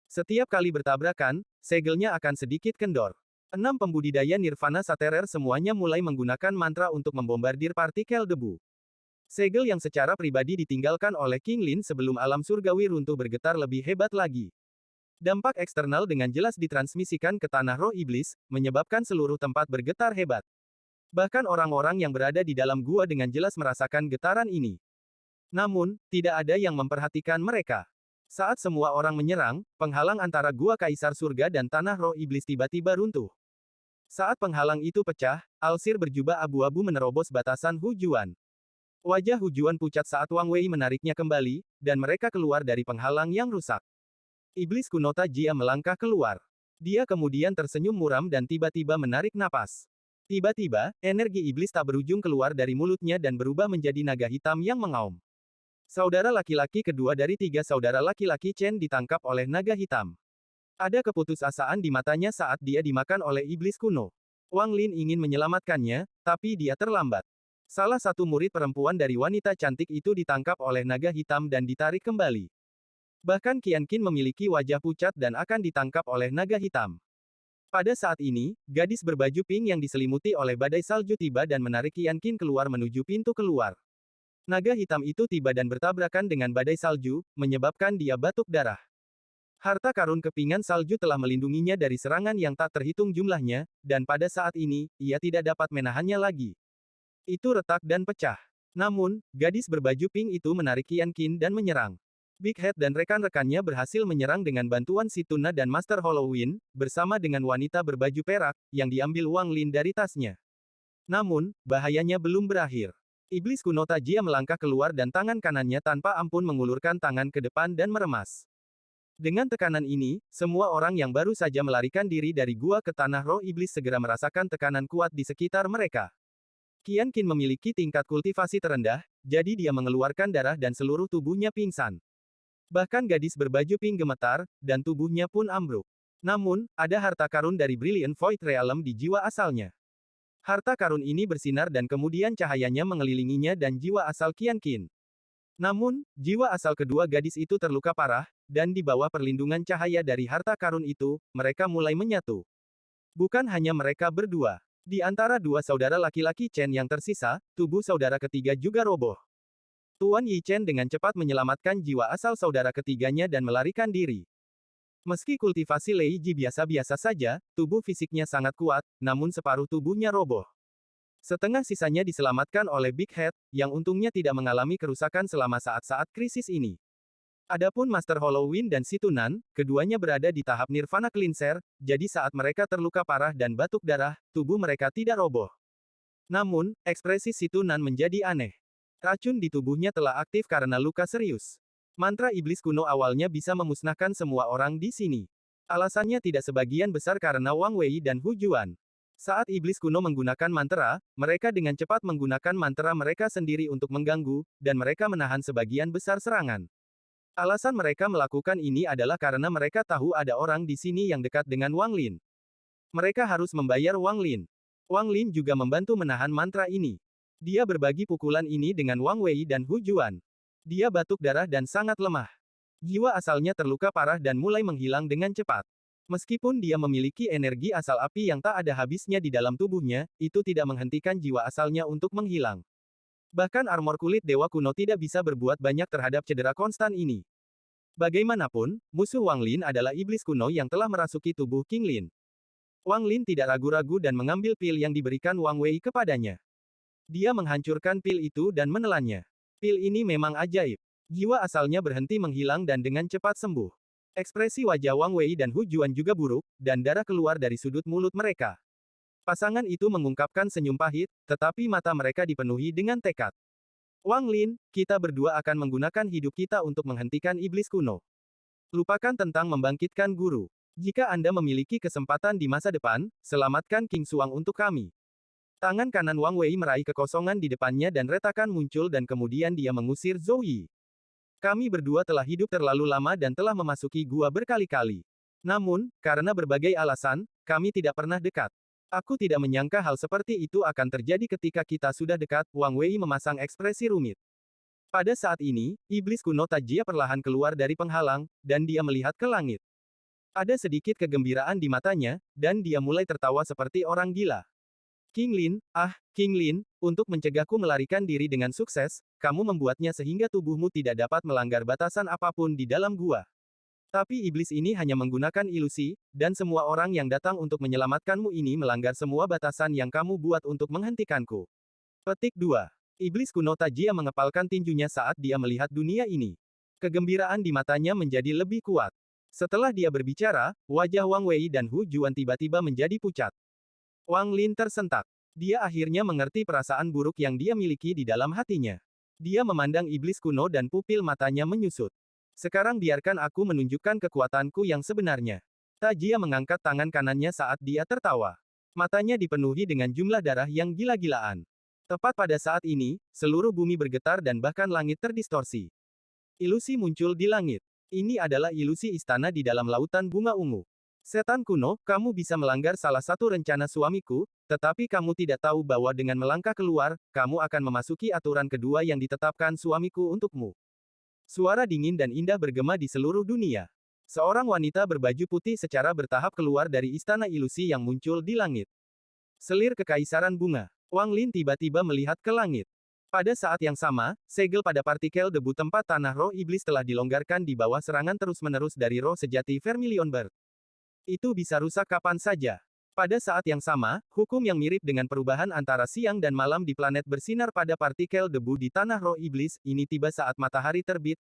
Setiap kali bertabrakan, segelnya akan sedikit kendor. 6 pembudidaya Nirvana Saterer semuanya mulai menggunakan mantra untuk membombardir partikel debu. Segel yang secara pribadi ditinggalkan oleh King Lin sebelum alam surgawi runtuh bergetar lebih hebat lagi. Dampak eksternal dengan jelas ditransmisikan ke tanah roh iblis, menyebabkan seluruh tempat bergetar hebat. Bahkan orang-orang yang berada di dalam gua dengan jelas merasakan getaran ini. Namun, tidak ada yang memperhatikan mereka. Saat semua orang menyerang, penghalang antara gua Kaisar Surga dan tanah roh iblis tiba-tiba runtuh. Saat penghalang itu pecah, Alsir berjubah abu-abu menerobos batasan Hu Juan. Wajah Hu Juan pucat saat Wang Wei menariknya kembali, dan mereka keluar dari penghalang yang rusak. Iblis kuno Tajia melangkah keluar. Dia kemudian tersenyum muram dan tiba-tiba menarik napas. Tiba-tiba, energi iblis tak berujung keluar dari mulutnya dan berubah menjadi naga hitam yang mengaum. Saudara laki-laki kedua dari 3 saudara laki-laki Chen ditangkap oleh naga hitam. Ada keputusasaan di matanya saat dia dimakan oleh iblis kuno. Wang Lin ingin menyelamatkannya, tapi dia terlambat. Salah satu murid perempuan dari wanita cantik itu ditangkap oleh naga hitam dan ditarik kembali. Bahkan Qian Qin memiliki wajah pucat dan akan ditangkap oleh naga hitam. Pada saat ini, gadis berbaju pink yang diselimuti oleh badai salju tiba dan menarik Qian Qin keluar menuju pintu keluar. Naga hitam itu tiba dan bertabrakan dengan badai salju, menyebabkan dia batuk darah. Harta karun kepingan salju telah melindunginya dari serangan yang tak terhitung jumlahnya, dan pada saat ini, ia tidak dapat menahannya lagi. Itu retak dan pecah. Namun, gadis berbaju pink itu menarik Qian Qin dan menyerang. Big Head dan rekan-rekannya berhasil menyerang dengan bantuan Situna dan Master Halloween, bersama dengan wanita berbaju perak, yang diambil Wang Lin dari tasnya. Namun, bahayanya belum berakhir. Iblis kuno Tajia melangkah keluar dan tangan kanannya tanpa ampun mengulurkan tangan ke depan dan meremas. Dengan tekanan ini, semua orang yang baru saja melarikan diri dari gua ke tanah roh iblis segera merasakan tekanan kuat di sekitar mereka. Qian Qin memiliki tingkat kultivasi terendah, jadi dia mengeluarkan darah dan seluruh tubuhnya pingsan. Bahkan gadis berbaju pink gemetar, dan tubuhnya pun ambruk. Namun, ada harta karun dari Brilliant Void Realm di jiwa asalnya. Harta karun ini bersinar dan kemudian cahayanya mengelilinginya dan jiwa asal Qian Qin. Namun, jiwa asal kedua gadis itu terluka parah, dan di bawah perlindungan cahaya dari harta karun itu, mereka mulai menyatu. Bukan hanya mereka berdua. Di antara 2 saudara laki-laki Chen yang tersisa, tubuh saudara ketiga juga roboh. Tuan Yi Chen dengan cepat menyelamatkan jiwa asal saudara ketiganya dan melarikan diri. Meski kultivasi Lei Ji biasa-biasa saja, tubuh fisiknya sangat kuat, namun separuh tubuhnya roboh. Setengah sisanya diselamatkan oleh Big Head, yang untungnya tidak mengalami kerusakan selama saat-saat krisis ini. Adapun Master Halloween dan Situnan, keduanya berada di tahap Nirvana Cleanser, jadi saat mereka terluka parah dan batuk darah, tubuh mereka tidak roboh. Namun, ekspresi Situnan menjadi aneh. Racun di tubuhnya telah aktif karena luka serius. Mantra iblis kuno awalnya bisa memusnahkan semua orang di sini. Alasannya tidak sebagian besar karena Wang Wei dan Hu Juan. Saat iblis kuno menggunakan mantra, mereka dengan cepat menggunakan mantra mereka sendiri untuk mengganggu, dan mereka menahan sebagian besar serangan. Alasan mereka melakukan ini adalah karena mereka tahu ada orang di sini yang dekat dengan Wang Lin. Mereka harus membayar Wang Lin. Wang Lin juga membantu menahan mantra ini. Dia berbagi pukulan ini dengan Wang Wei dan Hu Juan. Dia batuk darah dan sangat lemah. Jiwa asalnya terluka parah dan mulai menghilang dengan cepat. Meskipun dia memiliki energi asal api yang tak ada habisnya di dalam tubuhnya, itu tidak menghentikan jiwa asalnya untuk menghilang. Bahkan armor kulit dewa kuno tidak bisa berbuat banyak terhadap cedera konstan ini. Bagaimanapun, musuh Wang Lin adalah iblis kuno yang telah merasuki tubuh King Lin. Wang Lin tidak ragu-ragu dan mengambil pil yang diberikan Wang Wei kepadanya. Dia menghancurkan pil itu dan menelannya. Pil ini memang ajaib. Jiwa asalnya berhenti menghilang dan dengan cepat sembuh. Ekspresi wajah Wang Wei dan Hu Juan juga buruk, dan darah keluar dari sudut mulut mereka. Pasangan itu mengungkapkan senyum pahit, tetapi mata mereka dipenuhi dengan tekad. Wang Lin, kita berdua akan menggunakan hidup kita untuk menghentikan iblis kuno. Lupakan tentang membangkitkan guru. Jika Anda memiliki kesempatan di masa depan, selamatkan King Xuang untuk kami. Tangan kanan Wang Wei meraih kekosongan di depannya dan retakan muncul dan kemudian dia mengusir Zhou Yi. Kami berdua telah hidup terlalu lama dan telah memasuki gua berkali-kali. Namun, karena berbagai alasan, kami tidak pernah dekat. Aku tidak menyangka hal seperti itu akan terjadi ketika kita sudah dekat, Wang Wei memasang ekspresi rumit. Pada saat ini, iblis kuno Tajia perlahan keluar dari penghalang, dan dia melihat ke langit. Ada sedikit kegembiraan di matanya, dan dia mulai tertawa seperti orang gila. King Lin, King Lin, untuk mencegahku melarikan diri dengan sukses, kamu membuatnya sehingga tubuhmu tidak dapat melanggar batasan apapun di dalam gua. Tapi iblis ini hanya menggunakan ilusi, dan semua orang yang datang untuk menyelamatkanmu ini melanggar semua batasan yang kamu buat untuk menghentikanku. Petik 2. Iblis kuno Tajia mengepalkan tinjunya saat dia melihat dunia ini. Kegembiraan di matanya menjadi lebih kuat. Setelah dia berbicara, wajah Wang Wei dan Hu Juan tiba-tiba menjadi pucat. Wang Lin tersentak. Dia akhirnya mengerti perasaan buruk yang dia miliki di dalam hatinya. Dia memandang iblis kuno dan pupil matanya menyusut. Sekarang biarkan aku menunjukkan kekuatanku yang sebenarnya. Tajia mengangkat tangan kanannya saat dia tertawa. Matanya dipenuhi dengan jumlah darah yang gila-gilaan. Tepat pada saat ini, seluruh bumi bergetar dan bahkan langit terdistorsi. Ilusi muncul di langit. Ini adalah ilusi istana di dalam lautan bunga ungu. Setan kuno, kamu bisa melanggar salah satu rencana suamiku, tetapi kamu tidak tahu bahwa dengan melangkah keluar, kamu akan memasuki aturan kedua yang ditetapkan suamiku untukmu. Suara dingin dan indah bergema di seluruh dunia. Seorang wanita berbaju putih secara bertahap keluar dari istana ilusi yang muncul di langit. Selir kekaisaran bunga. Wang Lin tiba-tiba melihat ke langit. Pada saat yang sama, segel pada partikel debu tempat tanah roh iblis telah dilonggarkan di bawah serangan terus-menerus dari roh sejati Vermilion Bird. Itu bisa rusak kapan saja. Pada saat yang sama, hukum yang mirip dengan perubahan antara siang dan malam di planet bersinar pada partikel debu di tanah roh iblis, ini tiba saat matahari terbit.